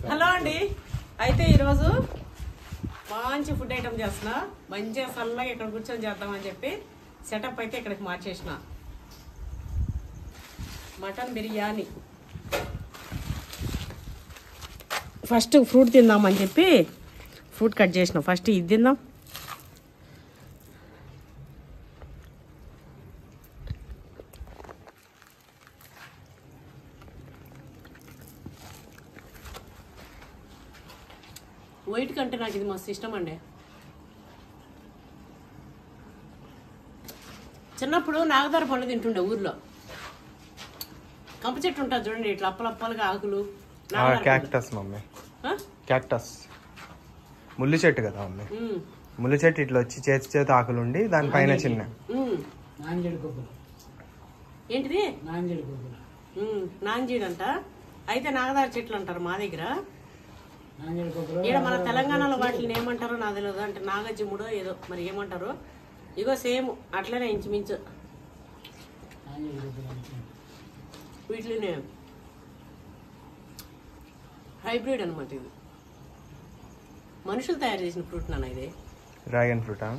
Hello అండి, అయితే ఈరోజు మంచి ఫుడ్ ఐటమ్ చేస్తున్నా. మంచిగా సల్లగా ఇక్కడ కూర్చొని చేద్దామని చెప్పి సెటప్ అయితే ఇక్కడికి మార్చేసిన. మటన్ బిర్యానీ. ఫస్ట్ ఫ్రూట్ తిందామని చెప్పి ఫ్రూట్ కట్ చేసిన. ఫస్ట్ ఇది తిందాం. వైట్ కంటే నాకు ఇది మస్తు ఇష్టం అండి. చిన్నప్పుడు నాగదార పళ్ళు తింటుండే ఊర్లో. కంప చెట్టు ఉంటుంది చూడండి, ఇట్లా అప్పలప్పలుగా ఆకులు. క్యాక్టస్ మమ్మీ, క్యాక్టస్ ముళ్ళు చెట్టు కదా మమ్మీ. ముళ్ళు చెట్టు ఇట్లా వచ్చి చేతి ఆకులు ఉండి దానిపైన చిన్న ఏంటిది నాంజీడు అంట. అయితే నాగదార చెట్లు అంటారు మా దగ్గర. ఇక్కడ మన తెలంగాణలో వాటిని ఏమంటారో నాకు తెలియదు. అంటే నాగజిమ్ముడో ఏదో మరి ఏమంటారు. ఇగో సేమ్ అట్లనే ఇంచుమించు వీటినే హైబ్రిడ్ అనమాట. ఇది మనుషులు తయారు చేసిన ఫ్రూట్ నాన్న. ఇది డ్రాగన్ ఫ్రూటా?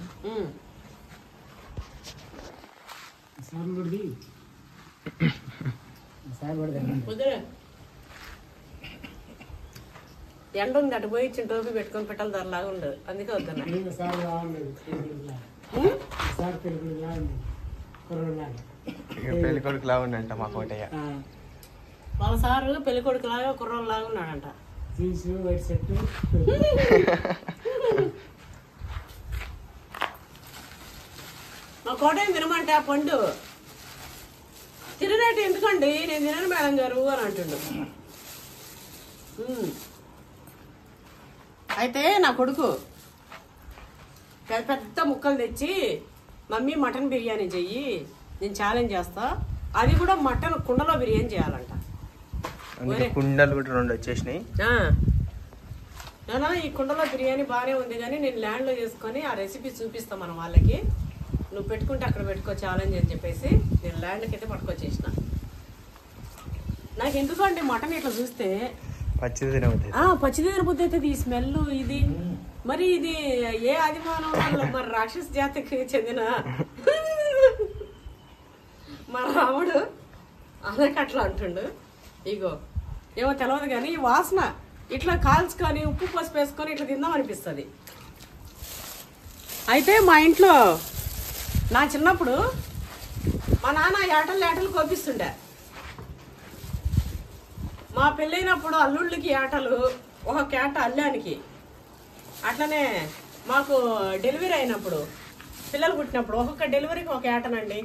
ఎండ ఉంది, అటు పోయి ఇచ్చిన టోపీ పెట్టుకొని పెట్టాలి దానిలాగా ఉండదు. అందుకే వద్దన్నా. పెళ్లి కొడుకు లాగా ఉండంట మా కోటయ్య. వాళ్ళ సారు పెళ్లి కొడుకు లాగా కుర్రోళ్ళు లాగా ఉన్నాడంట. మా కోటయ్య తినమంటే ఆ పండు తినరేటు ఎందుకండి, నేను తినను మేడం గారు అని అంటుండు. అయితే నా కొడుకు పెద్ద పెద్ద ముక్కలు తెచ్చి మమ్మీ మటన్ బిర్యానీ చెయ్యి, నేను ఛాలెంజ్ చేస్తా. అది కూడా మటన్ కుండలో బిర్యానీ చేయాలంట. కుండలు కూడా 2 వచ్చేసినాయి. ఈ కుండలో బిర్యానీ బాగానే ఉంది, కానీ నేను ల్యాండ్లో చేసుకొని ఆ రెసిపీ చూపిస్తాను మనం వాళ్ళకి. నువ్వు పెట్టుకుంటే అక్కడ పెట్టుకో ఛాలెంజ్ అని చెప్పేసి నేను ల్యాండ్కి అయితే పట్టుకొచ్చేసిన. నాకు ఎందుకంటే మటన్ ఇట్లా చూస్తే పచ్చిది తినబుద్ధి అవుతుంది. ఈ స్మెల్ ఇది మరి ఇది ఏ ఆదిమానం మరి రాక్షస జాతికి చెందిన మా రాముడు అనక అట్లా అంటుండు. ఇగో ఏమో తెలియదు కానీ ఈ వాసన ఇట్లా కాల్చుకొని ఉప్పు పసుపు వేసుకొని ఇట్లా తిందాం అనిపిస్తుంది. అయితే మా ఇంట్లో నా చిన్నప్పుడు మా నాన్న ఏటలు కోపిస్తుండే. మా పెళ్ళైనప్పుడు అల్లుళ్ళకి ఏటలు, ఒక కేట అల్లానికి. అట్లనే మాకు డెలివరీ అయినప్పుడు పిల్లలు పుట్టినప్పుడు ఒక్కొక్క డెలివరీకి ఒక ఏటనండి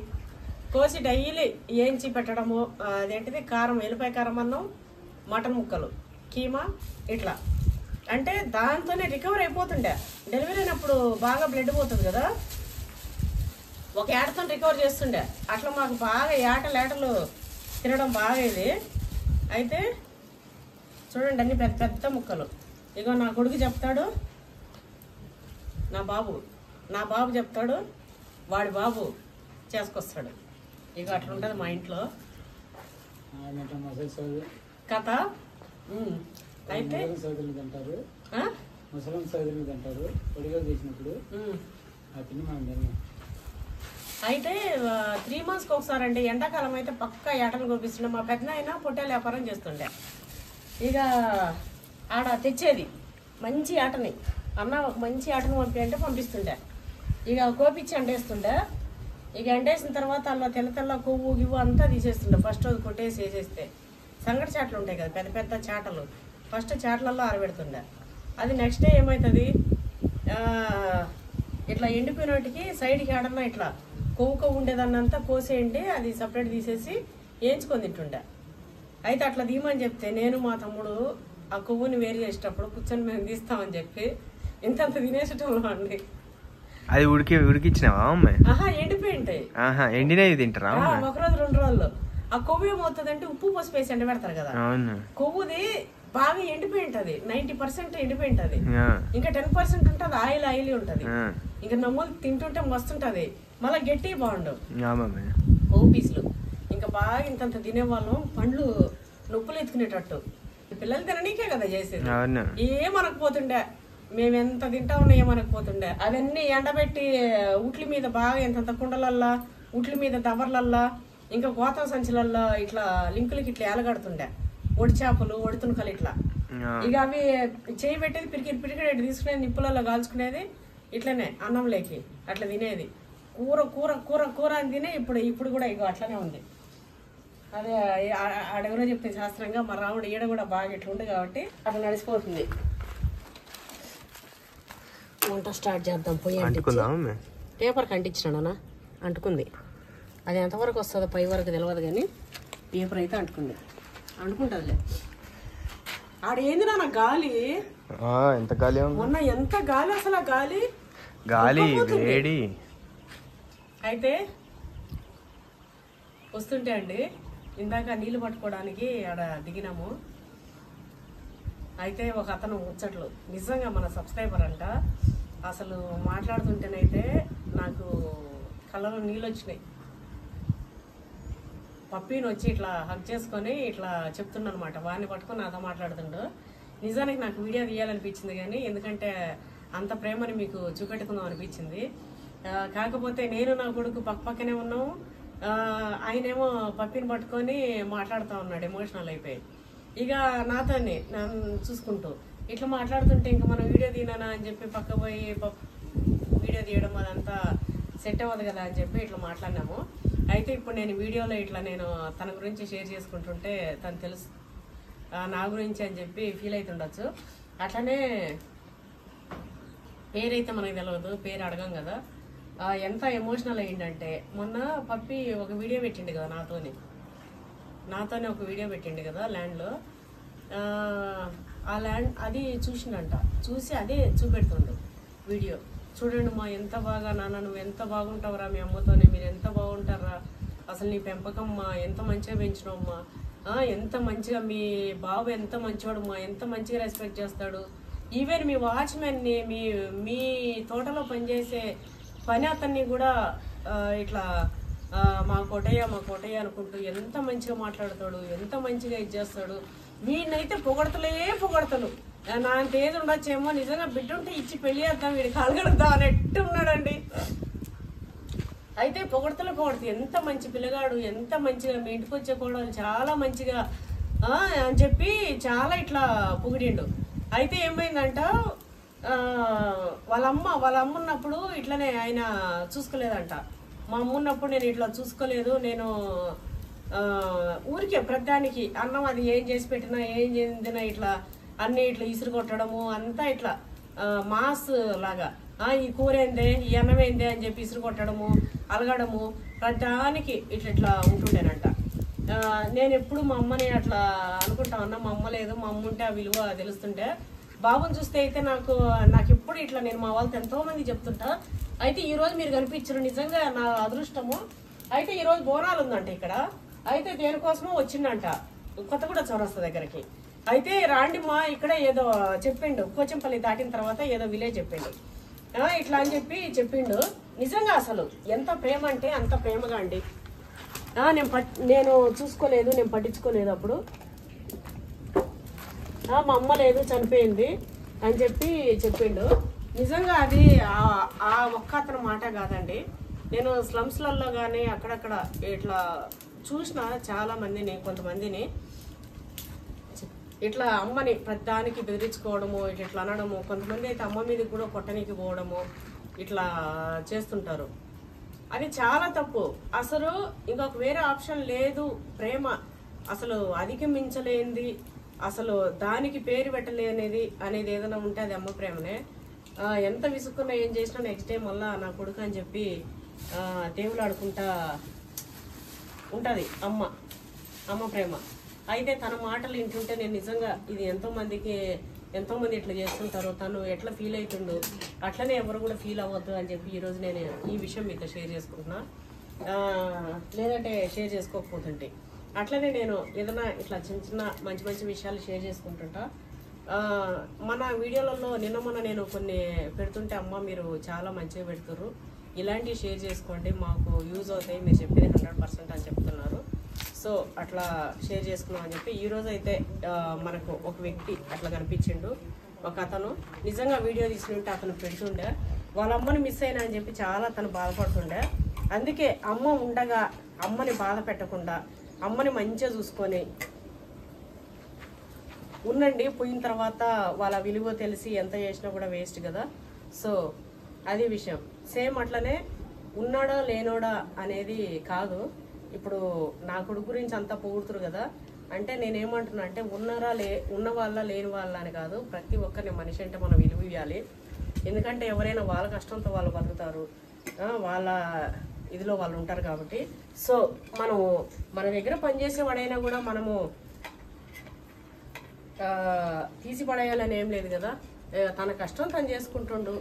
కోసి డైలీ ఏంచి పెట్టడము. అదేంటిది కారం, ఎల్లిపాయ కారం అన్నం, మటన్ ముక్కలు, కీమా ఇట్లా. అంటే దాంతోనే రికవర్ అయిపోతుండే. డెలివరీ అయినప్పుడు బాగా బ్లడ్ పోతుంది కదా, ఒక ఏటతో రికవర్ చేస్తుండే. అట్లా మాకు బాగా ఏటలు తినడం బాగా ఇది. అయితే చూడండి అన్ని పెద్ద పెద్ద ముక్కలు. ఇగో నా కొడుకు చెప్తాడు, నా బాబు చెప్తాడు, వాడి బాబు చేసుకొస్తాడు. ఇక అట్లా ఉంటుంది మా ఇంట్లో కథ. అయితే అయితే 3 monthsకి ఒకసారి అండి. ఎండాకాలం అయితే పక్కా ఏటలు కోపిస్తుండే. మా పెద్ద అయినా పొట్టేలు వ్యాపారం చేస్తుండే. ఇక ఆడ తెచ్చేది మంచి ఆటని, అన్న ఒక మంచి ఆటను అంటే పంపిస్తుండే. ఇక కోపిచ్చి అంటేస్తుండే. ఇక ఎండేసిన తర్వాత అలా తెల్ల కొవ్వు గివ్వు అంతా తీసేస్తుండే. ఫస్ట్ రోజు కొట్టేసి వేసేస్తే సంగటి చాటలు ఉంటాయి కదా, పెద్ద పెద్ద చాటలు, ఫస్ట్ చాటలలో ఆరబెడుతుండే. అది నెక్స్ట్ డే ఏమవుతుంది, ఇట్లా ఎండిపోయినోటికి సైడ్కి ఆడన్నా ఇట్లా కొవ్వు ఉండేదాన్నంతా కోసేయండి, అది సపరేట్ తీసేసి వేయించుకొని తింటుండే. అయితే అట్లా తీయమని చెప్తే నేను మా తమ్ముడు ఆ కొవ్వుని వేరు చేసేటప్పుడు కూర్చొని మేము తీస్తామని చెప్పి ఇంతంత తినేసేటోళ్ళం అండి. అది ఉడికిచ్చినావా అమ్మాయి? ఎండిపోయి ఉంటాయి. ఎండినవి తింటారా? 1 రోజు 2 రోజుల్లో ఆ కొవ్వు ఏమవుతుందంటే ఉప్పు పసుపు వేసి ఎండబెడతారు కదా, కొవ్వుది బాగా ఎండిపోయి ఉంటది. 90% ఎండిపోయి ఉంటది. ఇంకా 10% ఉంటది ఆయిల్ ఉంటది. ఇంకా నమ్ములు తింటుంటే మస్తుంటది. మళ్ళీ గట్టి బాగుండవు కొవ్వు పీసులు. ఇంకా బాగా ఇంతంత తినేవాళ్ళం. పండ్లు నొప్పులు ఎత్తుకునేటట్టు పిల్లలు తిననీకే కదా చేసేది. అవును. ఏమనకపోతుండే, మేము ఎంత తింటా ఉన్నా ఏమనకపోతుండే. అవన్నీ ఎండబెట్టి ఉట్ల మీద బాగా ఎంత కుండలల్లా, ఉట్ల మీద దబర్లల్లా, ఇంకా గోతం సంచులల్లో ఇట్లా లింకులకి ఇట్లా ఏలగడుతుండే. ఒడి చేపలు, ఒడి తునకలు ఇట్లా. ఇక అవి చేయి పెట్టేది పిరికిడి తీసుకునేది, నిప్పులలో కాల్చుకునేది. ఇట్లనే అన్నంలోకి అట్లా తినేది. కూర కూర కూర కూర అని తినే ఇప్పుడు కూడా ఇక అట్లనే ఉంది. అదే ఆడెవరో చెప్తే శాస్త్రంగా మా రాముడు ఈడ కూడా బాగా ఇట్లుంది కాబట్టి అట్లా నడిచిపోతుంది. వంట స్టార్ట్ చేద్దాం. పొయ్యి పేపర్ కంటించినానా, అంటుకుంది. అది ఎంతవరకు వస్తుందో పై వరకు తెలియదు కానీ పేపర్ అయితే అంటుకుంది. అంటుకుంటుందిలే. ఆడేంది నాన్న గాలి, ఎంత గాలి, మొన్న ఎంత గాలి, అసలు ఆ గాలి వేడి అయితే వస్తుంటే అండి. ఇందాక నీళ్లు పట్టుకోవడానికి ఆడ దిగినాము. అయితే ఒక అతను ముచ్చట్లు, నిజంగా మన సబ్స్క్రైబర్ అంట. అసలు మాట్లాడుతుంటేనైతే నాకు కళ్ళలో నీళ్ళు వచ్చినాయి. పప్పీని వచ్చి ఇట్లా హక్ చేసుకొని ఇట్లా చెప్తున్నా అనమాట. వాడిని పట్టుకొని నాతో మాట్లాడుతుండు. నిజానికి నాకు వీడియో తీయాలనిపించింది కానీ ఎందుకంటే అంత ప్రేమని మీకు చూపెట్టుకుందాం అనిపించింది. కాకపోతే నేను నా కొడుకు పక్కనే ఉన్నాము. ఆయనేమో పప్పీని పట్టుకొని మాట్లాడుతూ ఉన్నాడు, ఎమోషనల్ అయిపోయి. ఇక నాతోనే నన్ను చూసుకుంటూ ఇట్లా మాట్లాడుతుంటే ఇంకా మనం వీడియో తీనానా అని చెప్పి పక్క పోయి వీడియో తీయడం అదంతా సెట్ అవ్వదు కదా అని చెప్పి ఇట్లా మాట్లాడినాము. అయితే ఇప్పుడు నేను వీడియోలో ఇట్లా నేను తన గురించి షేర్ చేసుకుంటుంటే తను తెలుసు నా గురించి అని చెప్పి ఫీల్ అవుతుండొచ్చు. అట్లనే పేరైతే మనకు తెలియదు, పేరు అడగం కదా. ఎంత ఎమోషనల్ అయ్యిందంటే మొన్న పప్పి ఒక వీడియో పెట్టిండు కదా నాతోనే ఒక వీడియో పెట్టిండు కదా ల్యాండ్లో. ఆ ల్యాండ్ అది చూసిండంట. చూసి అదే చూపెడుతుండు వీడియో. చూడండి మా ఎంత బాగా, నాన్న నువ్వు ఎంత బాగుంటావురా, మీ అమ్మతోనే మీరు ఎంత బాగుంటారా, అసలు నీ పెంపకం మా ఎంత మంచిగా పెంచినావమ్మా, ఎంత మంచిగా మీ బాబు ఎంత మంచివాడు మా, ఎంత మంచిగా రెస్పెక్ట్ చేస్తాడు. ఈవెన్ మీ వాచ్మెన్ని, మీ తోటలో పనిచేసే పని అతన్ని కూడా ఇట్లా మా కోటయ్య అనుకుంటూ ఎంత మంచిగా మాట్లాడతాడు, ఎంత మంచిగా ఇది చేస్తాడు. వీడినైతే పొగడతలు. నా అంత ఏది ఉండొచ్చేమో, నిజంగా బిడ్డ ఉంటే ఇచ్చి పెళ్లి చేద్దాం, వీడి కాలుగడుద్దాం అన్నట్టు ఉన్నాడండి. అయితే పొగడతలు ఎంత మంచి పిల్లగాడు, ఎంత మంచిగా మీ ఇంటికి వచ్చే కోడలు చాలా మంచిగా అని చెప్పి చాలా ఇట్లా పొగిడిండు. అయితే ఏమైందంట, వాళ్ళ అమ్మ ఉన్నప్పుడు ఇట్లనే ఆయన చూసుకోలేదంట. మా అమ్మ ఉన్నప్పుడు నేను ఇట్లా చూసుకోలేదు, నేను ఊరికే ప్రతిదానికి అన్నం అది ఏం చేసి పెట్టినా ఏం చేసినా ఇట్లా అన్ని ఇట్లా ఇసురు కొట్టడము అంతా ఇట్లా మాస్ లాగా, ఈ కూర ఏందే, ఈ అన్నం ఏందే అని చెప్పి ఇసురు కొట్టడము, అలగడము, ప్రతిదానికి ఇట్లా ఉంటుండేనంట. నేను ఎప్పుడు మా అమ్మని అట్లా అనుకుంటా ఉన్నా. మా అమ్మ లేదు, మా అమ్మ ఉంటే ఆ విలువ తెలుస్తుంటే. బాబుని చూస్తే అయితే నాకు ఎప్పుడు ఇట్లా నేను మా వాళ్ళతో ఎంతో మంది చెప్తుంటా. అయితే ఈ రోజు మీరు కనిపించారు, నిజంగా నా అదృష్టము. అయితే ఈ రోజు బోనాలు ఉందంట ఇక్కడ. అయితే దేనికోసమో వచ్చిందంట కొత్తగూడ చౌరస్తా దగ్గరికి. అయితే రాండిమ్మా ఇక్కడ ఏదో చెప్పిండు, కోచంపల్లి దాటిన తర్వాత ఏదో విలేజ్ చెప్పిండు, ఇట్లా అని చెప్పిండు. నిజంగా అసలు ఎంత ప్రేమ అంటే అంత ప్రేమగా అండి. నేను చూసుకోలేదు, నేను పట్టించుకోలేదు అప్పుడు. మా అమ్మ లేదు, చనిపోయింది అని చెప్పిండు. నిజంగా అది ఆ ఒక్క అతని మాట కాదండి. నేను స్లమ్స్లలో కానీ అక్కడక్కడ ఇట్లా చూసిన చాలా మందిని, కొంతమందిని ఇట్లా అమ్మని ప్రతిదానికి బెదిరించుకోవడము, ఇట్లా అనడము. కొంతమంది అయితే అమ్మ మీదకి కూడా కొట్టనికి పోవడము ఇట్లా చేస్తుంటారు. అది చాలా తప్పు. అసలు ఇంకొక వేరే ఆప్షన్ లేదు. ప్రేమ అసలు అధిగమించలేనిది, అసలు దానికి పేరు పెట్టలేనిది అనేది ఏదైనా ఉంటే అది అమ్మ ప్రేమనే. ఎంత విసుక్కున్నా ఏం చేసినా నెక్స్ట్ డే మళ్ళా నా కొడుకు అని చెప్పి దేవుడు ఆడుకుంటా ఉంటుంది అమ్మ ప్రేమ. అయితే తన మాటలు వింటుంటే నేను నిజంగా ఇది ఎంతోమంది ఇట్లా చేస్తుంటారు, తను ఎట్లా ఫీల్ అవుతుండు, అట్లనే ఎవరు కూడా ఫీల్ అవ్వద్దు అని చెప్పి ఈరోజు నేను ఈ విషయం మీతో షేర్ చేసుకుంటున్నా. లేదంటే షేర్ చేసుకోకపోతుంటే అట్లనే నేను ఏదైనా ఇట్లా చిన్న మంచి మంచి విషయాలు షేర్ చేసుకుంటుంటా. మన వీడియోలలో మొన్న నేను కొన్ని పెడుతుంటే అమ్మ మీరు చాలా మంచిగా పెడుతున్నారు, ఇలాంటివి షేర్ చేసుకోండి, మాకు యూజ్ అవుతాయి, మీరు చెప్పేది 100% అని చెప్తున్నారు. సో అట్లా షేర్ చేసుకున్నాం అని చెప్పి ఈరోజు అయితే మనకు ఒక వ్యక్తి అట్లా కనిపించిండు. ఒక అతను నిజంగా వీడియో తీసుకుంటే అతను పెడుతుండే, వాళ్ళ అమ్మని మిస్ అయినా అని చెప్పి చాలా అతను బాధపడుతుండే. అందుకే అమ్మ ఉండగా అమ్మని బాధ పెట్టకుండా అమ్మని మంచిగా చూసుకొని ఉండండి. పోయిన తర్వాత వాళ్ళ విలువ తెలిసి ఎంత చేసినా కూడా వేస్ట్ కదా. సో అది విషయం. సేమ్ అట్లనే ఉన్నాడా లేనోడా అనేది కాదు. ఇప్పుడు నా కొడుకు గురించి అంతా పొగుడుతురు కదా, అంటే నేనేమంటున్నా అంటే ఉన్న వాళ్ళ లేని వాళ్ళ అని కాదు, ప్రతి ఒక్కరిని మనిషి అంటే మనం విలువ ఇవ్వాలి. ఎందుకంటే ఎవరైనా వాళ్ళ కష్టంతో వాళ్ళు బతుకుతారు, వాళ్ళ ఇదిలో వాళ్ళు ఉంటారు కాబట్టి. సో మనము మన దగ్గర పనిచేసేవాడైనా కూడా మనము తీసి పడేయాలని ఏం లేదు కదా. తన కష్టం తను చేసుకుంటుండు.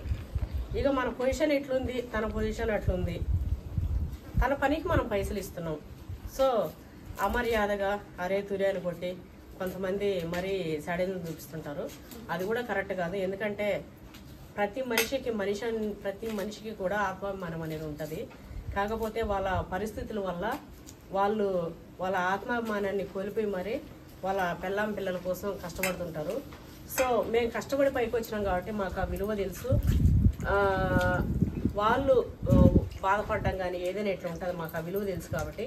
ఇక మన పొజిషన్ ఇట్లుంది, తన పొజిషన్ అట్లుంది. తన పనికి మనం పైసలు ఇస్తున్నాం. సో అమర్యాదగా అరే తుర్యాలు కొట్టి కొంతమంది మరీ సడన్ చూపిస్తుంటారు. అది కూడా కరెక్ట్ కాదు. ఎందుకంటే ప్రతి మనిషికి కూడా ఆత్మాభిమానం అనేది ఉంటుంది. కాకపోతే వాళ్ళ పరిస్థితుల వల్ల వాళ్ళు వాళ్ళ ఆత్మాభిమానాన్ని కోల్పోయి మరి వాళ్ళ పిల్లల కోసం కష్టపడుతుంటారు. సో మేము కష్టపడి పైకి వచ్చినాం కాబట్టి మాకు ఆ విలువ తెలుసు. వాళ్ళు బాధపడడం కానీ ఏదైనా ఎట్లా ఉంటుంది మాకు ఆ విలువ తెలుసు. కాబట్టి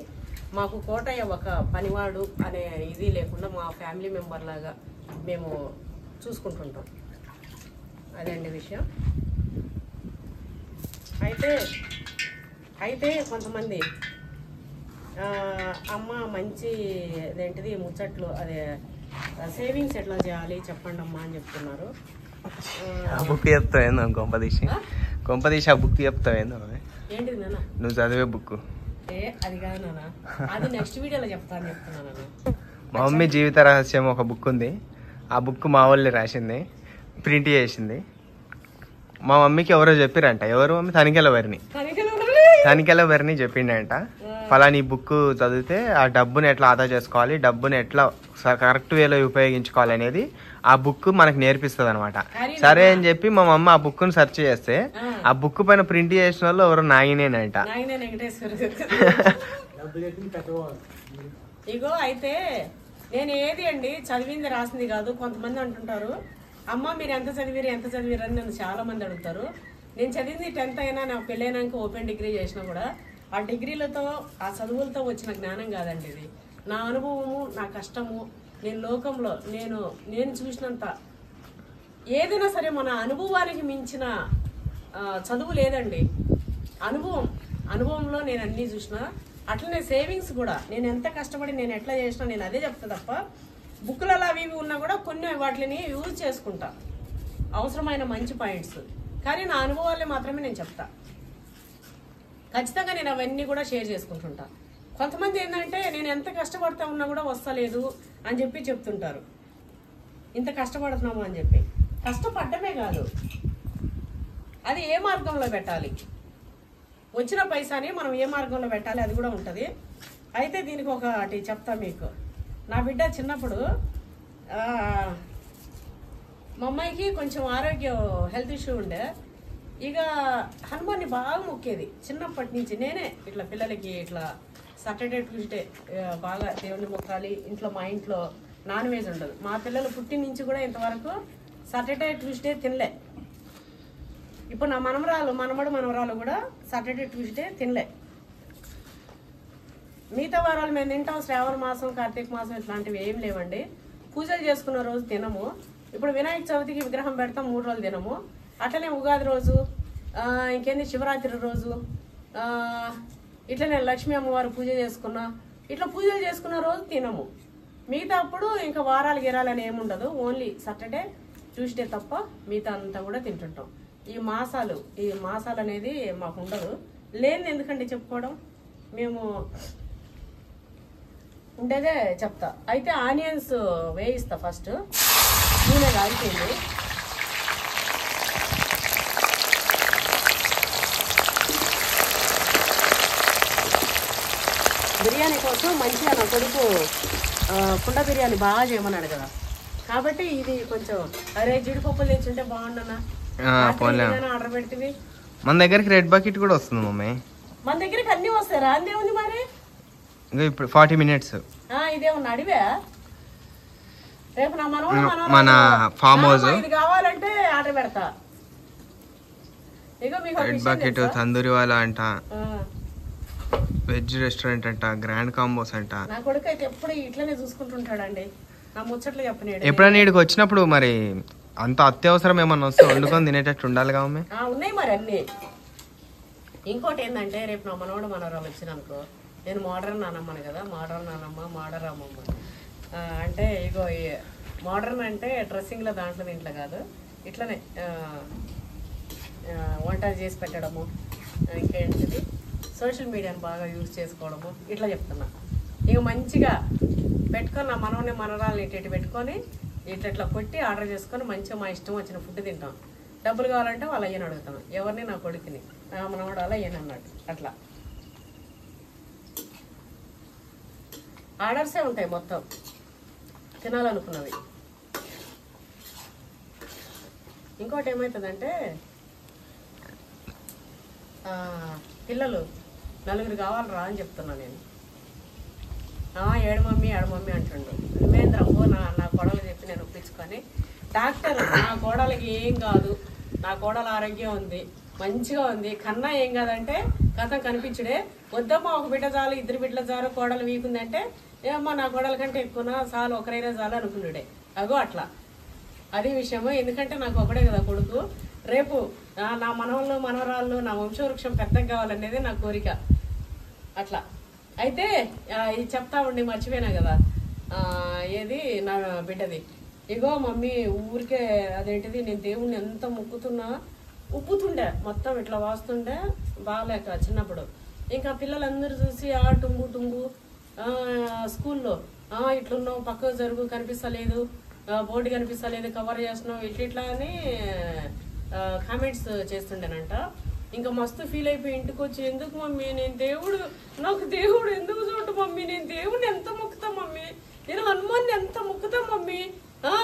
మాకు కోటయ్య ఒక పనివాడు అనే ఇది లేకుండా మా ఫ్యామిలీ మెంబర్ లాగా మేము చూసుకుంటుంటాం. అదే అండి విషయం. అయితే కొంతమంది అమ్మ మంచి అదేంటిది ముచ్చట్లు అదే సేవింగ్స్ ఎట్లా చేయాలి చెప్పండి అమ్మా అని చెప్తున్నారు. బుక్ చెప్తావేందో కొంపదీసి ఆ బుక్ చెప్తావేందో ఏంటిది నాన్న? నువ్వు చదివే బుక్. అది కాదు నాన్న, అది నెక్స్ట్ వీడియోలో చెప్తాను చెప్తున్నాను. మా మమ్మీ జీవిత రహస్యం ఒక బుక్ ఉంది. ఆ బుక్ మా వాళ్ళే రాసింది, ప్రింట్ చేసింది. మా మమ్మీకి ఎవరో చెప్పిరంట. ఎవరు మమ్మీ? తనికెల వరిని చెప్పిండంట. ఫలాని బుక్ చదివితే ఆ డబ్బుని ఎట్లా ఆదా చేసుకోవాలి, డబ్బుని ఎట్లా కరెక్ట్ వేలో ఉపయోగించుకోవాలి అనేది ఆ బుక్ మనకు నేర్పిస్తుంది అనమాట. సరే అని చెప్పి మా మమ్మ ఆ బుక్ ను సెర్చ్ చేస్తే ఆ బుక్ పైన ప్రింట్ చేసిన వాళ్ళు ఎవరు నాగినేనంట. ఇగో అయితే నేను ఏది అండి చదివింది రాసింది కాదు. కొంతమంది అంటుంటారు అమ్మ మీరు ఎంత చదివారు అని నన్ను చాలా మంది అడుగుతారు. నేను చదివింది 10th అయినా, నా పెళ్ళైనాక ఓపెన్ డిగ్రీ చేసినా కూడా ఆ డిగ్రీలతో ఆ చదువులతో వచ్చిన జ్ఞానం కాదండి ఇది. నా అనుభవము, నా కష్టము, నేను లోకంలో నేను చూసినంత ఏదైనా సరే మన అనుభవానికి మించిన చదువు లేదండి. అనుభవంలో నేను అన్నీ చూసిన. అట్లనే సేవింగ్స్ కూడా నేను ఎంత కష్టపడి నేను ఎట్లా చేసినా నేను అదే చెప్తా తప్ప బుక్లలో అవి ఉన్నా కూడా కొన్ని వాటిని యూజ్ చేసుకుంటా అవసరమైన మంచి పాయింట్స్. కానీ నా అనుభవాలే మాత్రమే నేను చెప్తా. ఖచ్చితంగా నేను అవన్నీ కూడా షేర్ చేసుకుంటుంటా. కొంతమంది ఏంటంటే నేను ఎంత కష్టపడతా ఉన్నా కూడా వస్తలేదు అని చెప్పి చెప్తుంటారు. ఇంత కష్టపడుతున్నాము అని చెప్పి. కష్టపడమే కాదు, అది ఏ మార్గంలో పెట్టాలి, వచ్చిన పైసాని మనం ఏ మార్గంలో పెట్టాలి అది కూడా ఉంటుంది. అయితే దీనికి ఒకటి చెప్తా మీకు. నా బిడ్డ చిన్నప్పుడు మా అమ్మాయికి కొంచెం హెల్త్ ఇష్యూ ఉండే. ఇక హనుమాన్ని బాగా మొక్కేది చిన్నప్పటి నుంచి. నేనే ఇట్లా పిల్లలకి ఇట్లా సాటర్డే ట్యూస్డే బాగా దేవుణ్ణి మొక్కాలి. మా ఇంట్లో నాన్ వెజ్ ఉండదు. మా పిల్లలు పుట్టిన నుంచి కూడా ఇంతవరకు సాటర్డే ట్యూస్డే తినలే. ఇప్పుడు నా మనమరాలు కూడా సాటర్డే ట్యూస్డే తినలే. మిగతా వారాలు మేము తింటాం. శ్రావణ మాసం, కార్తీక మాసం ఇట్లాంటివి ఏం లేవండి. పూజలు చేసుకున్న రోజు తినము. ఇప్పుడు వినాయక చవితికి విగ్రహం పెడతాం, 3 రోజులు తినము. అట్లనే ఉగాది రోజు, ఇంకేంది శివరాత్రి రోజు, ఇట్లనే లక్ష్మీ అమ్మవారు పూజ చేసుకున్నా, ఇట్లా పూజలు చేసుకున్న రోజు తినము. మిగతా అప్పుడు ఇంకా వారాలు గిరాలని ఏముండదు. ఓన్లీ సాటర్డే ట్యూస్డే తప్ప మిగతా అంతా కూడా తింటుంటాం. ఈ మాసాలు అనేది మాకు ఉండదు. లేని ఎందుకండి చెప్పుకోవడం, మేము ఉండేదే చెప్తా. అయితే ఆనియన్స్ వేయిస్తా. ఫస్ట్ నూనె కాగిపోయింది. బిర్యానీ కోసం మంచిగా నా కొడుకు కుండ బిర్యానీ బాగా చేయమన్నాడు కదా, కాబట్టి ఇది కొంచెం అరే జీడిపప్పులు తెచ్చుంటే బాగుండన్నా ఆర్డర్ పెడితే. మన దగ్గరికి రెడ్ బకెట్ కూడా వస్తుంది మమ్మీ. మన దగ్గరికి అన్ని వస్తారా? అందే ఉంది మరి ఇంకా ఇప్పుడు 40 minutes ఇదేమన్నా అడివే రేపు నా మనవడు మన ఫామ్ హౌస్ ఇది కావాలంటే ఆర్డర్ పెడతా. ఇగో మీకు రెడ్ బకెట్ తందూరి వాళ్ళ అంట, వెజ్ రెస్టారెంట్ అంట, గ్రాండ్ కాంబోస్ అంట. నా కొడుకు అయితే ఎప్పుడు ఇట్లనే చూసుకుంటుంటాడండి, నా ముచ్చట్లు చెప్పనీడు. ఎప్పుడైనా ఇక్కడికి వచ్చినప్పుడు మరి అంత అత్యవసరం ఏమన్నా వస్తే వండుకొని తినేటట్టు ఉండాలిగా అమ్మే. ఉన్నాయి మరి అన్ని. ఇంకోటి ఏంటంటే రేపు నా మనవడు మనవరాలు వచ్చిననుకో, నేను మోడర్న్ నానమ్మను కదా, మోడర్న్ నానమ్మ మోడర్న్ అమ్మమ్మ అంటే ఇగో మోడర్న్ అంటే డ్రెస్సింగ్లో దాంట్లో దీంట్లో కాదు, ఇట్లనే వంట చేసి పెట్టడము, ఇంకేంటిది సోషల్ మీడియాని బాగా యూజ్ చేసుకోవడము, ఇట్లా చెప్తున్నా. ఇక మంచిగా పెట్టుకొని నా మనవని మనరాలని ఇటు పెట్టుకొని ఇట్లా కొట్టి ఆర్డర్ చేసుకొని మంచిగా మా ఇష్టం వచ్చిన ఫుడ్ తింటాం. డబ్బులు కావాలంటే వాళ్ళు అయ్యని అడుగుతాం, ఎవరిని నా కొడుకుని, నా మనవాడు అలా అయ్యని అన్నాడు. అట్లా ఆర్డర్సే ఉంటాయి మొత్తం తినాలనుకున్నవి. ఇంకోటి ఏమవుతుందంటే పిల్లలు 4 కావాలరా అని చెప్తున్నా నేను. ఏడు మమ్మీ అంటుండు. నువ్వేంద్ర నా కోడలు చెప్పి నేను ఒప్పించుకొని, డాక్టర్ నా కోడలకి ఏం కాదు, నా కోడల ఆరోగ్యం ఉంది, మంచిగా ఉంది, కన్నా ఏం కాదంటే కథ కనిపించుడే, వద్దమ్మా ఒక బిడ్డ చాలు, 2 బిడ్డల చాలు, కోడలు వీకుందంటే ఏమమ్మా నా కోడల కంటే ఎక్కువనా, చాలు ఒకరైనా చాలు అనుకున్నాడే. అగో అట్లా అది విషయము. ఎందుకంటే నాకు ఒకడే కదా కొడుకు, రేపు నా మనవళ్ళు మనవరాళ్ళు నా వంశవృక్షం పెద్దగా కావాలనేది నా కోరిక. అట్లా అయితే ఇది చెప్తా ఉండి మర్చిపోయినా కదా, ఏది నా బిడ్డది. ఇగో మమ్మీ ఊరికే అదేంటిది, నేను దేవుణ్ణి ఎంత మొక్కుతున్నా ఉప్పుతుండే, మొత్తం ఇట్లా వాస్తుండే బాగాలేక చిన్నప్పుడు. ఇంకా పిల్లలందరూ చూసి టుంబు స్కూల్లో ఇట్లున్నావు, పక్కకు జరుగు, కనిపిస్తలేదు, బోర్డు కనిపిస్తలేదు, కవర్ చేస్తున్నావు, ఇట్లా అని కామెంట్స్ చేస్తుండేనంట. ఇంకా మస్తు ఫీల్ అయిపోయి ఇంటికి వచ్చి, ఎందుకు మమ్మీ నేను దేవుడు, నాకు దేవుడు ఎందుకు చూడు మమ్మీ, నేను దేవుడిని ఎంత మొక్కుతా మమ్మీ, నేను హనుమాన్ని ఎంత మొక్కుతా మమ్మీ,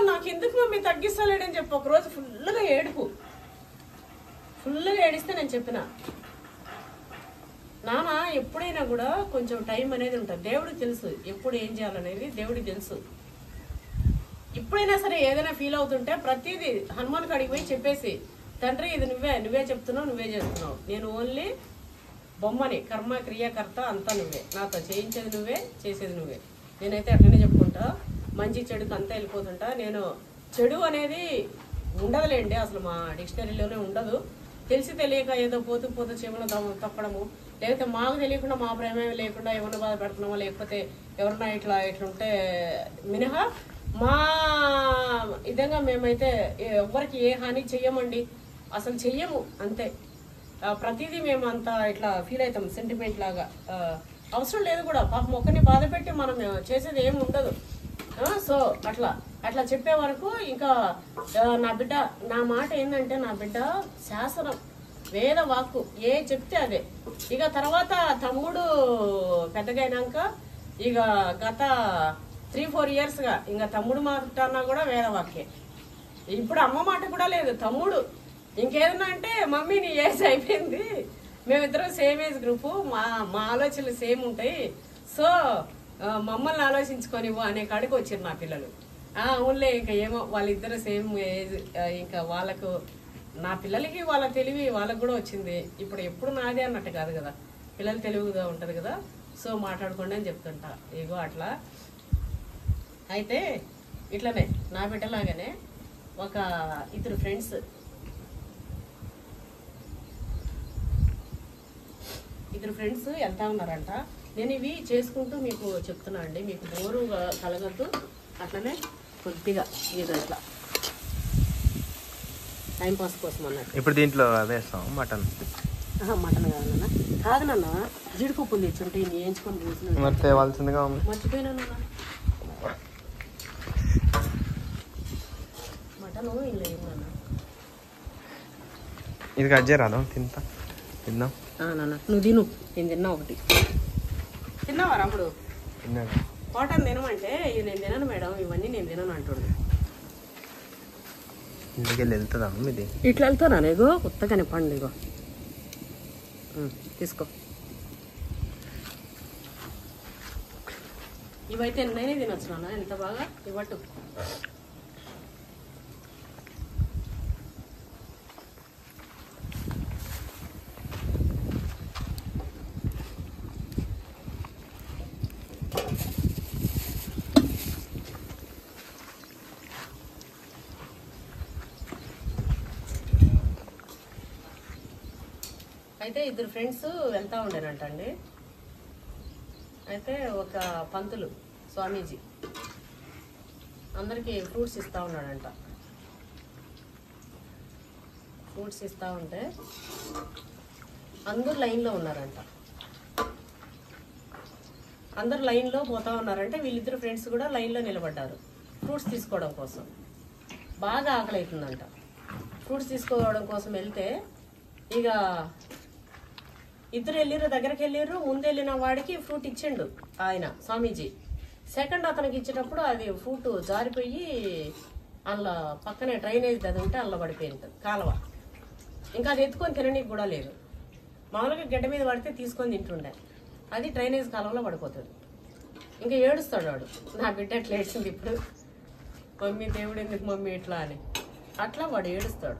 నాకు ఎందుకు మమ్మీ తగ్గిస్తలేడని చెప్పి ఒకరోజు ఫుల్గా ఏడిస్తే నేను చెప్పిన, నాన్న ఎప్పుడైనా కూడా కొంచెం టైం అనేది ఉంటుంది, దేవుడికి తెలుసు ఎప్పుడు ఏం చేయాలనేది, దేవుడికి తెలుసు. ఇప్పుడైనా సరే ఏదైనా ఫీల్ అవుతుంటే ప్రతిదీ హనుమాన్ కాడికి పోయి చెప్పేసి, తండ్రి ఇది నువ్వే చెప్తున్నావు, నువ్వే చేస్తున్నావు, నేను ఓన్లీ బొమ్మని, కర్మ క్రియాకర్త అంతా నువ్వే, నాతో చేయించేది నువ్వే, చేసేది నువ్వే. నేనైతే అట్లనే చెప్పుకుంటా, మంచి చెడుకు అంతా వెళ్ళిపోతుంటా. నేను చెడు అనేది ఉండదులేండి, అసలు మా డిక్షనరీలోనే ఉండదు. తెలిసి తెలియక ఏదో పోతూ చీమలు తప్పడము, లేకపోతే మాకు తెలియకుండా మా ప్రేమ లేకుండా ఏమన్నా బాధ పెడుతున్నామో, లేకపోతే ఎవరన్నా ఇట్లుంటే మినహా మా విధంగా మేమైతే ఎవరికి ఏ హాని చెయ్యమండి, అసలు చెయ్యము, అంతే. ప్రతిదీ మేము అంతా ఇట్లా ఫీల్ అవుతాం, సెంటిమెంట్ లాగా. అవసరం లేదు కూడా, పాపం ఒక్కరిని బాధ పెట్టి మనం చేసేది ఏమి ఉండదు. సో అట్లా చెప్పే వరకు ఇంకా నా బిడ్డ, నా మాట ఏంటంటే నా బిడ్డ శాసనం, వేద వాక్కు, ఏ చెప్తే అదే. ఇక తర్వాత తమ్ముడు పెద్దగైనాక ఇక గత 3-4 yearsగా ఇంకా తమ్ముడు మాట అన్నా కూడా వేద వాక్యే. ఇప్పుడు అమ్మ మాట కూడా లేదు, తమ్ముడు. ఇంకేదన్నా అంటే మమ్మీ నీ ఏజ్ అయిపోయింది, మేమిద్దరం సేమ్ ఏజ్ గ్రూపు, మా ఆలోచనలు సేమ్ ఉంటాయి, సో మమ్మల్ని ఆలోచించుకోనివ్వు అనే కాడికి వచ్చారు నా పిల్లలు. అవునులే, ఇంకా ఏమో వాళ్ళిద్దరు సేమ్ ఏజ్, ఇంకా వాళ్ళకు నా పిల్లలకి వాళ్ళ తెలివి వాళ్ళకు కూడా వచ్చింది. ఇప్పుడు ఎప్పుడు నాదే అన్నట్టు కాదు కదా, పిల్లలు తెలివిగా ఉంటుంది కదా, సో మాట్లాడుకోండి అని చెప్తుంటా. ఇగో అట్లా అయితే ఇట్లనే నా బిడ్డలాగానే ఒక ఇద్దరు ఫ్రెండ్స్ వెళ్తా ఉన్నారంట. నేను ఇవి చేసుకుంటూ మీకు చెప్తున్నా అండి, మీకు బోరు కలగద్దు, అట్లనే కొద్దిగా ఇది ఇట్లా టైంపాస్ కోసం అన్నట్టు. ఇప్పుడు దీంట్లో వేస్తాం మటన్ కాదు నాన్న, జీడిపప్పులు తెచ్చుంటే ఇన్ని వేయించుకొని పోసిన మర్చిపోయినా నాన్న. మటన్ ఇలా ఏమన్నా ఇది కట్ చేయరాదు, తిందాం నాన్న. నువ్వు తిను, నేను తిన్నా ఒకటి. తిన్నావా రాముడు? కాటన్ తినమంటే ఇవి నేను తినను మేడం, ఇవన్నీ నేను తినను అంటుండే. ఇంటికి వెళ్తుందా ఇది? ఇట్లా వెళ్తానా నీకు కొత్తగానే పండు, ఇగో తీసుకో. ఇవైతే నేనే తినొచ్చు నాన్న, ఎంత బాగా ఇవ్వట్టు. అయితే ఇద్దరు ఫ్రెండ్స్ వెళ్తా ఉండేనంట అండి. అయితే ఒక పంతులు స్వామీజీ అందరికీ ఫ్రూట్స్ ఇస్తూ ఉన్నాడంట. ఫ్రూట్స్ ఇస్తూ ఉంటే అందరూ లైన్లో ఉన్నారంట. అందరు లైన్లో పోతా ఉన్నారంటే వీళ్ళిద్దరు ఫ్రెండ్స్ కూడా లైన్లో నిలబడ్డారు ఫ్రూట్స్ తీసుకోవడం కోసం. బాగా ఆకలి అవుతుందంట. ఫ్రూట్స్ తీసుకోవడం కోసం వెళ్తే ఇక ఇద్దరు వెళ్ళిర్రు, దగ్గరికి వెళ్ళిర్రు. ముందు వెళ్ళిన వాడికి ఫ్రూట్ ఇచ్చిండు ఆయన స్వామీజీ. సెకండ్ అతనికి ఇచ్చేటప్పుడు అది ఫ్రూట్ జారిపోయి అందులో పక్కనే డ్రైనేజ్ అది ఉంటే అందులో పడిపోయింది కాలువ. ఇంకా అది ఎత్తుకొని తిననీకి కూడా లేదు. మామూలుగా గడ్డ మీద పడితే తీసుకొని తింటుండే, అది డ్రైనేజ్ కాలువలో పడిపోతుంది. ఇంకా ఏడుస్తాడు వాడు, నా బిడ్డ ఎట్లా ఏడ్చింది ఇప్పుడు, మమ్మీ దేవుడు ఎందుకు మమ్మీ ఇట్లా అని. అట్లా వాడు ఏడుస్తాడు.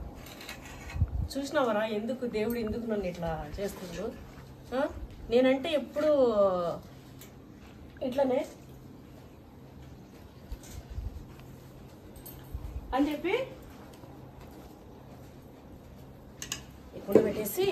చూసినావరా ఎందుకు దేవుడు ఎందుకు నన్ను ఇట్లా చేస్తుండు, నేనంటే ఎప్పుడు ఇట్లనే అని చెప్పి ఇప్పుడు పెట్టేసి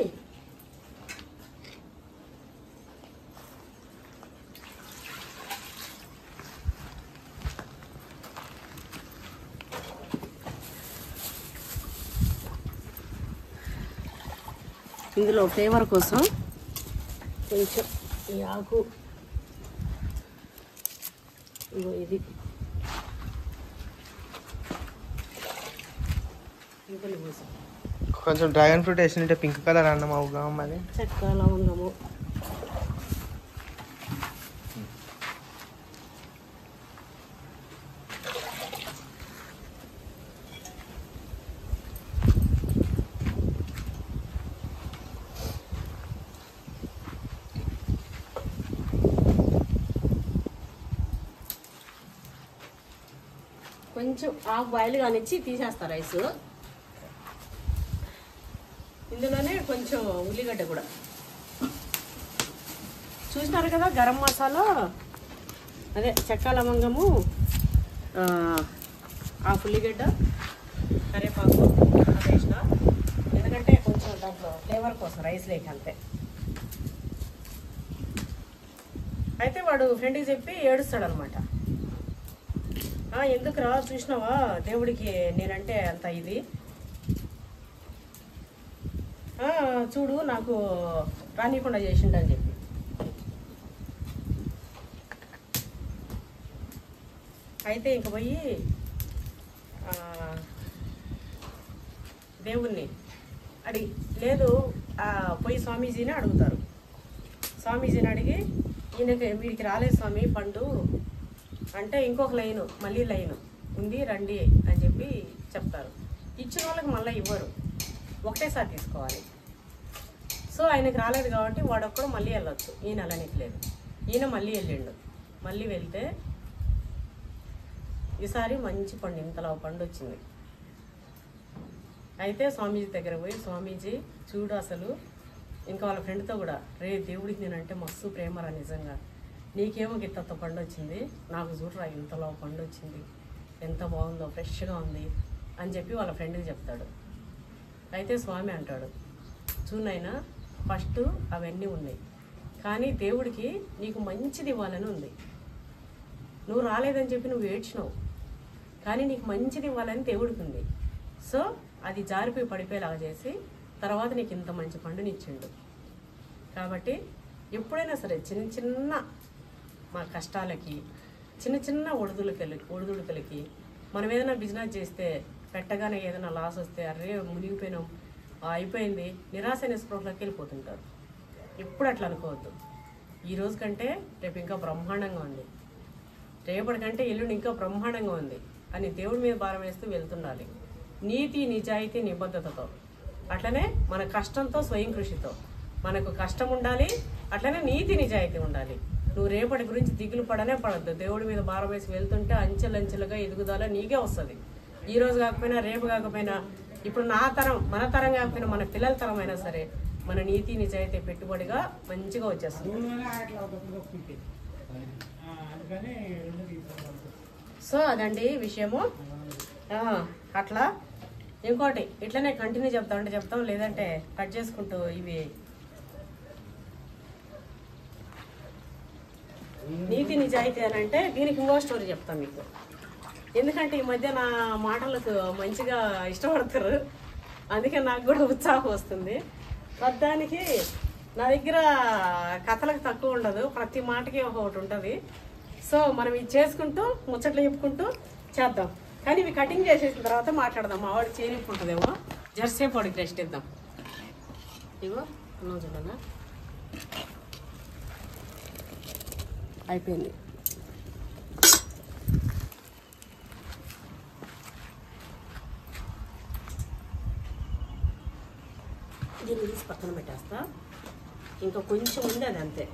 ఇందులో ఫ్లేవర్ కోసం కొంచెం ఈ ఆకు, ఇగో ఇది ఇంకొన్ని కోసం కొంచెం డ్రాగన్ ఫ్రూట్ వేసినట్టే పింక్ కలర్ అన్నం అవుగా మరి. చెక్క లవంగము, కొంచెం ఆఫ్ బాయిల్ కానిచ్చి తీసేస్తారు రైస్. ఇందులోనే కొంచెం ఉల్లిగడ్డ కూడా చూసినారు కదా, గరం మసాలా, అదే చెక్క లవంగము, హాఫ్ ఉల్లిగడ్డ, కరివేపాకు అది వేసిన, ఎందుకంటే కొంచెం దాంట్లో ఫ్లేవర్ కోసం రైస్ లేక అంతే. అయితే వాడు ఫ్రెండ్కి చెప్పి ఏడుస్తాడు అనమాట. ఎందుకురా చూసినావా దేవుడికి నేనంటే అంత ఇది, చూడు నాకు రానికుండా చేసిండని చెప్పి. అయితే ఇంక పోయి దేవుణ్ణి అడిగి, లేదు పోయి స్వామీజీని అడుగుతారు. స్వామీజీని అడిగి వీడికి రాలేదు స్వామి పండు అంటే, ఇంకొక లైను మళ్ళీ లైను ఉంది రండి అని చెప్పి చెప్తారు. ఇచ్చిన వాళ్ళకి మళ్ళీ ఇవ్వరు, ఒకటేసారి తీసుకోవాలి. సో ఆయనకు రాలేదు కాబట్టి వాడొక్కడు మళ్ళీ వెళ్ళొచ్చు, ఈయన వెళ్ళనికి లేదు. ఈయన మళ్ళీ వెళ్ళిండు. మళ్ళీ వెళ్తే ఈసారి మంచి పండు, ఇంతలో పండు వచ్చింది. అయితే స్వామీజీ దగ్గర పోయి, స్వామీజీ చూడు అసలు, ఇంకా వాళ్ళ ఫ్రెండ్తో కూడా, రే దేవుడికి నేనంటే మస్తు ప్రేమరా నిజంగా, నీకేమో గిత్త పండు వచ్చింది, నాకు చూడరా ఇంతలో పండు వచ్చింది, ఎంత బాగుందో ఫ్రెష్గా ఉంది అని చెప్పి వాళ్ళ ఫ్రెండ్కి చెప్తాడు. అయితే స్వామి అంటాడు, చూనైనా ఫస్ట్ అవన్నీ ఉన్నాయి, కానీ దేవుడికి నీకు మంచిది ఇవ్వాలని ఉంది. నువ్వు రాలేదని చెప్పి నువ్వు ఏడ్చినావు, కానీ నీకు మంచిది ఇవ్వాలని దేవుడికి ఉంది. సో అది జారిపోయి పడిపోయేలాగా చేసి తర్వాత నీకు ఇంత మంచి పండునిచ్చిండు. కాబట్టి ఎప్పుడైనా సరే చిన్న చిన్న మా కష్టాలకి, చిన్న చిన్న ఒడిదుడుకులకి మనం ఏదైనా బిజినెస్ చేస్తే పెట్టగానే ఏదైనా లాస్ వస్తే అరే మునిగిపోయినాం అయిపోయింది నిరాశ నిస్పృహలోకి వెళ్ళిపోతుంటారు. ఎప్పుడు అట్లా అనుకోవద్దు. ఈ రోజు కంటే రేపు ఇంకా బ్రహ్మాండంగా ఉంది, రేపటి కంటే ఎల్లుండి ఇంకా బ్రహ్మాండంగా ఉంది అని దేవుడి మీద భారం వేస్తూ వెళ్తుండాలి. నీతి నిజాయితీ నిబద్ధతతో, అట్లనే మన కష్టంతో స్వయం కృషితో. మనకు కష్టం ఉండాలి, అట్లనే నీతి నిజాయితీ ఉండాలి. నువ్వు రేపటి గురించి దిగులు పడనే పడద్దు. దేవుడి మీద భారం వేసి వెళ్తుంటే అంచెలంచెలుగా ఎదుగుదల నీకే వస్తుంది. ఈ రోజు కాకపోయినా రేపు కాకపోయినా ఇప్పుడు నా తరం మన తరం కాకపోయినా మన పిల్లల తరం అయినా సరే మన నీతి నిజాయితీ పెట్టుబడిగా మంచిగా వచ్చేస్తుంది. సో అదండి విషయము. అట్లా ఇంకోటి ఇట్లనే కంటిన్యూ చెప్తాం లేదంటే కట్ చేసుకుంటూ ఇవి నీతి నిజాయితీ అని అంటే దీనికి ఇంకో స్టోరీ చెప్తాను మీకు. ఎందుకంటే ఈ మధ్య నా మాటలకు మంచిగా ఇష్టపడతారు, అందుకే నాకు కూడా ఉత్సాహం వస్తుంది. మొత్తానికి నా దగ్గర కథలకు తక్కువ ఉండదు, ప్రతి మాటకి ఒకటి ఉంటుంది. సో మనం ఇది చేసుకుంటూ ముచ్చట్లు చెప్పుకుంటూ చేద్దాం. కానీ ఇవి కటింగ్ చేసేసిన తర్వాత మాట్లాడదాం. మా వాడికి చేనిప్పు ఉంటుందేమో, జర్సేపు వాడికి రెస్ట్ ఇద్దాం. ఇగో చూడనా అయిపోయింది. దీన్ని తీసి పక్కన పెట్టేస్తా. ఇంకా కొంచెం ఉంది, అది అంతే.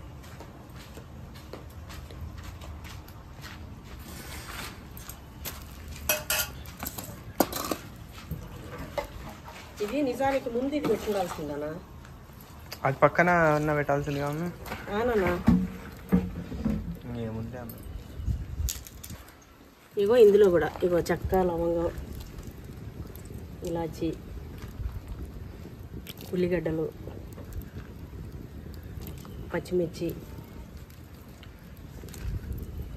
ఇది నిజానికి ముందు ఇది పెట్టుకోవాల్సిందనా, అది పక్కన ఉన్న పెట్టాల్సింది కావున ఏముంది. ఇగో ఇందులో కూడా ఇగో చెక్క, లవంగం, ఇలాచి, ఉల్లిగడ్డలు, పచ్చిమిర్చి,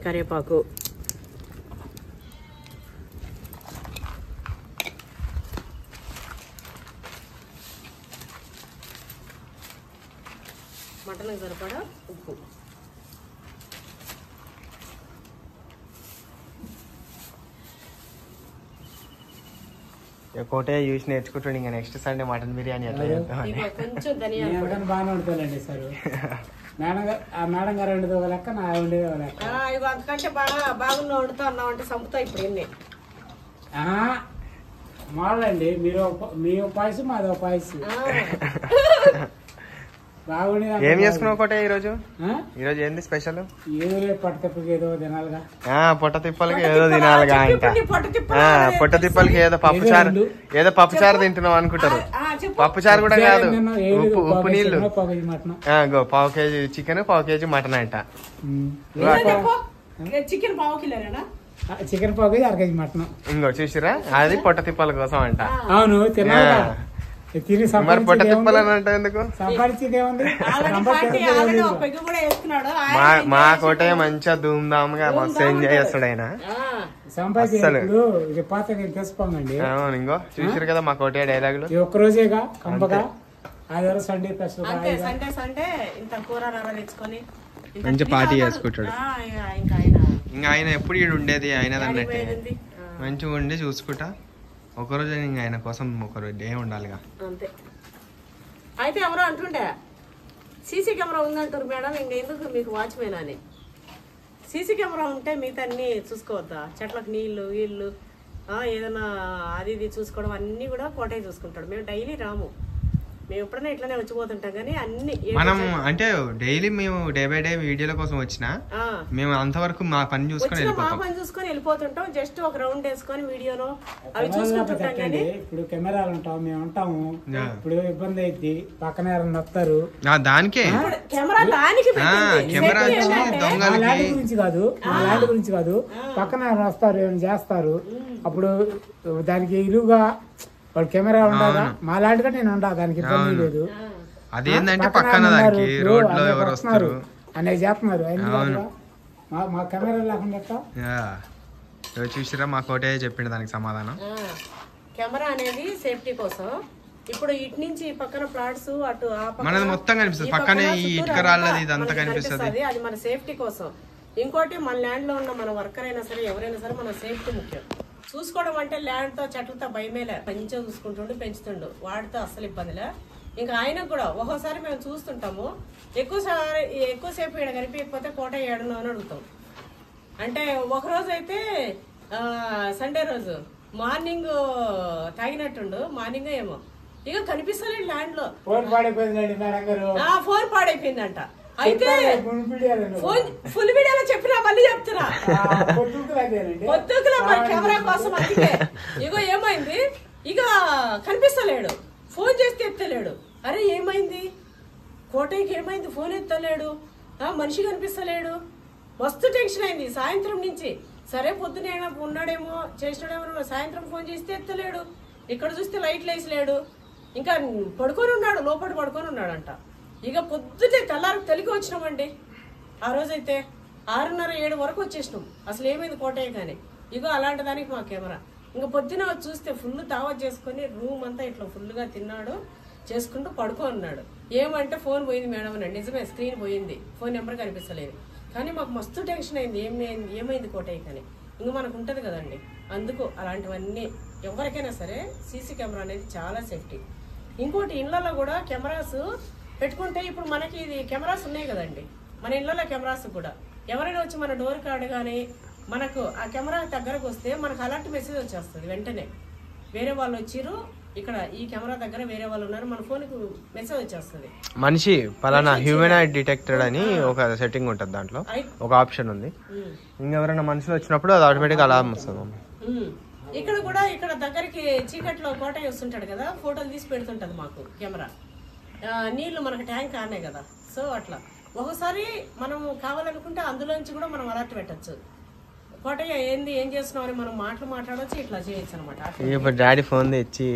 కరివేపాకు, మటన్కి సరిపడా ఉప్పు. కోటే చూసి నేర్చుకుంటాడు. ఇంకా నెక్స్ట్ సండే మటన్ బిర్యానీ ఎట్లా చేద్దామని. కొంచెం ధనియాలు బాగానే వండుతానండి సార్. మేడం గారు వండేది ఒక లెక్క, నా వండేది ఒక లెక్క. ఇగో అంతకంటే బాగున్నా వండుతా అన్నావు అంటే సంపుతా ఇప్పుడు ఎన్ని మాడండి. మీ పాయసం మాది ఒక పాయసం. ఏం చేసుకున్నావు కోట ఈరోజు? ఈరోజు ఏంది స్పెషల్? ఏదో పొట్ట తిప్పలకి ఏదో తినాలిగా. పొట్ట తిప్పలకి ఏదో తినాలిగా అంట. పొట్ట తిప్పలకి ఏదో పప్పుచారు తింటున్నావు అనుకుంటారు. పప్పుచారు కూడా కాదు, ఉప్పు నీళ్లు. పావు కేజీ చికెన్, పావు కేజీ మటన్ అంట. చికెన్ పావు కిలోనా? చికెన్ పావు కేజీ, 1 కేజీ మటన్. ఇంకో చూసిరా, అది పొట్ట తిప్పల కోసం అంట. అవును తినాలిగా. మరి పొట్ట తిప్పాలని అంటే ఎందుకు? మా కోటే మంచిగా ధూమ్ధామ్ గా మస్తు ఎంజాయ్ చేస్తాడు ఆయన. తెలుసుకోండి. అవును, ఇంకో చూసారు కదా మా కోటే డైలాగులు. ఒక్కరోజేగా కంపగా సండే సండే ఇంత కూర తెచ్చుకొని మంచి పార్టీ చేసుకుంటాడు. ఇంకా ఆయన ఎప్పుడు ఈడు ఉండేది ఆయన అన్నట్టే మంచిగా ఉండి చూసుకుంటా. ఒకరోజు ఇంకా ఆయన కోసం ఒకరోజు డే ఉండాలిగా అంతే. అయితే ఎవరో అంటుండే సీసీ కెమెరా ఉందంటారు మేడం, ఇంక ఎందుకు మీకు వాచ్మెన్ అని. సీసీ కెమెరా ఉంటే మిగతా అన్ని చూసుకోవద్దా? చెట్లకు నీళ్లు వీళ్ళు ఏదైనా అది ఇది చూసుకోవడం అన్ని కూడా కోటే చూసుకుంటాడు. మేము డైలీ రాము, మేము ఎప్పుడైనా ఇట్లానే వచ్చిపోతుంటాం. కానీ అన్ని మనం అంటే డైలీ మేము డే బై డే వీడియోల కోసం వచ్చినా మేము అంతవరకు మా పని చూసుకొని వెళ్ళిపోతుంటాం. జస్ట్ ఒక రౌండ్ వేసుకొని వీడియోలో అవి చూసుకుంటుంటాం. కానీ ఇప్పుడు కెమెరాలు ఉంటాం, మేము ఉంటాము. ఇప్పుడు ఇబ్బంది అయింది, పక్కన ఎవరైనా వస్తారు, దానికే కెమెరా దానికి కెమెరా గురించి కాదు, మా ల్యాండ్ గురించి కాదు. పక్కన ఎవరైనా వస్తారు, ఏమైనా చేస్తారు, అప్పుడు దానికి ఇరువుగా వాడు కెమెరా ఉండాలా. మా లాంటిగా నేను ఉండా, దానికి ఇబ్బంది లేదు. అదేంటంటే పక్కన దానికి రోడ్ లో ఎవరు వస్తారు అనేది చేస్తున్నారు. మా కెమెరా లేకుండా చూసిరా మా కోటే చెప్పిండు దానికి సమాధానం. కెమెరా అనేది సేఫ్టీ కోసం. ఇప్పుడు ఇటు నుంచి పక్కన ప్లాట్స్ అటు మనది మొత్తం కనిపిస్తుంది, పక్కనే ఈ ఇటుక రాళ్ళది ఇదంతా కనిపిస్తుంది. అది మన సేఫ్టీ కోసం. ఇంకోటి మన ల్యాండ్ లో ఉన్న మన వర్కర్ అయినా సరే ఎవరైనా సరే మన సేఫ్టీ ముఖ్యం. చూసుకోవడం అంటే ల్యాండ్ తో చెట్లతో భయమేలే, మంచిగా చూసుకుంటుండు, పెంచుతుండు, వాడితో అస్సలు ఇబ్బందిలే. ఇంకా ఆయనకు కూడా ఒక్కోసారి మేము చూస్తుంటాము, ఎక్కువసేపు ఇక్కడ కనిపించకపోతే కోట ఏడున్నా అని అడుగుతాం. అంటే ఒకరోజు అయితే సండే రోజు మార్నింగ్ తాగినట్టుండు, మార్నింగ్ ఏమో ఇక కనిపిస్తలేదు ల్యాండ్ లో. ఫోన్ పాడైపోయిందంట. అయితే ఫుల్ వీడియోలో చెప్పినా మళ్ళీ చెప్తున్నా పొద్దుకులా మరి కెమెరా కోసం. అందుకే ఇగో ఏమైంది, ఇక కనిపిస్తలేడు, ఫోన్ చేస్తే ఎత్తలేడు. అరే ఏమైంది కోటయ్యకి, ఏమైంది ఫోన్ ఎత్తలేడు, మనిషి కనిపిస్తలేడు, మస్తు టెన్షన్ అయింది సాయంత్రం నుంచి. సరే పొద్దున ఉన్నాడేమో చేసినాడేమో, సాయంత్రం ఫోన్ చేస్తే ఎత్తలేడు, ఇక్కడ చూస్తే లైట్లు వేసలేడు, ఇంకా పడుకొని ఉన్నాడు, లోపల పడుకొని ఉన్నాడంట. ఇక పొద్దుటే తెల్లారికి తెలికి వచ్చినామండి. ఆ రోజైతే 6:30 7 వరకు వచ్చేసినాం. అసలు ఏమైంది కోటయ్య కానీ. ఇగో అలాంటి దానికి మా కెమెరా. ఇంకా పొద్దున చూస్తే ఫుల్ దావత్ చేసుకుని రూమ్ అంతా ఇట్లా ఫుల్గా తిన్నాడు, చేసుకుంటూ పడుకొని ఉన్నాడు. ఏమంటే ఫోన్ పోయింది మేడం అన్నాడు. నిజమే, స్క్రీన్ పోయింది, ఫోన్ నెంబర్ కనిపిస్తలేదు. కానీ మాకు మస్తు టెన్షన్ అయింది, ఏమైంది కోటయ్య కానీ. ఇంకా మనకు ఉంటుంది కదండి. అందుకు అలాంటివన్నీ ఎవరికైనా సరే సీసీ కెమెరా అనేది చాలా సేఫ్టీ. ఇంకోటి ఇళ్లలో కూడా కెమెరాస్ పెట్టుకుంటే, ఇప్పుడు మనకి ఇది కెమెరాస్ ఉన్నాయి కదండి, మన ఇళ్లలో కెమెరాస్ కూడా ఎవరైనా వచ్చి మన డోర్ కార్డు కానీ మనకు ఆ కెమెరా దగ్గరకు వస్తే మనకు అలాంటి మెసేజ్ వచ్చేస్తుంది వెంటనే. వేరే వాళ్ళు వచ్చిర్రు, ఇక్కడ ఈ కెమెరా దగ్గర వేరే వాళ్ళు ఉన్నారు, మన ఫోన్కి మెసేజ్ వచ్చేస్తుంది. మనిషి పలానా హ్యూమనాయిడ్ డిటెక్టెడ్ అని ఒక సెట్టింగ్ ఉంటుంది, దాంట్లో ఒక ఆప్షన్ ఉంది. ఇంకెవరైనా మనుషులు వచ్చినప్పుడు అది ఆటోమేటిక్ అలారం వస్తుంది. ఇక్కడ కూడా ఇక్కడ దగ్గరికి చీకట్లో కోటయ్య వస్తుంటాడు కదా, ఫోటోలు తీసి పెడుతుంటది మాకు కెమెరా. నీళ్లు మనకు ట్యాంక్ ఆనే కదా, సో అట్లా ఒకసారి మనం కావాలనుకుంటే అందులోంచి కూడా మనం అలర్ట్ పెట్టచ్చు. కోటయ్య ఏంది ఏం చేస్తున్నావు అని మనం మాట్లాడవచ్చు, ఇట్లా చేయొచ్చు అనమాట. డాడీ ఫోన్ తెచ్చి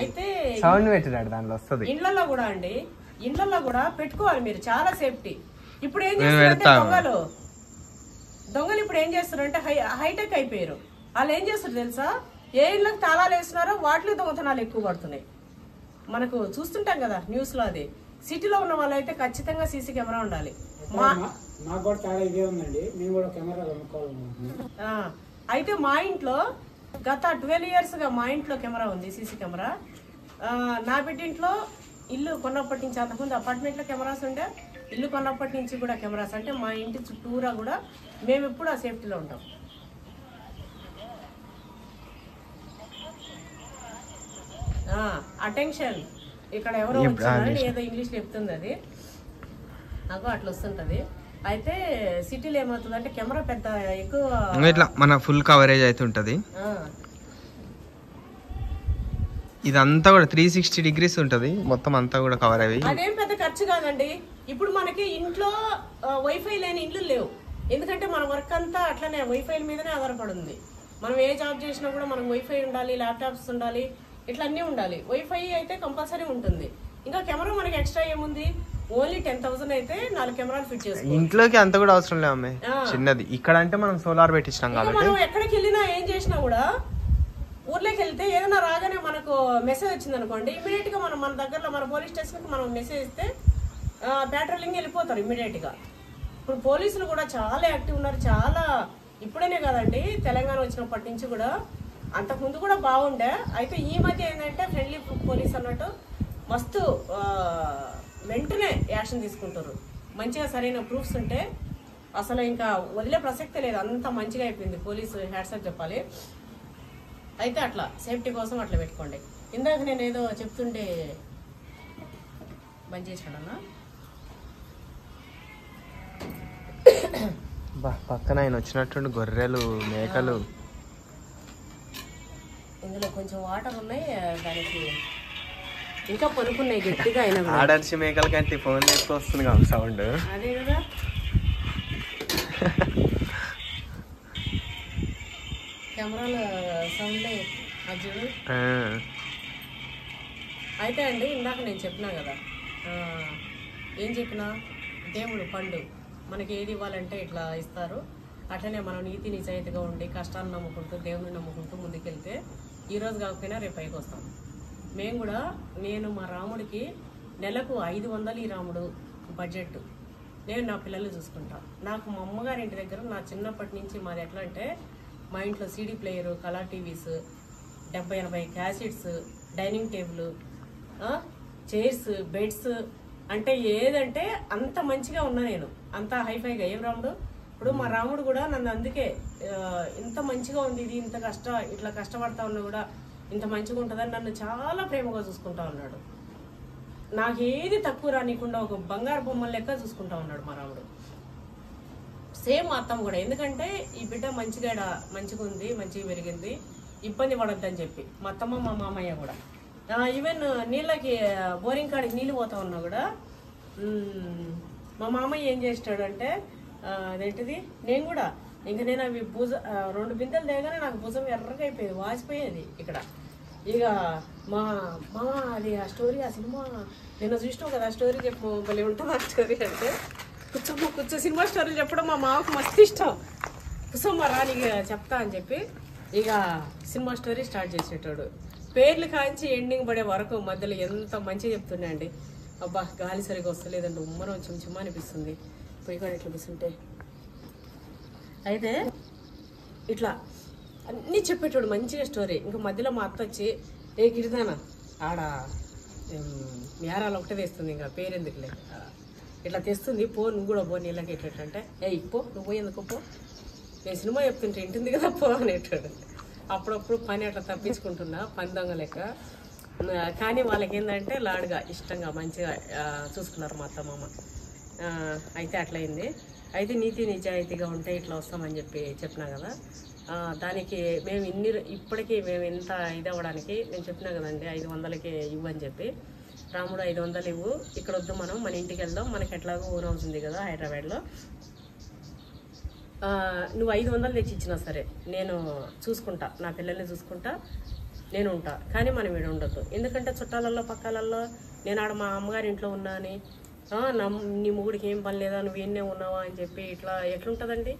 అయితే సౌండ్ పెట్టాడు, దాంట్లో వస్తుంది. ఇండ్లలో కూడా అండి, ఇండ్లలో కూడా పెట్టుకోవాలి మీరు, చాలా సేఫ్టీ. ఇప్పుడు ఏం చేస్తారు దొంగలు ఇప్పుడు ఏం చేస్తారంటే హైటెక్ అయిపోయారు. వాళ్ళు ఏం చేస్తారు తెలుసా, ఏ ఇళ్ళకి తాళాలు వేస్తున్నారో వాటిలో దొంగతనాలు ఎక్కువ పడుతున్నాయి. మనకు చూస్తుంటాం కదా న్యూస్ లో. అది సిటీలో ఉన్న వాళ్ళు అయితే ఖచ్చితంగా సీసీ కెమెరా ఉండాలి. అయితే మా ఇంట్లో గత 12 years గా మా ఇంట్లో కెమెరా ఉంది, సీసీ కెమెరా. నా బిడ్డింట్లో ఇల్లు కొన్నప్పటి నుంచి, అంతకుముందు అపార్ట్మెంట్ లో కెమెరాస్ ఉండే, ఇల్లు కొన్నప్పటి నుంచి కూడా కెమెరాస్. అంటే మా ఇంటి చుట్టూరా కూడా మేము ఎప్పుడు ఆ సేఫ్టీలో ఉంటాం. అటెన్షన్, ఇక్కడ ఎవరో వచ్చినారని ఏదో ఇంగ్లీష్ చెప్తుంది, అది నాకు అట్లా వస్తుంటది. అయితే సిటీలో ఏమవుతుంది అంటే కెమెరా పెద్ద ఎక్కువ ఇట్లా మన ఫుల్ కవరేజ్ అయితే ఉంటది. ఇదంతా కూడా 360 degrees ఉంటది, మొత్తం అంతా కూడా కవర్ అయ్యి. అదేం పెద్ద ఖర్చు కాదండి. ఇప్పుడు మనకి ఇంట్లో వైఫై లేని ఇల్లు లేవు, ఎందుకంటే మన వర్క్ అంతా అట్లనే వైఫై మీదనే ఆధారపడింది. మనం ఏ జాబ్ చేసినా కూడా మనకు వైఫై ఉండాలి, ల్యాప్టాప్స్ ఉండాలి, ఇట్లా అన్నీ ఉండాలి. వైఫై అయితే కంపల్సరీ ఉంటుంది. ఇంకా కెమెరా మనకి ఎక్స్ట్రా ఏముంది, ఓన్లీ 10,000 అయితే 4 కెమెరాలు ఫిట్ చేసుకోవాలి. ఇంట్లోకి అంత కూడా అవసరం లేదు అమ్మాయి, చిన్నది. ఇక్కడ అంటే మనం సోలార్ పెట్టించాం కాబట్టి మనం ఎక్కడికి వెళ్ళినా ఏం చేసినా కూడా, ఊర్లోకి వెళ్తే ఏదైనా రాగానే మనకు మెసేజ్ వచ్చింది అనుకోండి, ఇమీడియట్ గా మన దగ్గరలో మన పోలీస్ స్టేషన్ కి మనం మెసేజ్ ఇస్తే పెట్రోలింగ్ వెళ్ళిపోతారు ఇమీడియట్ గా. ఇప్పుడు పోలీసులు కూడా చాలా యాక్టివ్ ఉన్నారు. చాలా ఇప్పుడనే కదండి, తెలంగాణ వచ్చినప్పటి నుంచి కూడా, అంతకుముందు కూడా బాగుండే. అయితే ఈ మధ్య ఏంటంటే ఫ్రెండ్లీ పోలీస్ అన్నట్టు మస్తు వెంటనే యాక్షన్ తీసుకుంటారు. మంచిగా సరైన ప్రూఫ్స్ ఉంటే అసలు ఇంకా వదిలే ప్రసక్తే లేదు, అంత మంచిగా అయిపోయింది. పోలీసు హ్యాట్సాప్ చెప్పాలి. అయితే అట్లా సేఫ్టీ కోసం అట్లా పెట్టుకోండి. ఇందాక నేను ఏదో చెప్తుంటే బంద్ చేసాడన్నా. పక్కన ఆయన వచ్చినట్టు గొర్రెలు, మేకలు. ఇందులో కొంచెం వాటర్ ఉన్నాయి, దానికి ఇంకా పనుకున్నాయి గట్టిగా. అయినా ఆడర్చి మేకల కంటే ఫోన్ ఎక్కువ వస్తుంది కదా సౌండ్. అదే కదా, కెమెరాల సౌండ్ అజ్జుడు. అయితే అండి ఇందాక నేను చెప్పినా కదా, ఏం చెప్పినా, దేవుడు పండు మనకి ఏది ఇవ్వాలంటే ఇట్లా ఇస్తారు. అట్లనే మనం నీతి నిజాయితీగా ఉండి కష్టాలు నమ్ముకుంటూ దేవుని నమ్ముకుంటూ ముందుకెళ్తే ఈరోజు కాకపోయినా రేపు పైకి వస్తాం. మేము కూడా, నేను మా రాముడికి నెలకు 500 ఈ రాముడు బడ్జెట్, నేను నా పిల్లల్ని చూసుకుంటా. నాకు మా అమ్మగారి ఇంటి దగ్గర నా చిన్నప్పటి నుంచి మాది ఎట్లా అంటే, మా ఇంట్లో CD player, colour TVs, 70-80 cassettes, dining table, chairs, beds, అంటే ఏదంటే అంత మంచిగా ఉన్నా నేను, అంత హైఫైగా. ఏం రాముడు, ఇప్పుడు మా రాముడు కూడా నన్ను అందుకే ఇంత మంచిగా ఉంది, ఇది ఇంత ఇట్లా కష్టపడతా ఉన్నా కూడా ఇంత మంచిగా ఉంటుందని నన్ను చాలా ప్రేమగా చూసుకుంటా ఉన్నాడు. నాకేది తక్కువ రానికుండా ఒక బంగారు బొమ్మల లెక్క చూసుకుంటా ఉన్నాడు మా రాముడు. సేమ్ మా అత్తమ్మ కూడా. ఎందుకంటే ఈ బిడ్డ మంచిగా ఉంది, మంచిగా పెరిగింది, ఇబ్బంది పడద్దని చెప్పి మా అత్తమ్మ మా మామయ్య కూడా. ఈవెన్ నీళ్ళకి బోరింగ్ కాడికి నీళ్ళు పోతా ఉన్నా కూడా మా మామయ్య ఏం చేస్తాడంటే అదేంటిది నేను కూడా నేను అవి 2 బిందెలు తేగానే నాకు భుజం ఎర్రగా అయిపోయేది, వాసిపోయేది ఇక్కడ. ఇక మా అది ఆ స్టోరీ, ఆ సినిమా నేను చూసినావు కదా, ఆ స్టోరీ చెప్పు భలే ఉంటుంది. ఆ స్టోరీ అంటే కూర్చో సినిమా స్టోరీలు చెప్పడం మా మామకు మస్తు ఇష్టం. కూర్చోమ్మ రాని చెప్తా అని చెప్పి ఇక సినిమా స్టోరీ స్టార్ట్ చేసేటాడు. పేర్లు కాంచి ఎండింగ్ పడే వరకు మధ్యలో ఎంత మంచిగా చెప్తున్నా అండి. అబ్బా గాలి సరిగా వస్తలేదండి, ఉమ్మరం చిమ్మ అనిపిస్తుంది పోయి కూడా ఇట్లా కూర్చుంటే. అయితే ఇట్లా అన్నీ చెప్పేటోడు మంచిగా స్టోరీ. ఇంకా మధ్యలో మా అత్త వచ్చి ఏ కిరిదానా ఆడ యారాలు ఒకటే తెస్తుంది, ఇంకా పేరెందుకులే ఇట్లా తెస్తుంది, పో నువ్వు కూడా పో నీళ్ళకి ఎట్లంటే పో నువ్వు పోయి ఎందుకు పో, నేను సినిమా చెప్తుంటే ఇంటుంది కదా పో అనేటాడు. అప్పుడప్పుడు పని అట్లా తప్పించుకుంటున్నా పని దొంగ లెక్క. కానీ వాళ్ళకి ఏంటంటే లాడుగా ఇష్టంగా మంచిగా చూసుకున్నారు మా అత్తమ్మ. అయితే అట్లయింది. అయితే నీతి నిజాయితీగా ఉంటే ఇట్లా వస్తామని చెప్పినా కదా. దానికి మేము ఇప్పటికీ మేము ఎంత ఇది అవ్వడానికి నేను చెప్పినా కదండి 500కే ఇవ్వని చెప్పి. రాముడు 500 ఇవ్వు, ఇక్కడ వద్దు, మనం మన ఇంటికి వెళ్దాం, మనకి ఎట్లాగో ఓన్ హౌస్ ఉంది కదా హైదరాబాద్లో, నువ్వు 500 తెచ్చి ఇచ్చినా సరే నేను చూసుకుంటా, నా పిల్లల్ని చూసుకుంటా, నేను ఉంటా, కానీ మనం ఇక్కడ ఉండొద్దు. ఎందుకంటే చుట్టాలల్లో పక్కాలల్లో నేను ఆడ మా అమ్మగారి ఇంట్లో ఉన్నా అని, నీ మొగుడికి ఏం పని లేదా, నువ్వు ఎన్నే ఉన్నావా అని చెప్పి ఇట్లా ఎట్లుంటుందండి,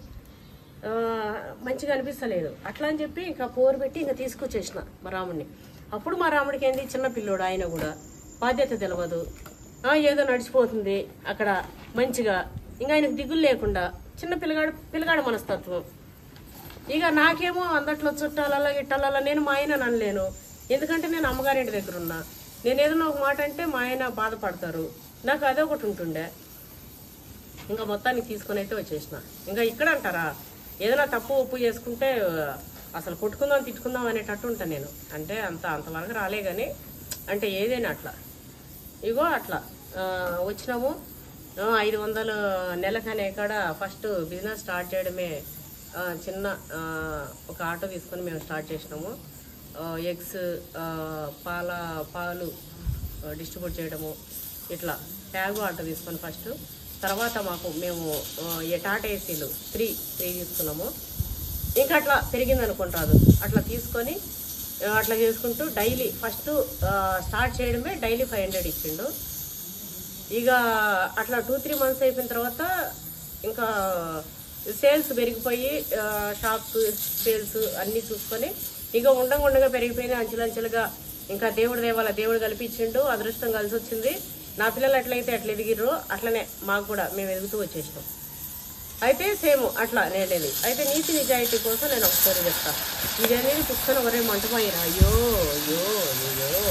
మంచిగా అనిపిస్తలేదు. అట్లా అని చెప్పి ఇంకా పోరు పెట్టి ఇంకా తీసుకొచ్చేసిన మా రాముడిని. అప్పుడు మా రాముడికి ఏంది చిన్న పిల్లోడు, ఆయన కూడా బాధ్యత తెలియదు, ఏదో నడిచిపోతుంది అక్కడ మంచిగా, ఇంకా ఆయనకు దిగులు లేకుండా చిన్న పిల్లగాడు మనస్తత్వం. ఇక నాకేమో అందట్లో చుట్టాలల్లో గిట్టాలల్లో నేను మా ఆయన అనలేను, ఎందుకంటే నేను అమ్మగారింటి దగ్గర ఉన్నా. నేను ఏదైనా ఒక మాట అంటే మా ఆయన బాధపడతారు, నాకు అదే ఒకటి ఉంటుండే. ఇంకా మొత్తానికి తీసుకొని అయితే వచ్చేసిన. ఇంకా ఇక్కడ అంటారా ఏదైనా తప్పు ఉప్పు చేసుకుంటే అసలు కొట్టుకుందాం తిట్టుకుందాం అనేటట్టు ఉంటాను నేను. అంటే అంతవరకు రాలే కానీ అంటే ఏదైనా అట్లా. ఇగో అట్లా వచ్చినాము. 500 నెలకనే కాడ ఫస్ట్ బిజినెస్ స్టార్ట్ చేయడమే చిన్న ఒక ఆటో తీసుకొని మేము స్టార్ట్ చేసినాము. ఎగ్స్ పాలు డిస్ట్రిబ్యూట్ చేయడము, ఇట్లా ట్యాగు ఆటో తీసుకొని ఫస్ట్. తర్వాత మేము టాటా ఏసీలు 3 తీసుకున్నాము. ఇంకా అట్లా పెరిగింది అనుకుంటారు. అట్లా తీసుకొని అట్లా చేసుకుంటూ డైలీ ఫస్ట్ స్టార్ట్ చేయడమే డైలీ 500 ఇచ్చిండు. ఇక అట్లా 2-3 మంత్స్ అయిపోయిన తర్వాత ఇంకా సేల్స్ పెరిగిపోయి షాప్స్ సేల్స్ అన్నీ చూసుకొని ఇక ఉండగా పెరిగిపోయినాయి అంచెలంచెలుగా. ఇంకా దేవుడి దేవాల దేవుడు కల్పించిండు, అదృష్టం కలిసి వచ్చింది. నా పిల్లలు ఎట్లయితే అట్లా ఎదిగిర్రో అట్లనే మాకు కూడా మేము ఎదుగుతూ వచ్చేసినాం. అయితే సేమ్ అట్లా నేనేది. అయితే నీతి నిజాయితీ కోసం నేను ఒక స్టోరీ చెప్తాను. ఇది అనేది చూసుకొని ఒకరే మంటపోయినా అయ్యో అయ్యో అయ్యో.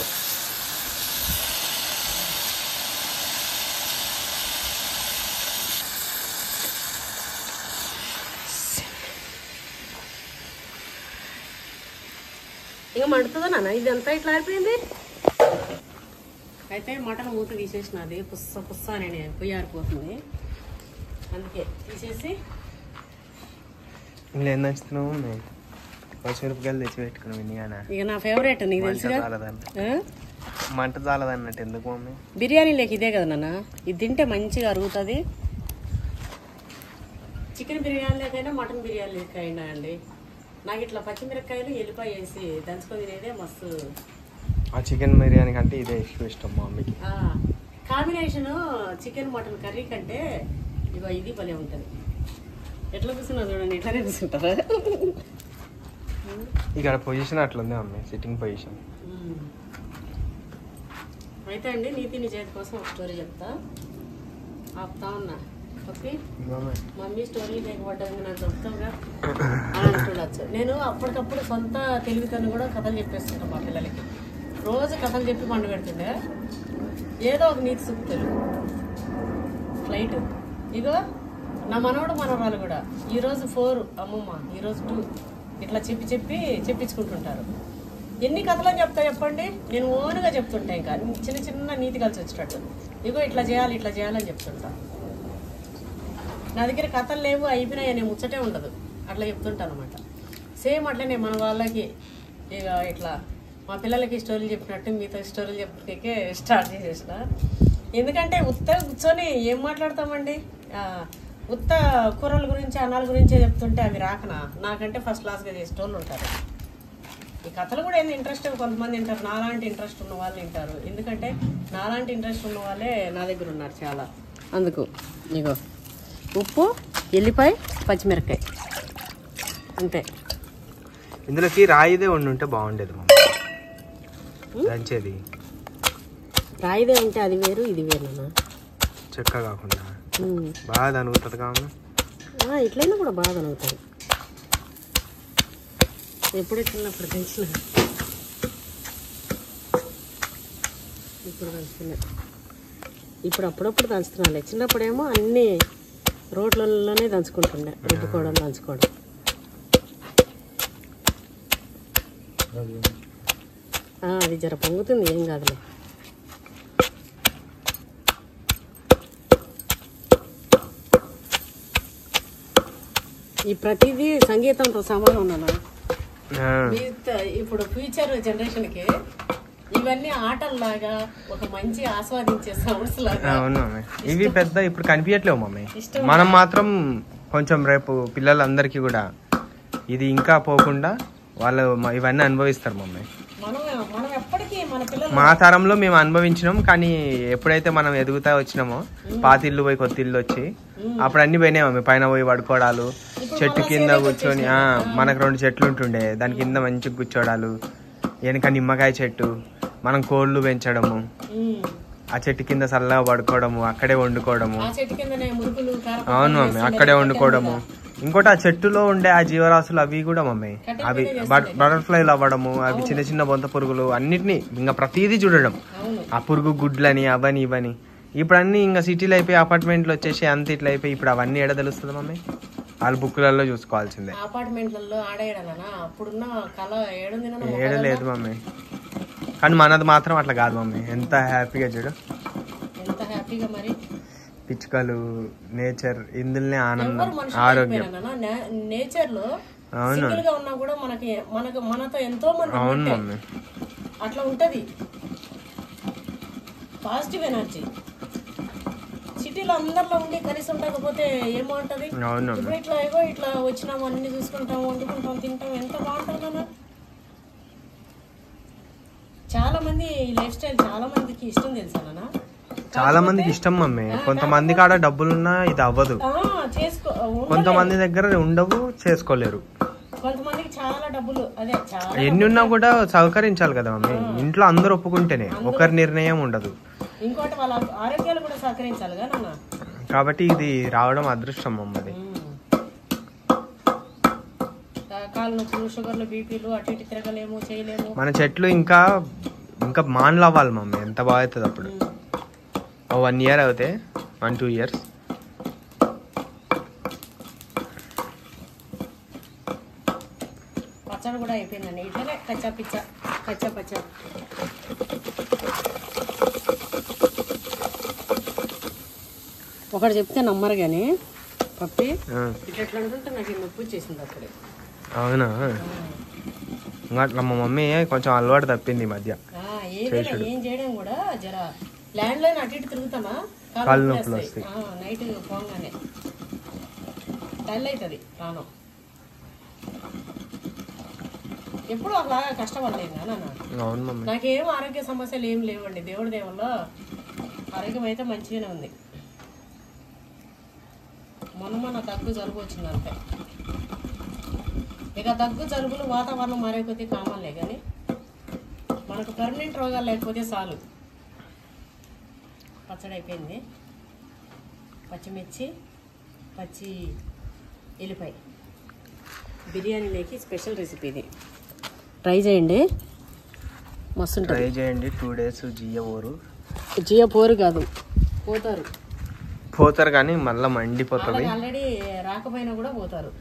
ఇంకా మండుతుందా నాన్న, ఇదంతా ఇట్లా అయిపోయింది. అయితే మటన్ మూత తీసేసినది పుస్స అని పొయ్యి ఆరిపోతుంది, అందుకే తీసేసి. ఏం నచ్చుతున్నావు పచ్చిమిరపకాయలు తెచ్చి పెట్టుకున్నావు. ఇక నా ఫేవరెట్ నీకు తెలుసుగా, మంట చాలదన్నట్టు ఎందుకు మమ్మీ? బిర్యానీ లేక ఇదే కదా నాన్న, ఇది తింటే మంచిగా అరుగుతుంది. చికెన్ బిర్యానీ లేకైనా మటన్ బిర్యానీ లేకైనా అండి నాకు ఇట్లా పచ్చిమిరపకాయలు ఎల్లిపాయ వేసి దంచుకొని తినేదే మస్తు. ఆ చికెన్ బిర్యానీ కంటే ఇదే ఎక్కువ ఇష్టం మా మమ్మీకి. కాంబినేషన్ చికెన్ మటన్ కర్రీ కంటే ఇగో ఇది భలే ఉంటుంది. ఎట్లా కూర్చున్నా చూడండి, ఇట్లానే కూర్చుంటారా? ఇక్కడ పొజిషన్ అట్లుంది మమ్మీ, సిట్టింగ్ పొజిషన్. అయితే అండి నీతి నిజాయితీ కోసం ఒక స్టోరీ చెప్తా, ఆపుతా ఉన్నా. ఓకే మమ్మీ స్టోరీ లేకపోవడం నాకు దొరుకుతావుగా అని చూడొచ్చు. నేను అప్పటికప్పుడు సొంత తెలివితను కూడా కథలు చెప్పేస్తుంటాను మా పిల్లలకి. రోజు కథలు చెప్పి పండు పెడుతుండే, ఏదో ఒక నీతి సూక్తులు ఫ్లైట్. ఇగో నా మనవడు మనవరాలు కూడా ఈరోజు 4 అమ్మమ్మ ఈరోజు 2 ఇట్లా చెప్పించుకుంటుంటారు. ఎన్ని కథలు అని చెప్తా చెప్పండి, నేను ఓన్గా చెప్తుంటా. ఇంకా చిన్న చిన్న నీతి కలిసి వచ్చేటట్టు, ఇగో ఇట్లా చేయాలి ఇట్లా చేయాలని చెప్తుంటా. నా దగ్గర కథలు లేవు, అయిపోయినాయి అనే ముచ్చటే ఉండదు, అట్లా చెప్తుంటాను అనమాట. సేమ్ అట్లనే మన వాళ్ళకి ఇక ఇట్లా మా పిల్లలకి స్టోరీలు చెప్పినట్టు మీతో స్టోరీలు చెప్పడానికే స్టార్ట్ చేసేసిన. ఎందుకంటే ఉత్తగా కూర్చొని ఏం మాట్లాడతామండి, ఉత్త కూరల గురించి అన్నాల గురించే చెప్తుంటే అవి రాకనా, నాకంటే ఫస్ట్ క్లాస్గా చేసేటోళ్ళు ఉంటారు. ఈ కథలు కూడా ఏంది ఇంట్రెస్ట్ కొంతమంది వింటారు, నాలాంటి ఇంట్రెస్ట్ ఉన్న వాళ్ళు వింటారు. ఎందుకంటే నాలాంటి ఇంట్రెస్ట్ ఉన్న వాళ్ళే నా దగ్గర ఉన్నారు చాలా. అందుకు ఇగో ఉప్పు, ఎల్లిపాయ, పచ్చిమిరపకాయ అంతే. ఇందులోకి రాయిదే ఉండుంటే బాగుండేది దంచేది. రాయిదే ఉంటే అది వేరు ఇది వేరు నాన్న, చెక్క కాకుండా బాగా అనుగుతుంది కావున ఇట్లయినా కూడా బాగా అనుగుతుంది. ఎప్పుడు చిన్నప్పుడు దంచిన, ఇప్పుడు దంచుతున్నా. ఇప్పుడు అప్పుడప్పుడు దంచుతున్నాలే, చిన్నప్పుడేమో అన్నీ రోడ్లలోనే దంచుకుంటుండే, రుబ్బుకోవడం దంచుకోవడం. అది జర పొంగుతుంది, ఏం కాదులే. ఈ ప్రతిదీ సంగీతంతో సమానం ఉన్నాను. ఇప్పుడు ఫ్యూచర్ జనరేషన్కి ఇవన్నీ ఆటల్లాగా ఒక మంచి ఆస్వాదించే సౌండ్స్ లాగా. అవును మమ్మీ, ఇవి పెద్ద ఇప్పుడు కనిపించట్లేవు మమ్మీ. మనం మాత్రం కొంచెం రేపు పిల్లలందరికీ కూడా ఇది ఇంకా పోకుండా వాళ్ళు ఇవన్నీ అనుభవిస్తారు మమ్మీ. మా తరంలో మేము అనుభవించినాం, కానీ ఎప్పుడైతే మనం ఎదుగుతా వచ్చినామో పాతిల్లు పోయి కొత్త ఇల్లు వచ్చి అప్పుడు అన్ని పోయినాయి మమ్మీ. పైన పోయి పడుకోవడాలు, చెట్టు కింద కూర్చొని, మనకు 2 చెట్లు ఉంటుండే, దాని కింద మంచిగా కూర్చోడాలు, వెనక నిమ్మకాయ చెట్టు, మనం కోళ్ళు పెంచడము, ఆ చెట్టు కింద చల్లగా పడుకోవడము, అక్కడే వండుకోవడము. అవును మమ్మీ, అక్కడే వండుకోవడము. ఇంకోటి ఆ చెట్టులో ఉండే ఆ జీవరాశులు అవి కూడా మమ్మీ, అవి బటర్ఫ్లైలు అవ్వడము, అవి చిన్న చిన్న బొంత పురుగులు అన్నిటినీ ఇంకా ప్రతిదీ చూడడం, ఆ పురుగు గుడ్లని అవని ఇవని. ఇప్పుడు అన్ని ఇంకా సిటీలో అయిపోయి అపార్ట్మెంట్లు వచ్చేసి అంత ఇట్లా అయిపోయి ఇప్పుడు అవన్నీ ఏడ తెలుస్తుంది మమ్మీ, వాళ్ళ బుక్కులలో చూసుకోవాల్సిందే. ఏడలేదు మమ్మీ, కానీ మనది మాత్రం అట్లా కాదు మమ్మీ. ఎంత హ్యాపీగా చూడు, పిచ్చుకలు, నేచర్, ఇందులోనే ఆనందం, ఆరోగ్యం. నేచర్ లో సింగిల్ గా ఉన్నా కూడా మనతో ఎంతో మంది. అవును మమ్మీ, అట్లా ఉంటది పాజిటివ్ ఎనర్జీ. సిటీలో అందరిలో ఉండి కలిసి ఉండకపోతే ఏమంటది. ఇప్పుడు ఇట్లా ఏగో ఇట్లా వచ్చినాము, అన్ని చూసుకుంటాం, వండుకుంటాం, తింటాం, ఎంత బాగుంటుందన్నా. చాలా మంది లైఫ్ స్టైల్ చాలా మందికి ఇష్టం తెలుసా నాన్న, చాలా మందికి ఇష్టం మమ్మీ. కొంతమంది కాడ డబ్బులున్నా ఇది అవ్వదు, కొంతమంది దగ్గర ఉండవు, చేసుకోలేరు. కొంతమందికి చాలా డబ్బులు, అదే ఎన్ని ఉన్నా కూడా సహకరించాలి కదా మమ్మీ. ఇంట్లో అందరూ ఒప్పుకుంటేనే, ఒకరి నిర్ణయం ఉండదు. ఇంకోటి వాళ్ళ ఆరోగ్యాలు కూడా సహకరించాలి కదా నాన్న. కాబట్టి ఇది రావడం అదృష్టం మమ్మది. కాలు నొప్పులు, షుగర్లు, బీపీలు అటు ఇటు తిరగలేము, చేయలేము. మన చెట్లు ఇంకా మాన్లు అవ్వాలి మమ్మీ, ఎంత బాగా అవుతుంది అప్పుడు. 1 year అవుతాయి, 1-2 years. పచ్చడి కూడా అయిపోయిందండి, ఇట్లనే కచ్చా పచ్చ. ఒకటి చెప్తే నమ్మరు కానీ పప్పి ఇట్లా అంటుంటే నాకు నొప్పి వచ్చేసింది అప్పుడే. అవునా, అట్లా మా మమ్మీ కొంచెం అలవాటు తప్పింది ఈ మధ్య. ఏదైనా ఏం చేయడం కూడా జర ల్యాండ్ లైన్ అటు ఇటు తిరుగుతానా కాళ్ళు నొప్పులు వస్తాయి. నైట్ పోగానే డల్ అవుతుంది ప్రాణం. ఎప్పుడు అలాగా కష్టపడలేదు నాన్న. నాకేం ఆరోగ్య సమస్యలు ఏం లేవండి, దేవుడి దేవుల్లో ఆరోగ్యం అయితే మంచిగానే ఉంది. మొన్న దగ్గు జలుబు వచ్చింది అంతే. ఇక దగ్గు జలుబులు వాతావరణం మారే కొద్దీ కామన్లే, కానీ మనకు పర్మనెంట్ రోగాలు లేకపోతే చాలు. పచ్చడి అయిపోయింది, పచ్చిమిర్చి, పచ్చి ఎల్లిపాయ, బిర్యానీలోకి స్పెషల్ రెసిపీ ఇది. ట్రై చేయండి, మస్తు ట్రై చేయండి. 2 days జియో పోరు కాదు, పోతారు కానీ మళ్ళీ మండిపోతుంది. ఆల్రెడీ రాకపోయినా కూడా పోతారు,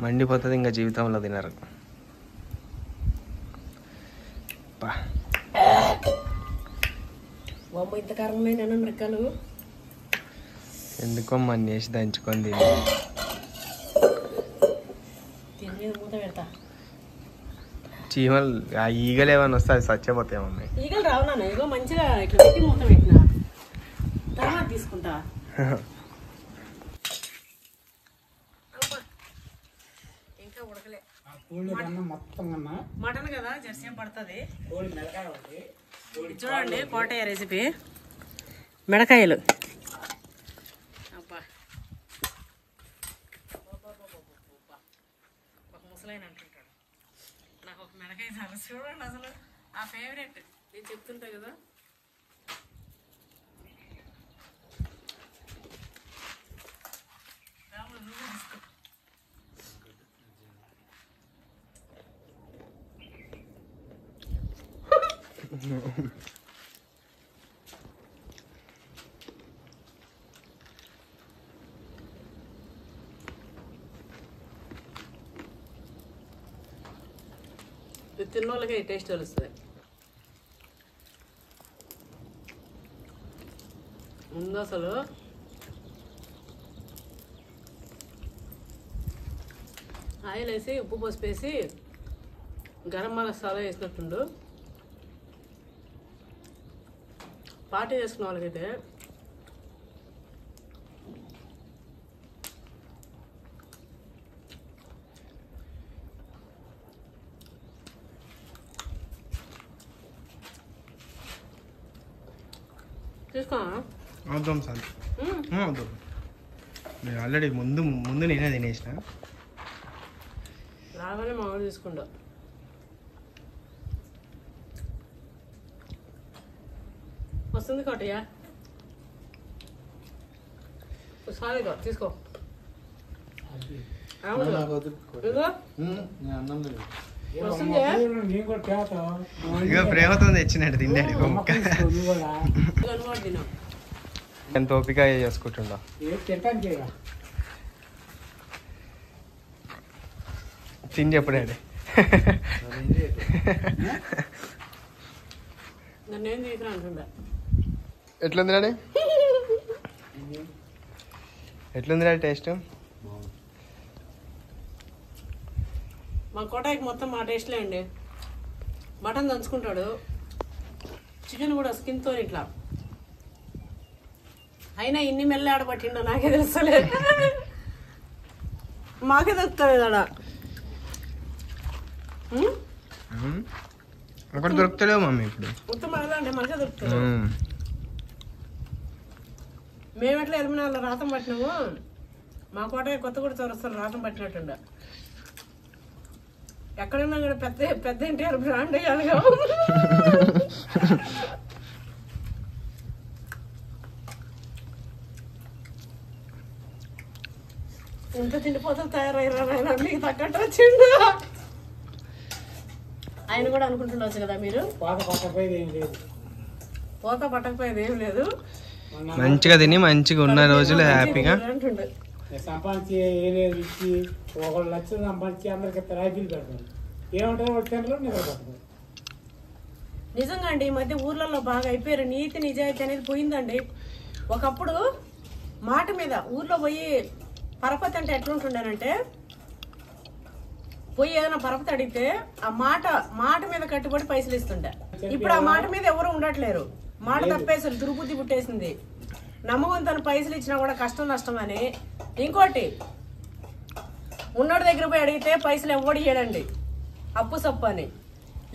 మండిపోతుంది, ఇంకా జీవితంలో తినరు. బొమ్మ ఇంత కారంగా మిరకాయలు ఎందుకో మన వేసి దంచుకొని దీని మీద మూత పెడతా. చీమలు ఆ ఈగలు ఏమైనా వస్తే అది చచ్చిపోతాయి మమ్మీ. ఈగలు రావునా? ఇగో మంచిగా ఇట్లా పెట్టి మూత పెట్టిన తర్వాత తీసుకుంటా. ఇంకా ఉడకలే మొత్తం మటన్ కదా జర్సేం పడుతుంది. కోడి మెలకాయ ఒకటి చూడండి కోటయ్య రెసిపీ మిడకాయలు. అబ్బా ఒక ముసలైన అంటుంటాడు నాకు ఒక మిడకాయ చాలా చూడండి అసలు ఆ ఫేవరెట్ నేను చెప్తుంటా కదా. తిన్నోళ్ళకి టేస్ట్ తెలుస్తుంది. ముందు అసలు ఆయిల్ వేసి ఉప్పు పసుపు వేసి గరం మసాలా వేసినట్టుండు. పార్టీ చేసుకున్న వాళ్ళకైతే అవుతాం సార్ అవుతాం. నేను ఆల్రెడీ ముందు నేనే తినేసిన. రాగానే మామూలు తీసుకుంటా. వస్తుంది కోటయ్య సారీగా తీసుకో. ఇక ప్రేమతో తెచ్చినట్టు తిన్నాడు. ఎంత ఓపిక చేసుకుంటుండ. తిని చెప్పడాడు. నన్నేం తీసుకురా అంటుండ. ఎట్లుంది డాడీ? ఎట్లుంది డాడీ టేస్ట్? మా కోటాయికి మొత్తం మా టేస్ట్లే అండి. మటన్ దంచుకుంటాడు, చికెన్ కూడా స్కిన్తో ఇట్లా. అయినా ఇన్ని మెల్ల ఆడబట్టిండో నాకే తెలుస్తలేదు. మాకే దొరుకుతలేదు ఆడ. అక్కడ దొరుకుతలేవు మమ్మీ ఇప్పుడు. మొత్తం అంటే మనకే దొరుకుతుంది. మేమెట్లా ఎలిమినాల్లో రాతం పట్టినాము, మా కోటయ్య కొత్త కూడా చౌరస్తాలు రాతం పట్టినట్టుండ. ఎక్కడున్నా కూడా పెద్ద పెద్ద ఎన్టీఆర్ బ్రాండ్ అయ్యాలిగా. ఇంత తిండిపోతలు తయారయ్యారా ఆయన, మీకు తగ్గట్టు వచ్చిండు. ఆయన కూడా అనుకుంటుండొచ్చు కదా మీరు. పోత పట్టకపోయేది ఏం లేదు. పోత పట్టకపోయేది ఏం లేదు. మంచిగా తిని మంచిగా ఉన్న రోజులు హ్యాపీగా అంటుండే. సంపాదించి ఏరియా ఇచ్చి 1 లక్షలు సంపాదించి అందరికి రాయితీలు పెడతారు. ఏమంటారు వాడు తినరు, నిద్రపోతారు. నిజంగా అండి ఈ మధ్య ఊర్లలో బాగా అయిపోయారు. నీతి నిజాయితీ అనేది పోయిందండి. ఒకప్పుడు మాట మీద ఊర్లో పోయి పరపతి అంటే ఎట్లుంటుండేనంటే, పోయి ఏదైనా పరపతి అడిగితే ఆ మాట మీద కట్టుబడి పైసలు ఇస్తుండే. ఇప్పుడు ఆ మాట మీద ఎవరు ఉండట్లేరు. మాట తప్పేసలు దుర్బుద్ధి పుట్టేసింది. నమ్మకం తను పైసలు ఇచ్చినా కూడా కష్టం నష్టం అని. ఇంకోటి, ఉన్నోడి దగ్గర పోయి అడిగితే పైసలు ఎవడు ఇయ్యడండి, అప్పు సప్పు అని.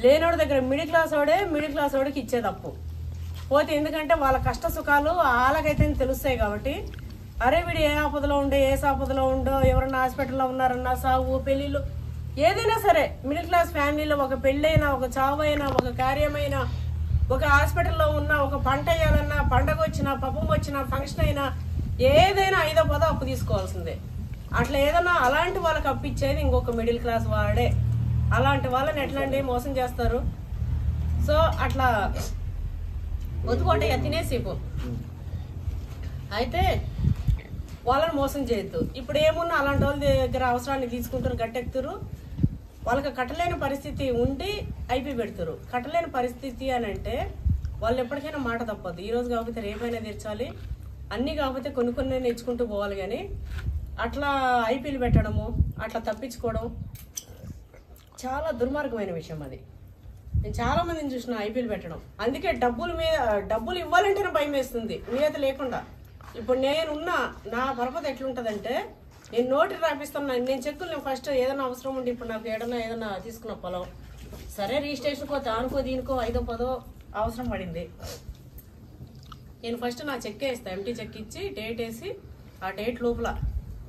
లేనోడి దగ్గర మిడిల్ క్లాస్ వాడికి ఇచ్చేది అప్పు. పోతే ఎందుకంటే వాళ్ళ కష్ట సుఖాలు వాళ్ళకైతే తెలుస్తాయి కాబట్టి, అరే వీడు ఏ ఆపదలో ఉండే ఏ సాపదలో ఉండో, ఎవరన్నా హాస్పిటల్లో ఉన్నారన్నా, సాగు పెళ్లిళ్ళు ఏదైనా సరే, మిడిల్ క్లాస్ ఫ్యామిలీలో ఒక పెళ్ళైనా, ఒక చావు అయినా, ఒక కార్యమైనా, ఒక హాస్పిటల్లో ఉన్న, ఒక పంట వేయాలన్నా, పండగ వచ్చినా, పప్పం వచ్చినా, ఫంక్షన్ అయినా, ఏదైనా 5వ 10వ అప్పు తీసుకోవాల్సిందే. అట్లా ఏదైనా అలాంటి వాళ్ళకి అప్పిచ్చేది ఇంకొక మిడిల్ క్లాస్ వాడే. అలాంటి వాళ్ళని ఎట్లా అండి మోసం చేస్తారు. సో అట్లా వద్దుకోట తినేసేపు అయితే వాళ్ళని మోసం చేయొద్దు. ఇప్పుడు ఏమున్నా అలాంటి వాళ్ళ దగ్గర అవసరాన్ని తీసుకుంటారు, గట్టెక్కుతారు. వాళ్ళకి కట్టలేని పరిస్థితి ఉండి ఐపీ పెడతారు. కట్టలేని పరిస్థితి అని అంటే వాళ్ళు ఎప్పటికైనా మాట తప్పదు. ఈ రోజు కాకపోతే రేపైనా తీర్చాలి, అన్నీ కాకపోతే కొన్ని నేర్చుకుంటూ పోవాలి. కానీ అట్లా ఐపీఎల్ పెట్టడము, అట్లా తప్పించుకోవడం చాలా దుర్మార్గమైన విషయం. అది నేను చాలా మందిని చూసిన ఐపీఎల్ పెట్టడం. అందుకే డబ్బులు ఇవ్వాలంటేనే భయం వేస్తుంది, నియత లేకుండా. ఇప్పుడు నేనున్నా నా పరపతి ఎట్లుంటుందంటే, నేను నోటి రాపిస్తాను. నేను చెక్కులు నేను ఫస్ట్ ఏదైనా అవసరం ఉండి, ఇప్పుడు నాకు ఏదైనా తీసుకున్న పొలం సరే రిజిస్ట్రేషన్కో దానికో దీనికో 5-10 అవసరం పడింది, నేను ఫస్ట్ నా చెక్ వేస్తాను. ఎంటీ చెక్ ఇచ్చి డేట్ వేసి ఆ డేట్ లోపల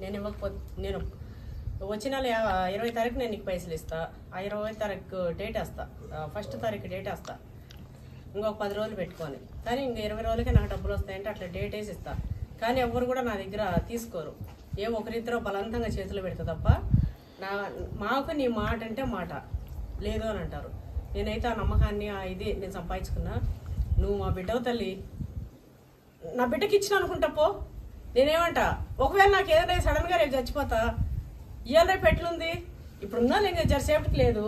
నేను ఇవ్వకపోతే, నేను వచ్చిన 20 తారీఖు నేను నీకు పైసలు ఇస్తా, ఆ 20 తారీఖు డేట్ వేస్తా, 1 తారీఖు డేట్ వేస్తా, ఇంకొక 10 రోజులు పెట్టుకొని. కానీ ఇంక 20 రోజులకే నాకు డబ్బులు వస్తాయంటే అట్లా డేట్ వేసి ఇస్తా. కానీ ఎవరు కూడా నా దగ్గర తీసుకోరు, ఏ ఒకరిద్దరో బలవంతంగా చేతులు పెడతా తప్ప మాకు నీ మాట అంటే మాట లేదు అని అంటారు. నేనైతే ఆ నమ్మకాన్ని ఇది నేను సంపాదించుకున్నా. నువ్వు మా బిడ్డవు తల్లి, నా బిడ్డకి ఇచ్చిన అనుకుంటా పో. నేనేమంటా, ఒకవేళ నాకు ఏదైనా సడన్గా రేపు చచ్చిపోతా, ఇవాళ రేపు ఎట్లుంది, ఇప్పుడున్నా నేను జరసేపటికి లేదు,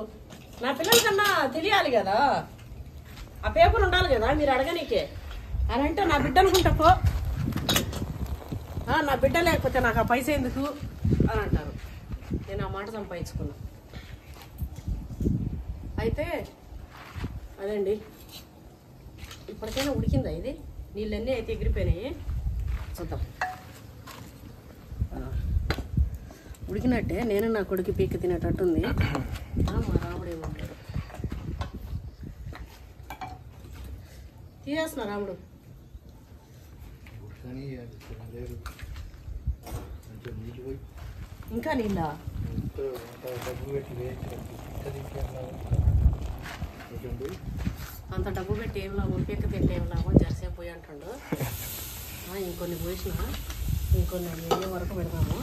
నా పిల్లల కన్నా తెలియాలి కదా, ఆ పేపర్ ఉండాలి కదా మీరు అడగనీకే అని అంటే నా బిడ్డ అనుకుంటా పో, నా బిడ్డ లేకపోతే నాకు ఆ పైసా ఎందుకు అని అంటారు. నేను ఆ మాట సంపాదించుకున్నా. అయితే అదండి, ఇప్పటికైనా ఉడికిందా ఇది? నీళ్ళన్నీ అయితే ఎగిరిపోయినాయి, చూద్దాం. ఉడికినట్టే, నేను నా కొడుకు పీక తినేటట్టుంది. మా రాముడు ఏమంటాడు, తీసేస్తున్నా రాముడు. ఇంకా నీళ్ళ అంత డబ్బు పెట్టి ఏం లాభం, పీక తింటే ఏం లాభం, జరసేపు పోయి అంటాడు. ఇంకొన్ని పోసిన, ఇంకొన్ని వీడియో వరకు పెడతాము.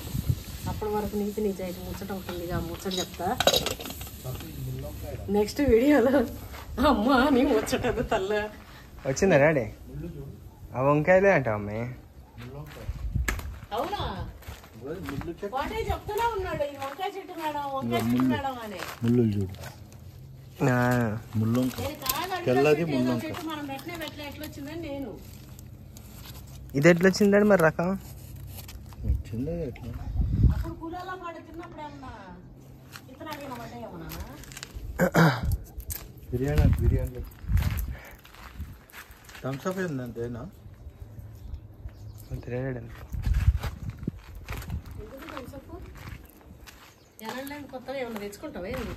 అప్పటి వరకు నీతి నిజాయితీ ముచ్చట ఉంటుంది, ముచ్చట చెప్తా నెక్స్ట్ వీడియోలో. అమ్మా నీ ముచ్చటది తల్ల వచ్చిందా డాడీ? ఆ వంకాయలే అంటావు అమ్మాయి. అవునా? వాటే చెప్తూనే ఉన్నాడు, ఈ వంకాయ చెట్టు మేడం, వంకాయ చెట్టు మేడం అని. ముళ్ళు చూడు, తెల్లది ముళ్ళు చెట్టు మనం పెట్టలే ఎట్లొచ్చిందని నేను. ఇది ఎట్లా వచ్చిందండి మరి రకం? వచ్చిందా ఎట్లా? అప్పుడు కూలలో పాడు తిన్నప్పుడు ఏమన్నా ఇతనాలు పడ్డాయేమన్నా? బిర్యానీ థమ్స్అప్ ఏందంతేనా? ఎనలేని కొత్తగా ఏమన్నా తెచ్చుకుంటావా ఏంది?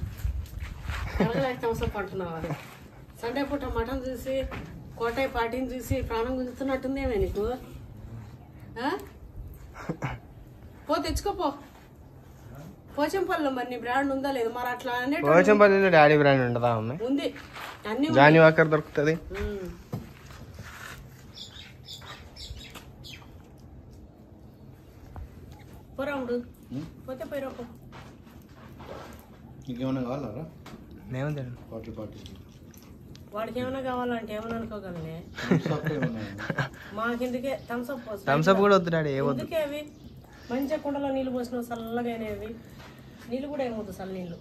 ఎనలేక థమ్స్అప్ అంటున్నావా? సండే పూట మటన్ చూసి కోటాయి పాటిని చూసి ప్రాణం గుంజుతున్నట్టుందేమే నీకు? పో తెచ్చుకోపో. పోచంపల్లిలో మరి నీ బ్రాండ్ ఉందా లేదు? మరి అట్లా పోచంపల్లిలో డాడీ బ్రాండ్ ఉంటుందా అమ్మాయి? ఉంది, అన్ని జానీ వాకర్ దొరుకుతుంది. పోరాముడు పోతే పోయిరాపో. ఇంకేమైనా కావాలరా? వాడికి ఏమైనా కావాలంటే ఏమని అనుకోగలనే, మాకిందుకే థమ్స్అప్ కూడా వద్దు డాడీ. ఎందుకే అవి మంచిగా కుండలో నీళ్ళు పోసినావు చల్లగా అయినవి, నీళ్ళు కూడా ఏమవుతుంది చల్ల నీళ్ళు.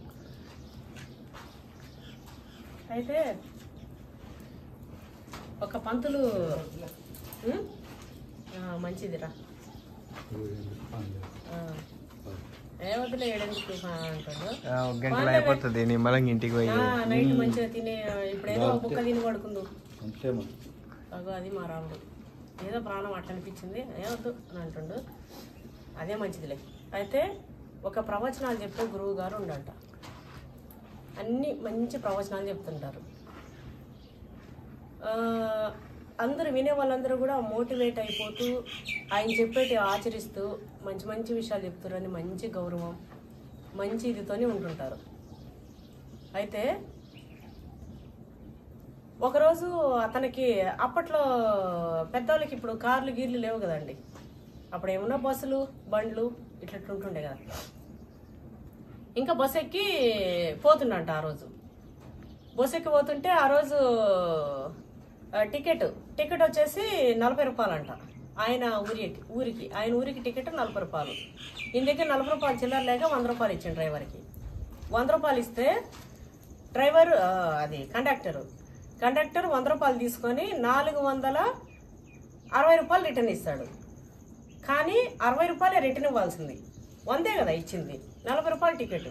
అయితే ఒక పంతులు మంచిదిరా, ఏవద్దులే ఏడెందుకు అంటాడు. గంటలు అయిపోతుంది నిమ్మలంగా ఇంటికి పోయి నైట్ మంచిగా తినే, ఇప్పుడు ఏదో బుక్క తిని పడుకుందు. అగో అది మా రాముడు, ఏదో ప్రాణం అట్లా అనిపించింది, ఏవద్దు అని అంటుండు. అదే మంచిదిలే. అయితే ఒక ప్రవచనాలు చెప్పే గురువు గారు ఉండంట, అన్ని మంచి ప్రవచనాలు చెప్తుంటారు. అందరూ వినే వాళ్ళందరూ కూడా మోటివేట్ అయిపోతూ ఆయన చెప్పేటి ఆచరిస్తూ మంచి మంచి విషయాలు చెప్తారని మంచి గౌరవం, మంచి ఇదితోనే ఉంటుంటారు. అయితే ఒకరోజు అతనికి, అప్పట్లో పెద్దవాళ్ళకి ఇప్పుడు కార్లు గీర్లు లేవు కదండి, అప్పుడు ఏమన్నా బస్సులు బండ్లు ఇట్లా ఉంటుండే కదా. ఇంకా బస్సు ఎక్కి పోతుండంట. ఆ రోజు బస్సు ఎక్కి పోతుంటే ఆ రోజు టికెట్ వచ్చేసి 40 రూపాయలంట. ఆయన ఊరికి టికెట్ 40 రూపాయలు. ఈయన దగ్గర 40 రూపాయలు చిల్లర లేక 100 రూపాయలు ఇచ్చిండు డ్రైవర్కి. 100 రూపాయలు ఇస్తే డ్రైవర్, అది కండక్టరు, కండక్టర్ 100 రూపాయలు తీసుకొని 460 రూపాయలు రిటర్న్ ఇస్తాడు. కానీ 60 రూపాయలే రిటర్న్ ఇవ్వాల్సింది, 100 కదా ఇచ్చింది, 40 రూపాయలు టికెట్.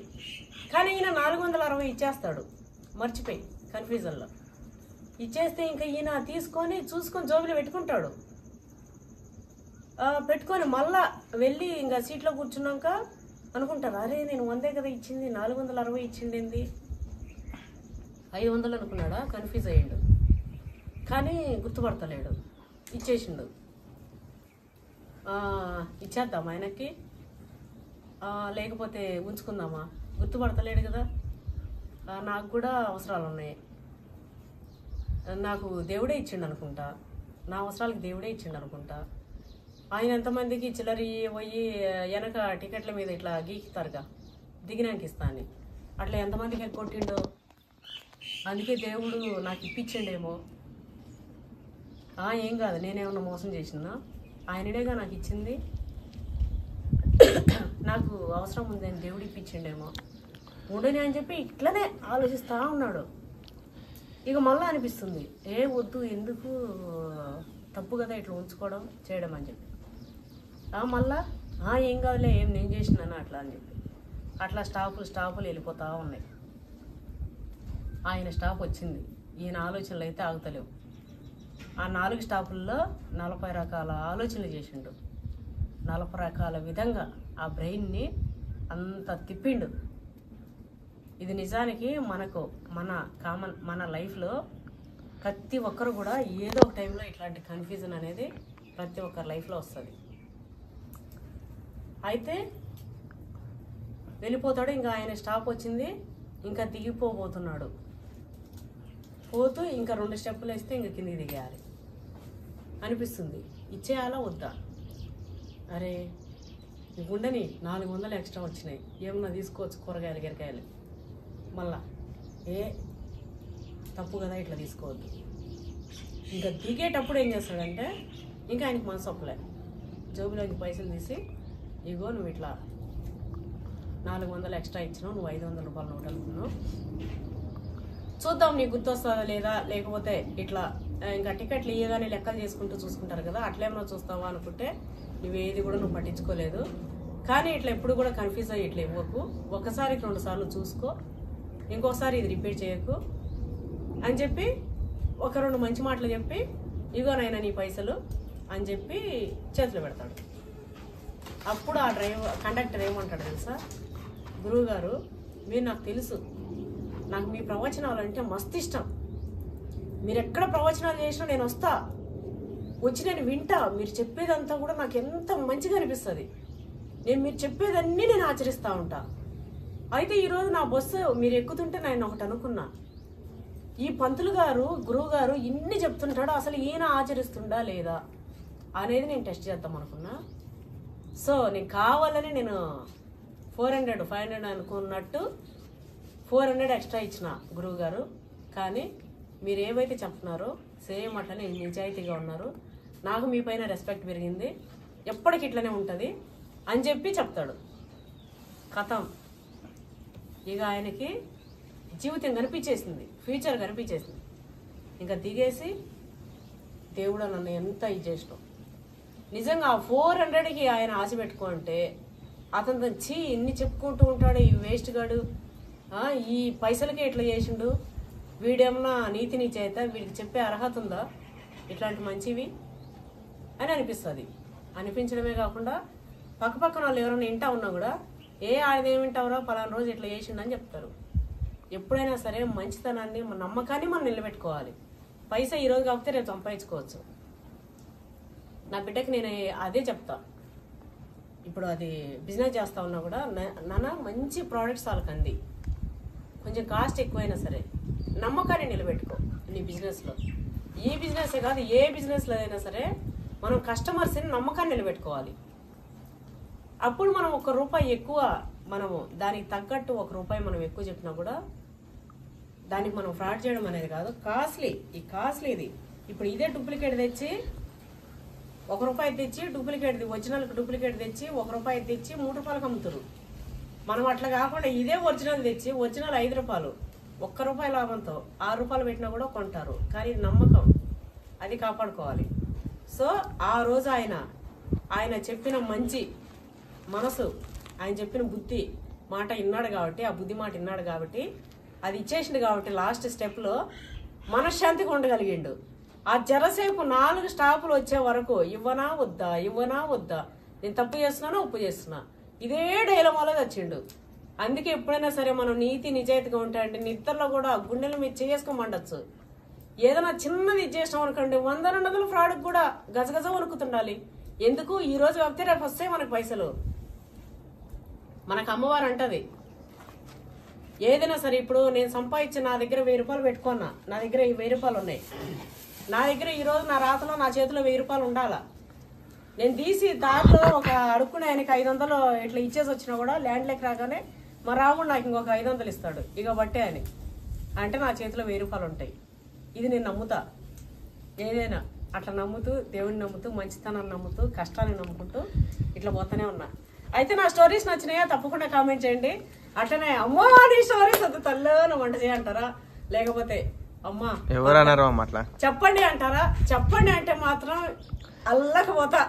కానీ ఈయన 460 ఇచ్చేస్తాడు, మర్చిపోయి కన్ఫ్యూజన్లో ఇచ్చేస్తే ఇంకా ఈయన తీసుకొని చూసుకొని జోబులో పెట్టుకుంటాడు. పెట్టుకొని మళ్ళా వెళ్ళి ఇంకా సీట్లో కూర్చున్నాక అనుకుంటారు, అరే నేను 100 కదా ఇచ్చింది, 460 ఇచ్చిండేంది, 500 అనుకున్నాడా, కన్ఫ్యూజ్ అయ్యాడు. కానీ గుర్తుపడతలేడు, ఇచ్చేసిండు. ఇచ్చేద్దాం ఆయనకి లేకపోతే ఉంచుకుందామా, గుర్తుపడతలేడు కదా. నాకు కూడా అవసరాలు ఉన్నాయి, నాకు దేవుడే ఇచ్చిండు అనుకుంటా, నా అవసరాలకు దేవుడే ఇచ్చిండు అనుకుంటా. ఆయన ఎంతమందికి చిల్లరి పోయి వెనక టికెట్ల మీద ఇట్లా గీకుతారుగా దిగినాక ఇస్తా అని, అట్లా ఎంతమందికి కొట్టిండో, అందుకే దేవుడు నాకు ఇప్పించిండేమో. ఏం కాదు, నేనేమన్నా మోసం చేసినా, ఆయనడేగా నాకు ఇచ్చింది, నాకు అవసరం ఉందని దేవుడు ఇప్పించిండేమో, ఉండని అని చెప్పి ఇట్లనే ఆలోచిస్తూ ఉన్నాడు. ఇక మళ్ళీ అనిపిస్తుంది, వద్దు, ఎందుకు తప్పు కదా ఇట్లా ఉంచుకోవడం చేయడం అని చెప్పి. మళ్ళా ఏం కాదులే, ఏం నేను చేసినాను అట్లా అని చెప్పి అట్లా స్టాపులు వెళ్ళిపోతూ ఉన్నాయి. ఆయన స్టాప్ వచ్చింది, ఈయన ఆలోచనలు అయితే ఆగుతలేవు. ఆ 4 స్టాపుల్లో 40 రకాల ఆలోచనలు చేసిండు, 40 రకాల విధంగా ఆ బ్రెయిన్ని అంత తిప్పిండు. ఇది నిజానికి మనకు మన లైఫ్లో ప్రతి ఒక్కరు కూడా ఏదో ఒక టైంలో ఇట్లాంటి కన్ఫ్యూజన్ అనేది ప్రతి ఒక్కరి లైఫ్లో వస్తుంది. అయితే వెళ్ళిపోతాడు, ఇంకా ఆయన స్టాప్ వచ్చింది, ఇంకా దిగిపోబోతున్నాడు. పోతూ ఇంకా 2 స్టెప్పులు వేస్తే ఇంకా కిందికి దిగేయాలి అనిపిస్తుంది. ఇచ్చేయాలా వద్దా, అరే ఉండని 400 ఎక్స్ట్రా వచ్చినాయి, ఏమన్నా తీసుకోవచ్చు, కూరగాయలు గిరకాయలు, మళ్ళా తప్పు కదా ఇట్లా తీసుకోవద్దు. ఇంకా దిగేటప్పుడు ఏం చేస్తాడంటే, ఇంకా ఆయనకి మనసు ఒప్పలే, జోబులోకి పైసలు తీసి, ఇగో నువ్వు ఇట్లా 400 ఎక్స్ట్రా ఇచ్చినావు, నువ్వు 500 రూపాయల నోట్ అనుకున్నావు, చూద్దాం నీకు గుర్తొస్తుందా లేదా, లేకపోతే ఇట్లా ఇంకా టికెట్లు ఇయ్యగానే లెక్కలు చేసుకుంటూ చూసుకుంటారు కదా, అట్లేమో చూస్తావా అనుకుంటే నువ్వేది కూడా నువ్వు పట్టించుకోలేదు. కానీ ఇట్లా ఎప్పుడు కూడా కన్ఫ్యూజ్ అయ్యి ఇట్లా ఇవ్వకు, ఒకసారికి 2 సార్లు చూసుకో, ఇంకోసారి ఇది రిపీట్ చేయకు అని చెప్పి 1-2 మంచి మాటలు చెప్పి, ఇగోనైనా నీ పైసలు అని చెప్పి చేతిలో పెడతాడు. అప్పుడు ఆ కండక్టర్ ఏమంటాడు తెలుసా, గురువుగారు మీరు నాకు తెలుసు, నాకు మీ ప్రవచనాలు అంటే మస్తు ఇష్టం, మీరు ఎక్కడ ప్రవచనాలు చేసినా నేను వస్తా, వచ్చి నేను వింటా, మీరు చెప్పేదంతా కూడా నాకు ఎంత మంచిగా అనిపిస్తుంది, మీరు చెప్పేదన్నీ నేను ఆచరిస్తూ ఉంటా. అయితే ఈరోజు నా బస్సు మీరు ఎక్కుతుంటే నేను ఒకటి అనుకున్నా, ఈ పంతులు గారు గురువు గారు ఇన్ని చెప్తుంటాడు, అసలు ఈయన ఆచరిస్తుండా లేదా అనేది నేను టెస్ట్ చేద్దాం అనుకున్నా. సో నేను కావాలని నేను 400-500 అనుకున్నట్టు 400 ఎక్స్ట్రా ఇచ్చిన గురువు గారు. కానీ మీరు ఏవైతే చెప్తున్నారో సేమ్ అట్లనే నిజాయితీగా ఉన్నారు, నాకు మీ పైన రెస్పెక్ట్ పెరిగింది, ఎప్పటికి ఇట్లనే ఉంటుంది అని చెప్పి చెప్తాడు. కథం, ఇక ఆయనకి జీవితం కనిపించేసింది, ఫ్యూచర్ కనిపించేసింది. ఇంకా దిగేసి దేవుడు నన్ను ఎంత ఇచ్చేసినావు, నిజంగా ఆ 400కి ఆయన ఆశ పెట్టుకుంటే అతను ఇన్ని చెప్పుకుంటూ ఉంటాడు, ఈ వేస్ట్ గాడు, ఈ పైసలకే ఇట్లా చేసిండు, వీడేమన్నా నీతిని చేత వీడికి చెప్పే అర్హత ఉందా ఇట్లాంటి మంచివి అని అనిపిస్తుంది. అనిపించడమే కాకుండా పక్కపక్కన వాళ్ళు ఎవరైనా వింటా ఉన్నా కూడా, ఆయన ఏం వింటావురా, పలానా రోజు ఇట్లా చేసిండని చెప్తారు. ఎప్పుడైనా సరే మంచితనాన్ని, మన నమ్మకాన్ని మనం నిలబెట్టుకోవాలి. పైసా ఈరోజు కాకపోతే రేపు సంపాదించుకోవచ్చు. నా బిడ్డకి నేను అదే చెప్తా, ఇప్పుడు అది బిజినెస్ చేస్తా ఉన్నా కూడా, నాన్న మంచి ప్రోడక్ట్స్ వాళ్ళకి అంది, కొంచెం కాస్ట్ ఎక్కువైనా సరే నమ్మకాన్ని నిలబెట్టుకో నీ బిజినెస్లో. ఈ బిజినెసే కాదు, ఏ బిజినెస్లో అయినా సరే మనం కస్టమర్స్ని నమ్మకాన్ని నిలబెట్టుకోవాలి. అప్పుడు మనం 1 రూపాయి ఎక్కువ, మనము దానికి తగ్గట్టు 1 రూపాయి మనం ఎక్కువ చెప్పినా కూడా దానికి మనం ఫ్రాడ్ చేయడం అనేది కాదు, కాస్ట్లీ. ఈ కాస్ట్లీ ఇది ఇప్పుడు ఇదే డూప్లికేట్ తెచ్చి 1 రూపాయి తెచ్చి డూప్లికేట్, ఒరిజినల్కి డూప్లికేట్ తెచ్చి 1 రూపాయి తెచ్చి 3 రూపాయలకు అమ్ముతారు. మనం అట్లా కాకుండా ఇదే ఒరిజినల్ తెచ్చి, ఒరిజినల్ 5 రూపాయలు ₹1 లాభంతో ₹6 పెట్టినా కూడా కొంటారు. కానీ నమ్మకం అది కాపాడుకోవాలి. సో ఆ రోజు ఆయన చెప్పిన మంచి మనసు, ఆయన చెప్పిన బుద్ధి మాట విన్నాడు కాబట్టి, ఆ బుద్ధి మాట విన్నాడు కాబట్టి, అది ఇచ్చేసిండు కాబట్టి లాస్ట్ స్టెప్లో మనశ్శాంతిగా ఉండగలిగిండు. ఆ జరసేపు 4 స్టాపులు వచ్చే వరకు ఇవ్వనా వద్దా, నేను తప్పు చేస్తున్నానా ఉప్పు చేస్తున్నా, ఇదే డైలమాలో వచ్చిండు. అందుకే ఎప్పుడైనా సరే మనం నీతి నిజాయితీగా ఉంటాయంటే నిద్రలో కూడా గుండెల మీద చేసుకోమండొచ్చు. ఏదైనా చిన్నది చేసినాం అనుకోండి 100-200 ఫ్రాడ్కి కూడా గజగజ వణుకుతుండాలి. ఎందుకు ఈ రోజు వస్తే రేపు వస్తాయి మనకు పైసలు. మనకు అమ్మవారు అంటది ఏదైనా సరే. ఇప్పుడు నేను సంపాదించి నా దగ్గర ₹1000 పెట్టుకున్నా, నా దగ్గర ఈ ₹1000 ఉన్నాయి. నా దగ్గర ఈరోజు నా రాతలో నా చేతిలో ₹1000 ఉండాలా. నేను తీసి దాంట్లో ఒక అడుక్కునే ఆయనకి 500 ఇట్లా ఇచ్చేసి వచ్చినా కూడా ల్యాండ్ లెక్క రాగానే మా రాముడు నాకు ఇంకొక 500 ఇస్తాడు. ఇక బట్టే అని అంటే నా చేతిలో ₹1000 ఉంటాయి. ఇది నేను నమ్ముతా. ఏదైనా అట్లా నమ్ముతూ, దేవుడిని నమ్ముతూ, మంచితనాన్ని నమ్ముతూ, కష్టాన్ని నమ్ముకుంటూ ఇట్లా పోతానే ఉన్నా. అయితే నా స్టోరీస్ నచ్చినాయా తప్పకుండా కామెంట్ చేయండి. అట్లనే అమ్మా నీ స్టోరీస్ అంత తల్లని వంట చేయంటారా, లేకపోతే అమ్మా ఎవరన్నారు అట్లా చెప్పండి అంటారా? చెప్పండి అంటే మాత్రం అల్లకపోతా.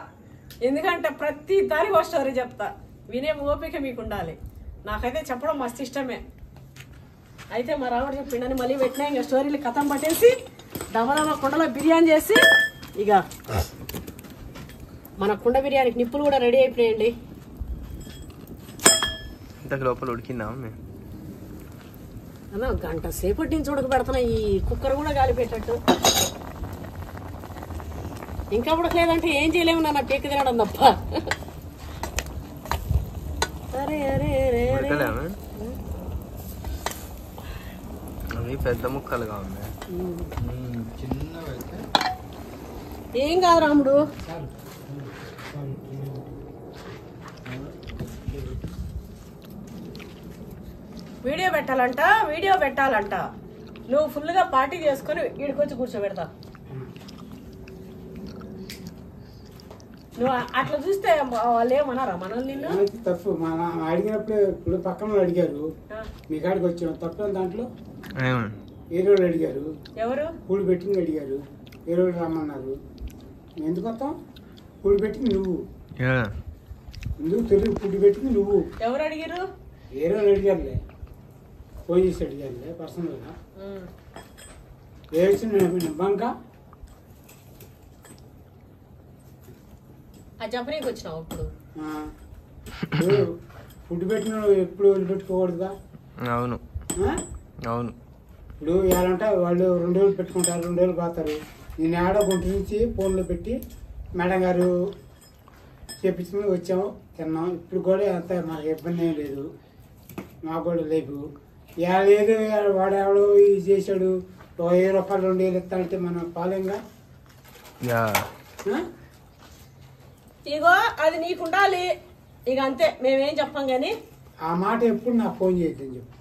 ఎందుకంటే ప్రతి దానికి ఒక స్టోరీ చెప్తా. వినే ఓపిక మీకు ఉండాలి. నాకైతే చెప్పడం మస్తు ఇష్టమే. అయితే మా రాముడు చెప్పిండని మళ్ళీ పెట్టినా ఇంకా స్టోరీలు కథం పట్టేసి దమదమ కుండలో బిర్యానీ చేసి, ఇక మన కుండ బిర్యానీకి నిప్పులు కూడా రెడీ అయిపోయాయండి. ఇంతకు లోపల ఉడికిందా అన్న గంట సేపటి నుంచి ఉడకబెడుతున్నా. ఈ కుక్కర్ కూడా గాలిపెట్టట్టు. ఇంకా ఉడకలేదంటే ఏం చేయలేము నాన్న, పీక తినడం తప్ప. అరే అరే అరే అవి పెద్ద ముక్కలుగా ఉన్నాయి. చిన్నవైతే ఏం కాదు రాముడు. వీడియో పెట్టాలంట. నువ్వు ఫుల్గా పార్టీ చేసుకొని ఈడికొచ్చి కూర్చోబెడతా. నువ్వు అట్లా చూస్తే వాళ్ళు ఏమన్నారా మనల్ని? నిన్ను తప్పు అడిగినప్పుడు ఇప్పుడు పక్కన వాళ్ళు అడిగారు, మీ కాడికి వచ్చాం తప్పేం దాంట్లో. వేరే వాళ్ళు అడిగారు, ఎవరు పూలు పెట్టింది అడిగారు, వేరే వాళ్ళు రమ్మన్నారు. ఎందుకు వస్తాం? పూలు పెట్టింది నువ్వు, ఎందుకు తెలుగు పూలు పెట్టింది నువ్వు. ఎవరు అడిగారు? వేరే వాళ్ళు అడిగారులే, ఫోన్ చేసి అడిగారులే పర్సనల్గా. వేసిన బంక ఆ చెప్పనీకి వచ్చినావు. ఇప్పుడు ఫుడ్ పెట్టిన ఎప్పుడు వదిలిపెట్టుకోకూడదుగా. అవును అవును. ఇప్పుడు ఎలాంటే వాళ్ళు 2 రోజులు పెట్టుకుంటారు, 2 రోజులు పోతారు. నేను ఆడో గుంట నుంచి ఫోన్లో పెట్టి మేడం గారు చేపించుకుని వచ్చాము, తిన్నాం. ఇప్పుడు కూడా అంత మాకు ఇబ్బంది ఏం లేదు, మాకు కూడా లేదు. లేదు వాడు ఎవడో ఇది చేశాడు ₹1000 ₹2000 ఇస్తానంటే మనం పాలేంగా. ఇగో అది నీకు ఉండాలి. ఇక అంతే, మేమేం చెప్పాం గాని ఆ మాట ఎప్పుడు నాకు ఫోన్ చేయొద్దని చెప్పు.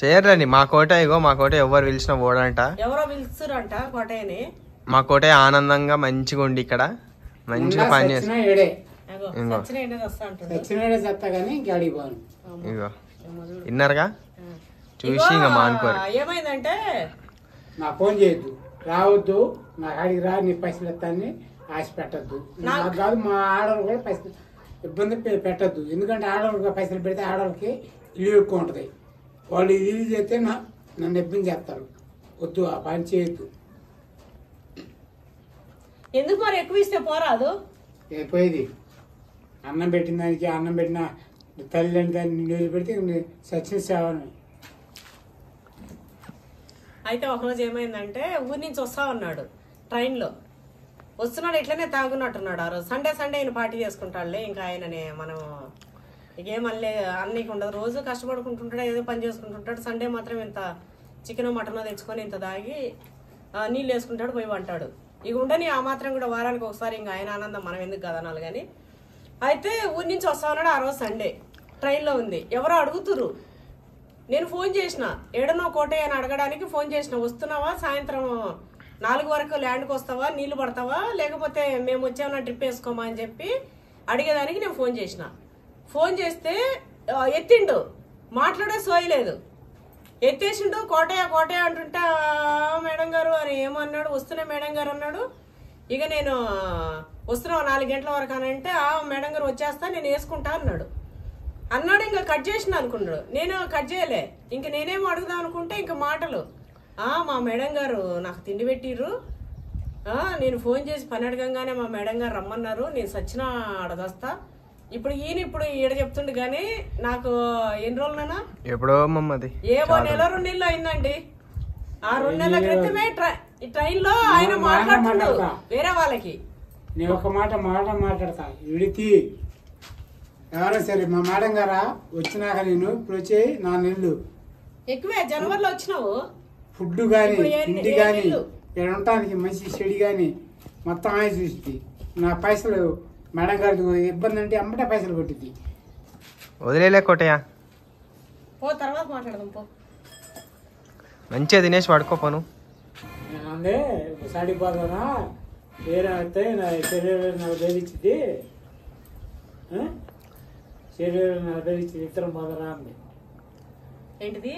చేయరండి మా కోట. ఇగో మా కోట ఎవరు పిలిచినా ఓడంట. ఎవరో పిలుస్తురంట కోటయ్యని. మా కోట ఆనందంగా మంచిగా ఉండి ఇక్కడ మంచిగా పని చేస్తా. చెప్తా కానీ ఇంకా అడిగిపోను. ఇగో విన్నారుగా, చూసి ఇంకా మానుకోరు. ఏమైందంటే నా ఫోన్ చేయొద్దు, రావద్దు, నా ఆడికి రా, నీ పైసలు ఎత్తాన్ని ఆశ పెట్టద్దు. నాకు కాదు, మా ఆడవాళ్ళు కూడా పైసలు ఇబ్బంది పెట్టద్దు. ఎందుకంటే ఆడవాళ్ళకి పైసలు పెడితే ఆడవాళ్ళకి ఇల్లు ఎక్కువ ఉంటుంది. వాళ్ళు ఇది చేస్తే నన్ను ఇబ్బంది చేస్తారు. వద్దు, ఆ పని చేయొద్దు. ఎందుకు మరి ఎక్కువ ఇస్తే పోరాదు? అయిపోయేది అన్నం పెట్టిన దానికి, అన్నం పెట్టిన తల్లి అని దాన్ని నీళ్ళు పెడితే సచిన సేవని. అయితే ఒకరోజు ఏమైందంటే ఊరి నుంచి వస్తా ఉన్నాడు ట్రైన్లో. వస్తున్నాడు, ఇట్లనే తాగున్నట్టున్నాడు. ఆ రోజు సండే ఆయన పార్టీ చేసుకుంటాడులే. ఇంకా ఆయననే మనం ఇకేమల్లే అన్నీకి ఉండదు. రోజు కష్టపడుకుంటుంటాడు, ఏదో పని చేసుకుంటుంటాడు. సండే మాత్రం ఇంత చికెన్ మటన్ తెచ్చుకొని ఇంత దాగి నీళ్ళు వేసుకుంటాడు, పోయి వంటాడు. ఇక ఉండని ఆ మాత్రం కూడా వారానికి ఒకసారి. ఇంకా ఆయన ఆనందం మనం ఎందుకు కదనాలి కానీ. అయితే ఊరి నుంచి వస్తా ఉన్నాడు. ఆ రోజు సండే ట్రైన్లో ఉంది. ఎవరో అడుగుతురు. నేను ఫోన్ చేసిన, ఏడనో కోటయ్య అని అడగడానికి ఫోన్ చేసిన. వస్తున్నావా, సాయంత్రం 4 వరకు ల్యాండ్కి వస్తావా, నీళ్లు పడతావా, లేకపోతే మేము వచ్చామన్నా ట్రిప్ వేసుకోమా అని చెప్పి అడిగేదానికి నేను ఫోన్ చేసిన. ఫోన్ చేస్తే ఎత్తిండు, మాట్లాడే సోయలేదు. ఎత్తేసిండు కోటయ్య కోటయ్య అంటుంటే మేడం గారు అని ఏమన్నాడు, వస్తున్నా మేడం గారు అన్నాడు. ఇక నేను వస్తున్నావు 4 గంటల వరకు అని అంటే మేడం గారు వచ్చేస్తా నేను వేసుకుంటా అన్నాడు. ఇంకా కట్ చేసిన అనుకున్నాడు. నేను కట్ చేయలే. ఇంక నేనేమో అడుగుదాం అనుకుంటే ఇంక మాటలు మా మేడం గారు నాకు తిండి పెట్టిర్రు, నేను ఫోన్ చేసి పని అడగంగానే మా మేడం గారు రమ్మన్నారు, నేను సచ్చిన అడగొస్తా. ఇప్పుడు ఈడ చెప్తుండు కానీ నాకు ఎన్ని రోజులైనా ఎప్పుడో మమ్మది ఏవో 1-2 నెలలు అయిందండి. ఆ 2 నెలల క్రితమే ట్రైన్ లో ఆయన మాట్లాడుతున్నాడు వేరే వాళ్ళకి. నేను ఒక మాట మాట్లాడతా విడికి ఎవరో సరే మా మేడం గారా వచ్చినాక నేను ఇప్పుడు వచ్చేయి 4 నెలలు ఎక్కువే. జనవరిలో వచ్చినావు. ఫుడ్ కానీ తిండి కానీ ఇక్కడ ఉండటానికి మంచి చెడి కానీ మొత్తం ఆయన చూసి నా పైసలు మేడం గారికి ఇబ్బంది అంటే అమ్మటే పైసలు కొట్టింది. వదిలేలే కోటయ్య, పో తర్వాత మాట్లాడదాం పో. మంచిగా తినేసి పడుకోపోను. నేను అందే సాడిపోతానా వేరే అయితే నా శరీరం నాకు ధరించింది, శరీరం నాకు ధరించింది ఇతరం పోదరా అంది. ఏంటిది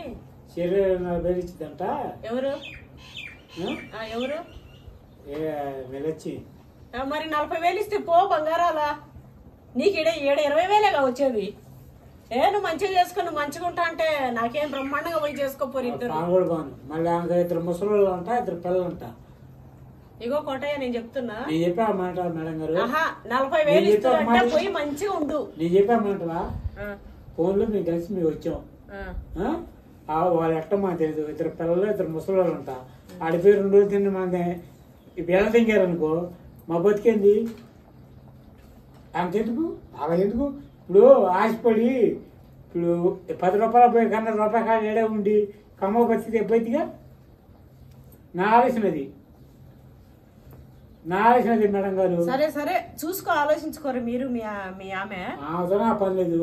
శరీరం నాకు ధరించిందంట. ఎవరు ఎవరు వెళ్ళొచ్చి మరి 40,000 ఇస్తే పో బంగారాలా. నీకు ఈడ 20,000గా వచ్చేది. నువ్వు మంచిగా చేసుకుని నువ్వు మంచిగా ఉంటా అంటే నాకేం బ్రహ్మాండంగా పోయి చేసుకోపోరు ఇద్దరు. కూడా బాను మళ్ళీ 2 ముసలు ఉంటా 2 పిల్లలు ఉంటా. ఇగో కోటయ్య నేను చెప్తున్నా, నేను చెప్పా మాట మేడం గారు 40,000 ఇస్తారంటే పోయి మంచిగా ఉండు. నేను చెప్పా మాటవా ఫోన్ లో మేము కలిసి మేము వచ్చాం. వాళ్ళు ఎట్ట మాకు తెలియదు. 2 పిల్లలు 2 ముసలి ఉంటా. ఆడిపోయి 2 రోజులు తిన్న మంది ఇప్పుడు ఎలా తింగారు అనుకో మా బతికేంది అంతెందుకు అలా ఎందుకు. ఇప్పుడు ఆశపడి ఇప్పుడు 10 రూపాయలు పోయి కన్నా రూపాయి కాడ ఏడే ఉండి కమ్మ బతికితే బతిగా నా ఆలోచనది మేడం గారు. సరే సరే చూసుకో ఆలోచించుకోరు మీరు మీ ఆమె పని లేదు.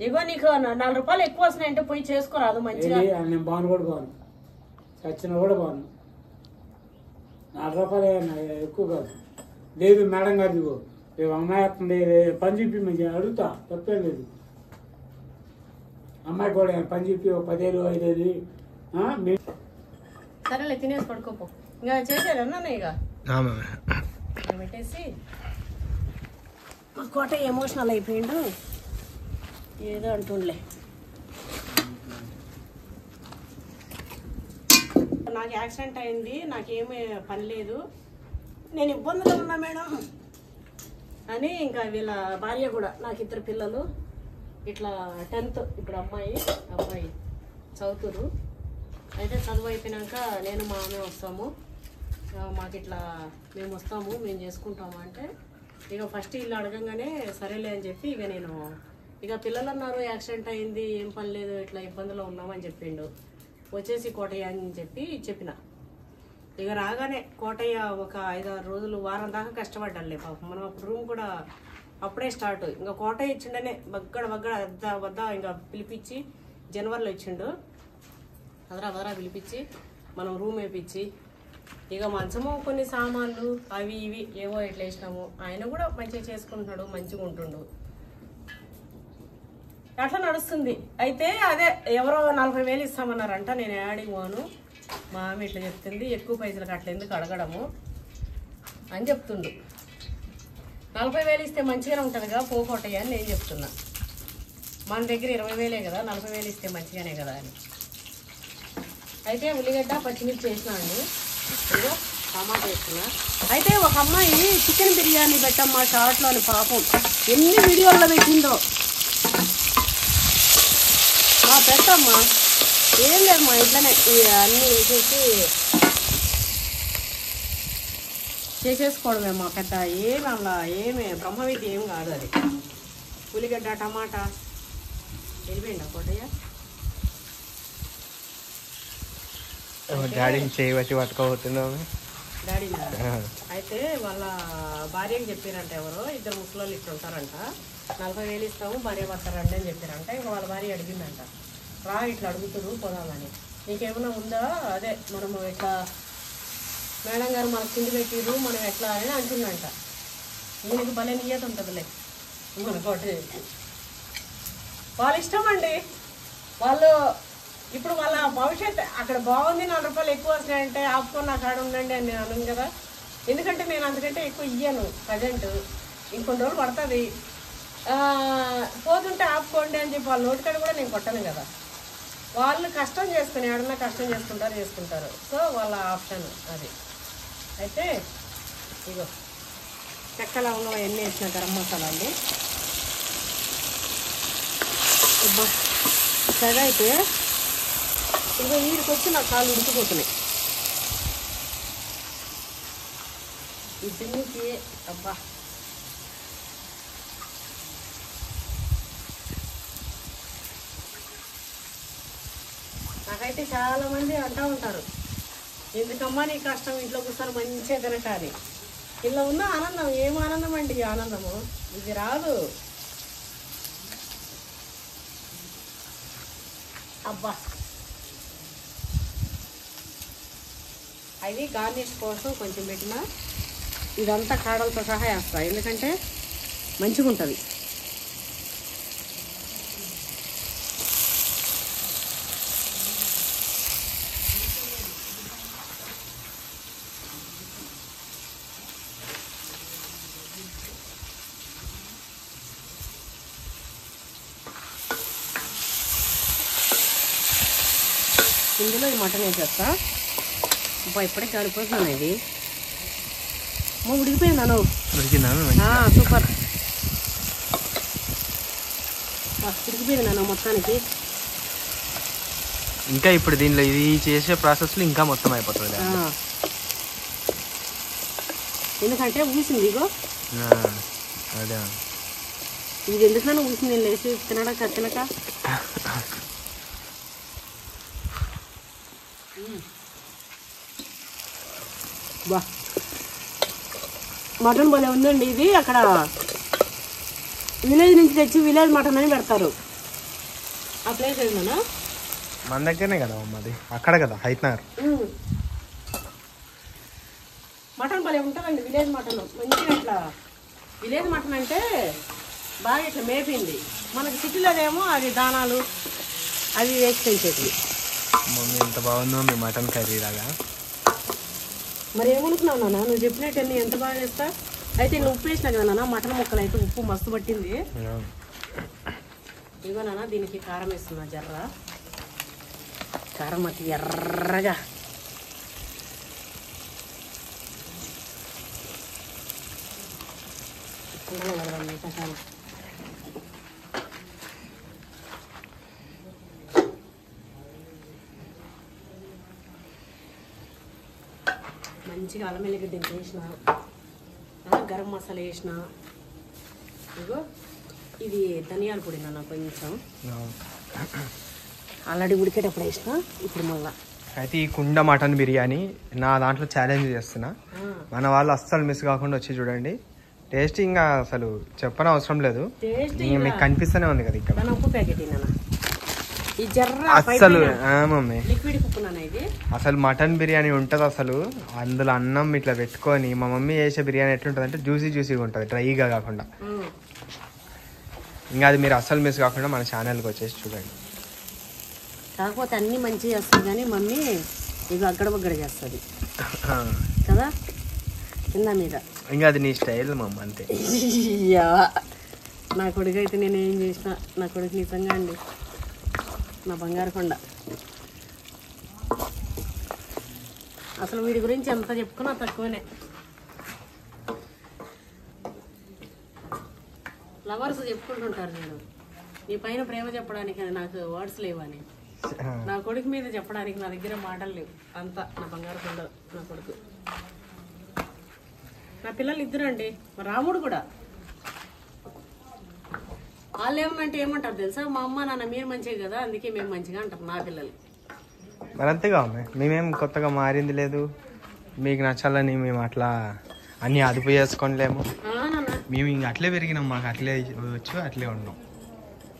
ఇగో నీకు 4 రూపాయలు ఎక్కువ వస్తున్నాయంటే పోయి చేసుకోరాదు మంచిగా. నేను బాను కూడా బాను చచ్చిన కూడా బాను 4 రూపాయలు ఎక్కువ కాదు. లేదు మేడం గారు ఇదిగో రేపు అమ్మాయి వస్తుంది పని చెప్పి మంచిగా అడుగుతా తప్పేం లేదు. అమ్మాయి కూడా పని చెప్పి 10,000 5,000 సరేలే తినేసి పడుకోపో. ఇంకా చేసేదన్నా ఇక పెట్టేసి మా కోట ఎమోషనల్ అయిపోయిండు ఏదో అంటుండలే. నాకు యాక్సిడెంట్ అయింది, నాకేమీ పని లేదు, నేను ఇబ్బందులు ఉన్నా మేడం అని. ఇంకా వీళ్ళ భార్య కూడా నాకు 2 పిల్లలు ఇట్లా 10th ఇప్పుడు అబ్బాయి చదువుతురు. అయితే చదువు అయిపోయినాక నేను మా ఆమె వస్తాము, మాకు ఇట్లా మేము వస్తాము మేము చేసుకుంటాము అంటే ఇక ఫస్ట్ ఇల్లు అడగంగానే సరేలే అని చెప్పి ఇక నేను ఇక పిల్లలు అన్నారు యాక్సిడెంట్ అయింది ఏం పని లేదు ఇట్లా ఇబ్బందులో ఉన్నామని చెప్పిండు. వచ్చేసి కోటయ్య అని చెప్పిన. ఇక రాగానే కోటయ్య ఒక 5-6 రోజులు వారం దాకా కష్టపడ్డాలే పాపం. మనం అప్పుడు రూమ్ కూడా అప్పుడే స్టార్ట్. ఇంకా కోటయ్య ఇచ్చిండనే బగ్గడ వద్ద ఇంకా పిలిపించి జనవరిలో ఇచ్చిండు. వదరా పిలిపించి మనం రూమ్ వేపించి ఇక మంచము కొన్ని సామాన్లు అవి ఇవి ఏవో ఎట్లా వేసినాము. ఆయన కూడా మంచిగా చేసుకుంటున్నాడు, మంచిగా ఉంటుండు, అట్లా నడుస్తుంది. అయితే అదే ఎవరో 40,000 ఇస్తామన్నారంట. నేను యాడికి పోను, మా ఆమె ఇట్లా చెప్తుంది, ఎక్కువ పైసలకు అట్లా ఎందుకు అడగడము అని చెప్తుండు. 40,000 ఇస్తే మంచిగానే ఉంటుందిగా పోకోటయ్య అని నేను చెప్తున్నా. మన దగ్గర 20,000 కదా, 40,000 ఇస్తే మంచిగానే కదా అని. అయితే ఉల్లిగడ్డ పచ్చిమిర్చి వేసినా అండి, ఇదిగో టమాటా వేస్తున్నా. అయితే ఒక అమ్మాయి చికెన్ బిర్యానీ పెట్టమ్మా షార్ట్లో అని పాపం ఎన్ని వీడియోల్లో పెట్టిందో. పెట్టమ్మా ఏం లేదమ్మా ఇట్లనే అన్నీ వేసేసి చేసేసుకోవడమేమ్మా. పెద్ద ఏమి అలా ఏమి బ్రహ్మవిద్య ఏం కాదు అది. ఉల్లిగడ్డ టమాటా వెళ్ళిపోయిందా కోటయ్య? డాడీని చేయబట్టి పట్టుకోబోతున్నావు డాడీనా? అయితే వాళ్ళ భార్యకి చెప్పారంట ఎవరో 2 ముసలోళ్ళు ఇట్లా ఉంటారంట, 40,000 ఇస్తాము భార్య పడతారండి అని చెప్పారంట. ఇంకా వాళ్ళ భార్య అడిగిందంట, రా ఇట్లా అడుగుతురు పోదామని, నీకేమైనా ఉందా, అదే మనము ఇట్లా మేడం గారు మనకు తిండి పెట్టిరు మనం ఎట్లా అని అంటుందంట. ఈయనకి భలే నియత ఉంటుందిలే మన కోట. వాళ్ళ ఇష్టం అండి, వాళ్ళు ఇప్పుడు వాళ్ళ భవిష్యత్ అక్కడ బాగుంది, 4 రూపాయలు ఎక్కువ వస్తున్నాయంటే ఆపుకొని నాకు ఆడ ఉండండి అని నేను అనను కదా. ఎందుకంటే నేను అందుకంటే ఎక్కువ ఇయ్యను ప్రజెంట్. ఇంకొన్ని రోజులు పడుతుంది, పోతుంటే ఆపుకోండి అని చెప్పి వాళ్ళ నోటికాడ కూడా నేను కొట్టను కదా. వాళ్ళు కష్టం చేసుకుని ఏడన్నా కష్టం చేసుకుంటారు. సో వాళ్ళ ఆప్షన్ అది. అయితే ఇగో చెక్క లవంగం అవన్నీ వేసిన గరం మసాలా అండి. సగా అయితే ఇగో వీడికి వచ్చి నా కాళ్ళు ఉడికిపోతున్నాయి. ఈ చిన్నకి అబ్బా నాకైతే చాలా మంది అంటూ ఉంటారు, ఎందుకమ్మా నీ కష్టం, ఇంట్లో కూర్చొని మంచిగా తినటాలి. ఇలా ఉన్న ఆనందం ఏం ఆనందం అండి, ఈ ఆనందము ఇది రాదు. అబ్బా అది గార్నిష్ కోసం కొంచెం పెట్టిన ఇదంతా కాడలతో సహా వేస్తా, ఎందుకంటే మంచిగా ఉంటుంది. ఇందులో ఈ మటన్ వేసేస్తా. ఇప్పుడే కాలిపోతున్నాను. ఇది ఉడికిపోయిందాను, సూపర్ ఉడికిపోయింది నాన్న మొత్తానికి. ఇంకా ఇప్పుడు దీనిలో ఇది చేసే ప్రాసెస్లో ఇంకా మొత్తం అయిపోతుంది. ఎందుకంటే ఊసింది ఇగో అదే ఇది ఎందుకు నన్ను ఊసింది, నేను లేచి తినక బా మటన్ భలే ఉందండి. ఇది అక్కడ విలేజ్ నుంచి తెచ్చి విలేజ్ మటన్ అని పెడతారు. ఆ ప్లేస్ ఏదన్నా మన దగ్గరనే కదా మాది, అక్కడ కదా హైత్నగర్. మటన్ భలే ఉంటుందండి విలేజ్ మటన్. మంచిగా ఇట్లా విలేజ్ మటన్ అంటే బాగా ఇట్లా మేపింది. మనకి సిటీలోనేమో అది దానాలు అవి వేసి పెంచేది. మమ్మీ ఎంత బాగుందో మీ మటన్ కర్రీ లాగా. మరి ఏమనుకున్నావు నాన్న, నువ్వు చెప్పినట్టు అన్నీ ఎంత బాగా చేస్తా. అయితే నువ్వు ఉప్పు వేసినా కదా నాన్న, మటన్ ముక్కలు అయితే ఉప్పు మస్తు పట్టింది. ఇగో నాన్న దీనికి కారం వేస్తున్నా, జర్ర కారం అతి ఎర్రగా. మంచిగా అల్లం వెల్లిగడ్డ వేసిన, గరం మసాలా వేసిన, ఇగో ఇది ధనియాల పొడి నాన్న కొంచెం ఆల్రెడీ ఉడికేటప్పుడు వేసిన. ఇప్పుడు మళ్ళా అయితే ఈ కుండ మటన్ బిర్యానీ నా దాంట్లో ఛాలెంజ్ చేస్తున్నా, మన వాళ్ళు అస్సలు మిస్ కాకుండా వచ్చి చూడండి. టేస్ట్ ఇంకా అసలు చెప్పని అవసరం లేదు, మీకు కనిపిస్తూనే ఉంది కదా ఇక్కడ. ఉప్పు ప్యాకెట్ అసలు మమ్మీ లిక్విడ్ ఉప్పు నాన్న ఇది. అసలు మటన్ బిర్యానీ ఉంటుంది అసలు, అందులో అన్నం ఇట్లా పెట్టుకొని మా మమ్మీ చేసే బిర్యానీ ఎట్లుంటుంది అంటే జ్యూసీగా ఉంటుంది, డ్రైగా కాకుండా. ఇంకా అది మీరు అస్సలు మిస్ కాకుండా మన ఛానల్కి వచ్చేసి చూడండి. కాకపోతే అన్ని మంచిగా చేస్తుంది కానీ మమ్మీ ఇక అగ్గడబగ్గడ చేస్తుంది కదా కింద మీద. ఇంకా అది నీ స్టైల్ మమ్మ అంతే. నా కొడుకు అయితే నేను ఏం చేసిన, నా కొడుకు నిజంగా అండి నా బంగారు కొండ. అసలు వీడి గురించి ఎంత చెప్పుకున్నా తక్కువనే. లవర్స్ చెప్పుకుంటుంటారు, నేను నీ పైన ప్రేమ చెప్పడానికి అది నాకు వర్డ్స్ లేవని. నా కొడుకు మీద చెప్పడానికి నా దగ్గర మాటలు లేవు. అంతా నా బంగారు కొండ నా కొడుకు. నా పిల్లలు ఇద్దరు అండి, రాముడు కూడా. వాళ్ళు ఏమన్నంటే ఏమంటారు తెలుసా, మా అమ్మ నాన్న మీరు మంచిగా కదా అందుకే మేము మంచిగా అంటారు నా పిల్లలు. మరి అంతేగా మేమేం కొత్తగా మారింది లేదు, మీకు నచ్చాలని మేము అట్లా అన్ని అదుపు చేసుకోలేము. మేము ఇంక అట్లే పెరిగినాం, మాకు అట్లే వచ్చు అట్లే ఉన్నాం.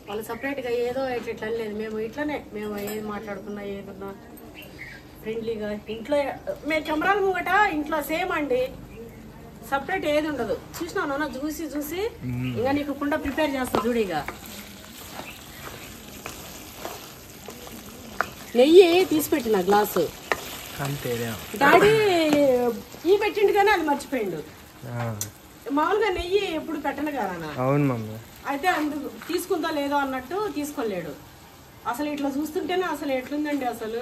వాళ్ళు సపరేట్గా ఏదో ఇట్లా లేదు, మేము ఇట్లనే మేము ఏది మాట్లాడుకున్నా ఏదున్నా ఫ్రెండ్లీగా. ఇంట్లో మేము కెమెరాల ముంగట ఇంట్లో సేమ్ అండి, సపరేట్ ఏది ఉండదు. చూసినావు నాన్న చూసి ఇంకా నీకు కుండ ప్రిపేర్ చేస్తా చూడు. ఇక నెయ్యి తీసి పెట్టిన గ్లాసు అంతేనే. డాడీ ఈ పెట్టిండు కానీ అది మర్చిపోయిండు. మామూలుగా నెయ్యి ఎప్పుడు పెట్టను కదా. అవును మమ్మీ. అయితే అందుకు తీసుకుందా లేదో అన్నట్టు తీసుకోలేడు. అసలు ఇట్లా చూస్తుంటేనే అసలు ఎట్లుందండి, అసలు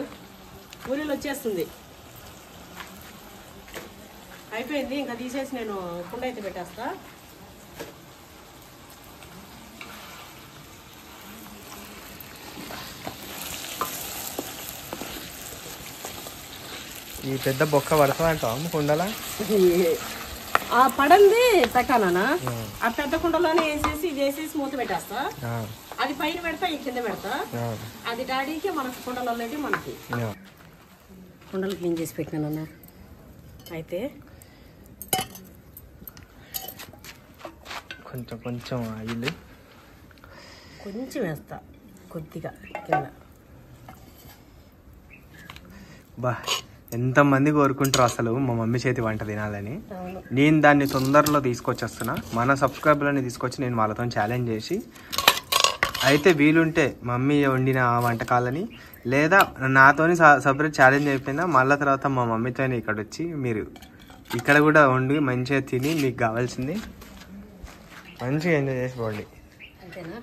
ఊరిలో వచ్చేస్తుంది. అయిపోయింది, ఇంకా తీసేసి నేను కుండ అయితే పెట్టేస్తా. ఈ పెద్ద బొక్క పడతామంటావా కుండలా? ఆ పడంది పెట్టానా, ఆ పెద్ద కుండలోనే వేసేసి ఇది వేసేసి మూత పెట్టేస్తా. అది పైన పెడతా, ఈ కింద పెడతా. అది డాడీకి, మనకి కుండలలో మనకి. కుండలు క్లీన్ చేసి పెట్టినానన్న. అయితే కొంచెం కొంచెం ఆయిల్ కొంచెం వేస్తా, కొద్దిగా కింద. బా, ఎంతమంది కోరుకుంటారు అసలు మా మమ్మీ చేతి వంట తినాలని. నేను దాన్ని తొందరలో తీసుకొచ్చేస్తున్నా. మన సబ్స్క్రైబర్లని తీసుకొచ్చి నేను వాళ్ళతో ఛాలెంజ్ చేసి, అయితే వీలుంటే మమ్మీ వండిన ఆ వంటకాలని, లేదా నాతోని సపరేట్ ఛాలెంజ్ అయిపోయినా మళ్ళీ తర్వాత మా మమ్మీతో ఇక్కడ వచ్చి మీరు ఇక్కడ కూడా వండి మంచిగా తిని మీకు కావాల్సింది మంచిగా ఎంజాయ్ చేసి పోండి. అంతేనా?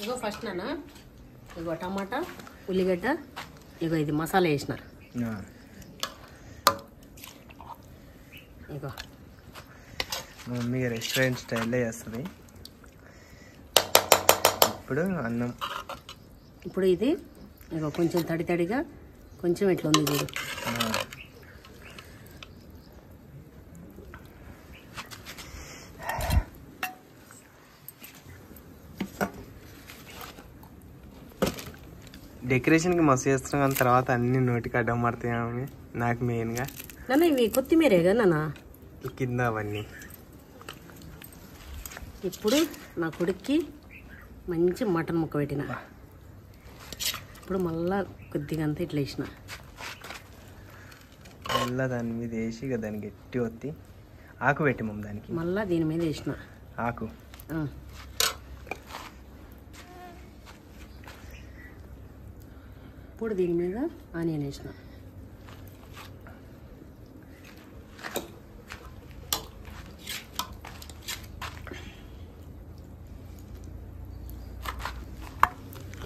ఇగో ఫస్ట్ నాన్న, ఇగో టమాటా, ఉల్లిగడ్డ, ఇగో ఇది మసాలా వేసిన. ఇగో మా మమ్మీ రెస్టారెంట్ స్టైల్లో చేస్తుంది. ఇప్పుడు అన్నం. ఇప్పుడు ఇది ఇగో కొంచెం తడి తడిగా కొంచెం ఇట్లా ఉంది చూడు. డెకరేషన్కి మస్తు చేస్తున్నాం, కానీ తర్వాత అన్ని నోటికి అడ్డం పడతాయి నాకు మెయిన్గా. నాన్న ఇవి కొత్తిమీరేగా నాన్న కింద అవన్నీ. ఇప్పుడు నా కొడుక్కి మంచి మటన్ ముక్క పెట్టిన. ఇప్పుడు మళ్ళా కొద్దిగా అంతా ఇట్లా వేసిన. మళ్ళీ దాని మీద వేసి ఇక దాన్ని గట్టి ఒత్తి ఆకు పెట్టి మమ్మీ దానికి. మళ్ళా దీని మీద వేసిన ఆకు. ఇప్పుడు దీని మీద ఆనియన్ వేసిన.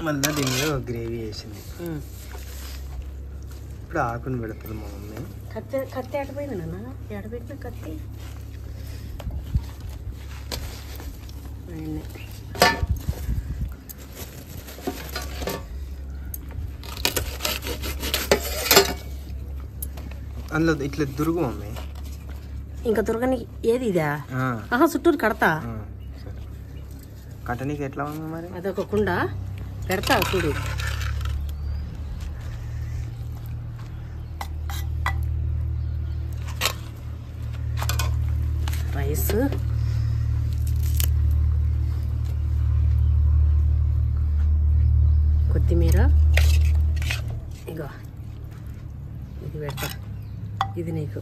మళ్ళీ దీని మీద గ్రేవీ వేసింది. ఇప్పుడు ఆకుని పెడుతుంది మా మమ్మీ. కత్తి ఎడపోయింది నాన్న, ఎడబెట్టిన కత్తి. అందులో ఇట్లా దురుగు మమ్మీ. ఇంకా దుర్గని ఏది ఇదా? చుట్టూరు కడతా. కట్టనీకి ఎట్లా ఉంది మరి? అదొక కుండ పెడతా చూడు. రైస్, కొత్తిమీర, ఇగో ఇది పెడతా. ఇది నీకు.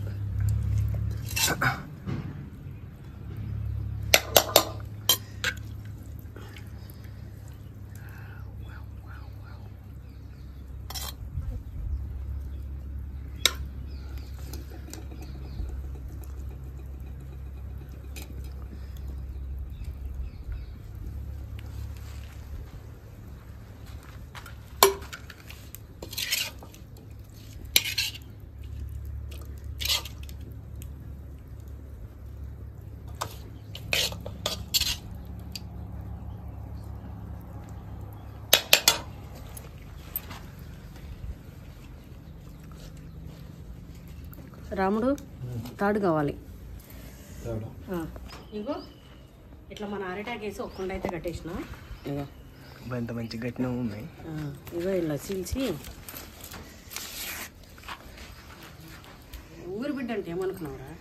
రాముడు తాడు కావాలి. ఇగో ఇట్లా మన అరిటాకు వేసి ఒక కుండ అయితే కట్టేసిన. ఇగో ఎంత మంచి గట్టిన ఉన్నాయి. ఇగో ఇలా చీల్చి. ఊరి బిడ్డ అంటే ఏమనుకున్నావురా?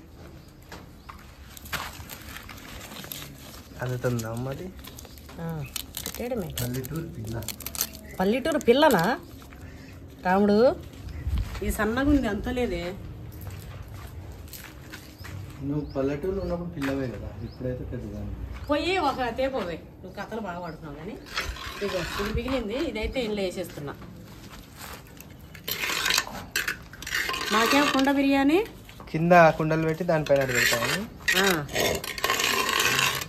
అందుతుందా అమ్మది? పెట్టేయడమే. పల్లెటూరు పిల్లనా రాముడు? ఇది సన్నగా ఉంది, అంత లేదే. నువ్వు పల్లెటూరులో ఉన్నప్పుడు పిల్లవే కదా, ఇప్పుడైతే పెద్దగా. పోయి ఒక తేపోవే, నువ్వు కథలు బాగా పడుతున్నావు. కానీ ఇదిగో ఇది మిగిలింది, ఇదైతే ఇంట్లో వేసేస్తున్నా. మాకేం కుండ బిర్యానీ, కింద కుండలు పెట్టి దానిపైన అది పెడతామని.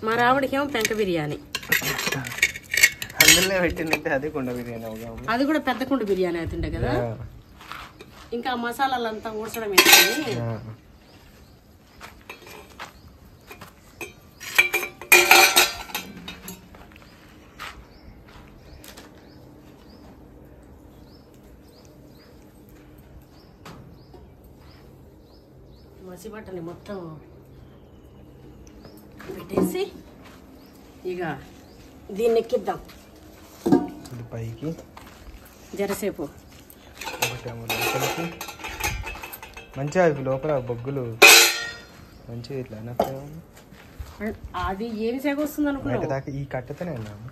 మా రావుడికేమో పెంక బిర్యానీ. అందులోనే పెట్టిందంటే అది కుండ బిర్యానీ అవుగా. అది కూడా పెద్ద కుండ బిర్యానీ అవుతుండే కదా. ఇంకా మసాలాలంతా ఊడ్చడం వేసుకొని మసిబట్టని మొత్తం పెట్టేసి ఇక దీన్ని ఎక్కిద్దాం పైకి జరసేపు. మంచిగా లోపల బొగ్గులు మంచిగా ఇట్లా అది ఏమి సేగొస్తుంది అనుకున్నా. దాకా ఈ కట్టతోనే అన్నాము.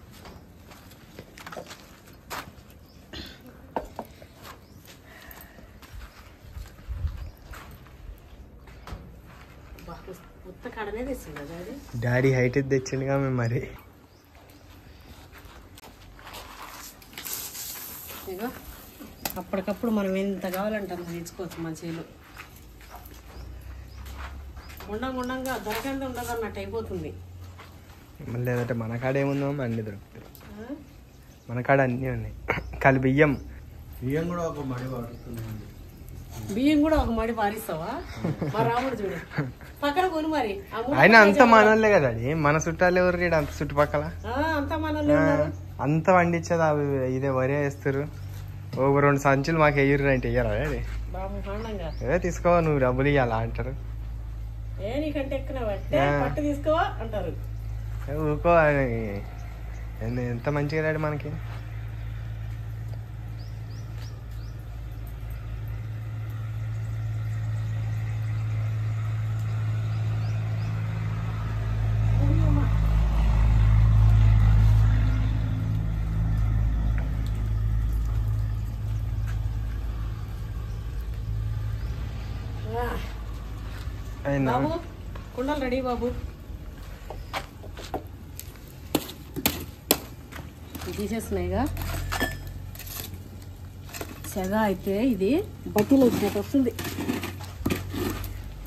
డాడీ హైట్ తెచ్చిండుగా మేము మరి. ఇగో అప్పటికప్పుడు మనం ఎంత కావాలంటే అంత తెచ్చుకోవచ్చు మంచిగా. ఉండంగా దొరకంది ఉండదు అన్నట్టు అయిపోతుంది. మళ్ళీ ఏదంటే మన కాడ ఏముందో అన్ని దొరుకుతాయి. మన కాడ అన్నీ ఉన్నాయి. కలి బియ్యం కూడా ఒక మడి పడుతున్నాయండి. బియ్యం కూడా ఒక మడి పారిస్తావా? మా రాముడు చూడు పక్కన కొను మరి. ఆయన అంత మనోళ్ళే కదా అది. మన చుట్టాలు ఎవరు అంత చుట్టుపక్కల అంత మనోళ్ళే అంత వండించేది అవి ఇదే వరే వేస్తారు. ఒక 2 సంచులు మాకు వేయరు అంటే వేయరా డాడీ? ఏ తీసుకో నువ్వు డబ్బులు ఇవ్వాలా అంటారు. ఏ నీకంటే ఎక్కువ పట్టు తీసుకోవా అంటారు. ఊకో ఎంత మంచిగా డాడీ మనకి. బాబు కుండలు రెడీ బాబు. తీసేస్తున్నాయిగా. సెగ అయితే ఇది బట్టీలో వచ్చినట్టు వస్తుంది.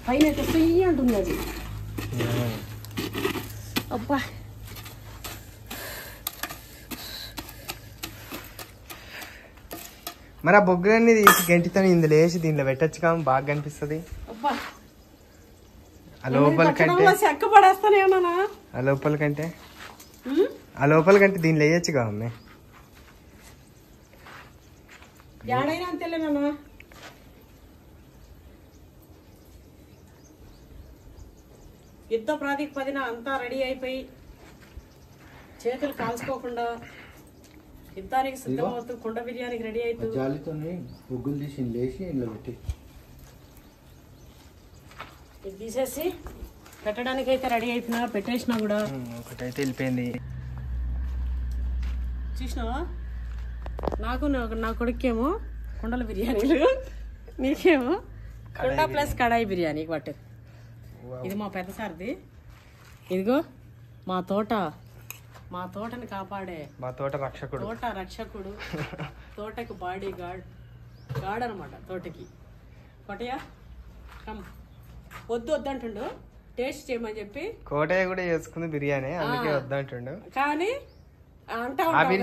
పైన అయితే ఫ్రీ అంటుంది అది. అబ్బా మరి ఆ బొగ్గులన్నీ తీసి గంటితో ఇందులో వేసి దీంట్లో పెట్టచ్చు కా బాగా కనిపిస్తుంది. అబ్బా ఆ లోపల కంటే చెక్క పడేస్తానే ఉన్నానా? ఆ లోపల కంటే దీనిలో వేయచ్చుగా అమ్మే. ఏడైనా అంతేలేనా? యుద్ధ ప్రాతిపదిన అంతా రెడీ అయిపోయి చేతులు కాల్చుకోకుండా యుద్ధానికి సిద్ధమవుతూ కుండ బిర్యానీకి రెడీ అవుతూ జాలితో బొగ్గులు తీసి లేచి ఇంట్లో పెట్టి ఇది తీసేసి పెట్టడానికి అయితే రెడీ అయిపోయినా పెట్టేసినా కూడా ఒకటైతే వెళ్ళిపోయింది. చూసినావా? నాకు నా కొడుకేమో కుండల బిర్యానీలు, నీకేమో కుండ ప్లస్ కడాయి బిర్యానీ పట్టు. ఇది మా పెద్ద సార్ది. ఇదిగో మా తోటని కాపాడే మా తోట రక్షకుడు తోటకి బాడీ గార్డ్ అనమాట. తోటకి కొట్టయా కమ్ వద్దు వద్దంటుండు టేస్ట్ చేయమని చెప్పి. కోటయ్య కూడా చేసుకుంది బిర్యానీ, అందుకే వద్దంటుండు. కానీ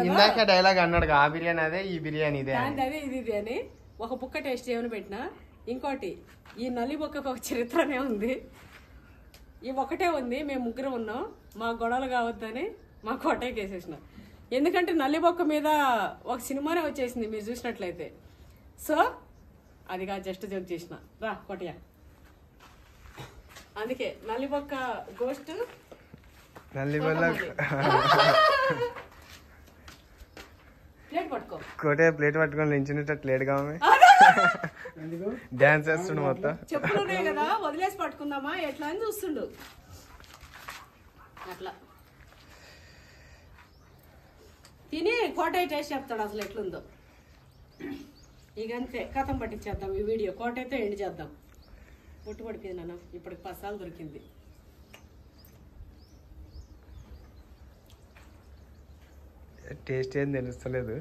ఇందాక డైలాగ్ అన్నాడు ఆ బిర్యానీ అదే ఈ బిర్యానీ ఇదే అదే ఇది అని ఒక బుక్క టేస్ట్ చేయమని పెట్టినా. ఇంకోటి ఈ నల్లి బొక్కకు ఒక చరిత్రనే ఉంది. ఈ ఒకటే ఉంది. మేము ముగ్గురు ఉన్నాం. మా గొడవలు కావద్దని మా కోటయ్యకి వేసేసిన. ఎందుకంటే నల్లి బొక్క మీద ఒక సినిమానే వచ్చేసింది మీరు చూసినట్లయితే. సో అదిగా జస్ట్ జోక్ చేసిన రా కోటయ్య. అందుకే నల్లి బొక్క గోస్ట్ నల్లి వల్ల ప్లేట్ పట్టుకో. కోటయ్య ప్లేట్ పట్టుకొని నించునేటట్టు లేడుగా డాన్స్ చేస్తుండు మొత్తం. చెప్పులునే కదా వదిలేసి పట్టుకుందామా ఎట్లా అని చూస్తుండు. అట్లా తిని కోటయ్య టేస్ట్ చెప్తాడు అసలు ఎట్లుందో. ఇకంతే కథం పట్టించేద్దాం ఈ వీడియో. కోటయ్యతో ఎండ్ చేద్దాం. పొట్టు పడిపోయింది నాన్న. ఇప్పటికి 10 సార్లు దొరికింది. టేస్ట్ ఏం తెలుస్తలేదు.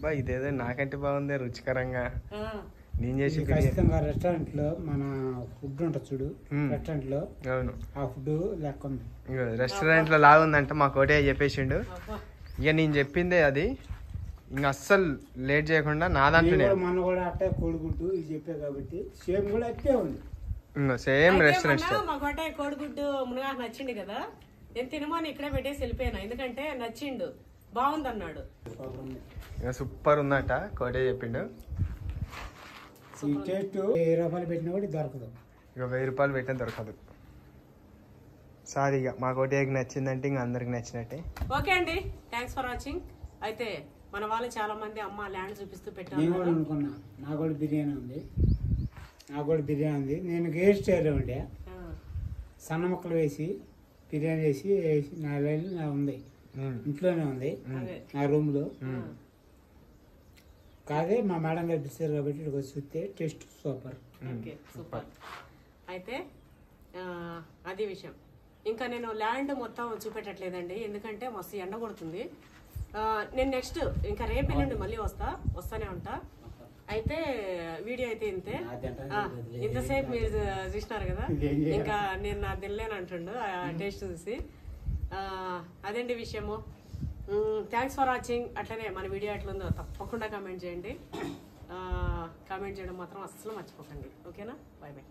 బా ఇదేదో నాకంటే బాగుంది రుచికరంగా ఆ, నేను చేసి ఇది ఖచ్చితంగా రెస్టారెంట్ లో మన ఫుడ్ ఉంటుంది చూడు, మ్మ్. రెస్టారెంట్ లో అవును ఆ ఫుడ్ లెక్క ఉంది. రెస్టారెంట్ లో లాగుందంటే మా కోటే చెప్పేసిండు. అబ్బా. ఇక నేను చెప్పిందే అది, ఇంక అస్సలు లేట్ చేయకుండా నా ఇది దాంట్లోనే కూడా మన కూడా అట్టే కోడిగుడ్డు ఇది చెప్పే కాబట్టి సేమ్ కూడా అట్టే ఉంది. సేమ్ అయితే రెస్టారెంట్ మొన్న స్టైల్. మా కోట కోడిగుడ్డు మునగా నచ్చిండు కదా, నేను తినమని ఇక్కడే పెట్టేసి వెళ్ళిపోయాను, ఎందుకంటే నచ్చిండు, బాగుంది అన్నాడు. ఇక సూపర్ ఉందట కోటే చెప్పిండు. ఈ టేస్ట్ 1000 రూపాయలు పెట్టినా కూడా దొరకదు. ఇక 1000 రూపాయలు పెట్టిన దొరకదు. సారీ, ఇక మా కోటేకి నచ్చిందంటే ఇంక అందరికి నచ్చినట్టే. ఓకే అండి, థ్యాంక్స్ ఫర్ వాచింగ్. అయితే మన వాళ్ళు చాలా మంది అమ్మ ల్యాండ్ చూపిస్తూ నేను పెట్టారు కూడా అనుకున్నా నా కూడా బిర్యానీ ఉంది, నేను గేర్ స్టైల్ ఉండే సన్న ముక్కలు వేసి బిర్యానీ వేసి నా లైన్ నా ఉంది, ఇంట్లోనే ఉంది అదే. నా రూమ్ లో. కాదే మా మేడం గారు పిలిచారు కాబట్టి ఇక్కడికి వచ్చి చూస్తే టేస్ట్ సూపర్. Okay super. అయితే అది విషయం. ఇంకా నేను ల్యాండ్ మొత్తం చూపెట్టట్లేదండి, ఎందుకంటే మస్తు ఎండ కొడుతుంది. నేను నెక్స్ట్ ఇంకా రేపు ఎల్లుండి మళ్ళీ వస్తానే ఉంటా. అయితే వీడియో అయితే ఇంతే. ఇంతసేపు మీరు చూసినారు కదా, ఇంకా నేను నా తినలేను అంటుండు ఆ టేస్ట్ చూసి. అదేంటి విషయము. Thanks for watching. అట్లనే మన వీడియో ఎట్లుందో తప్పకుండా కామెంట్ చేయండి. కామెంట్ చేయడం మాత్రం అస్సలు మర్చిపోకండి. ఓకేనా? Bye bye.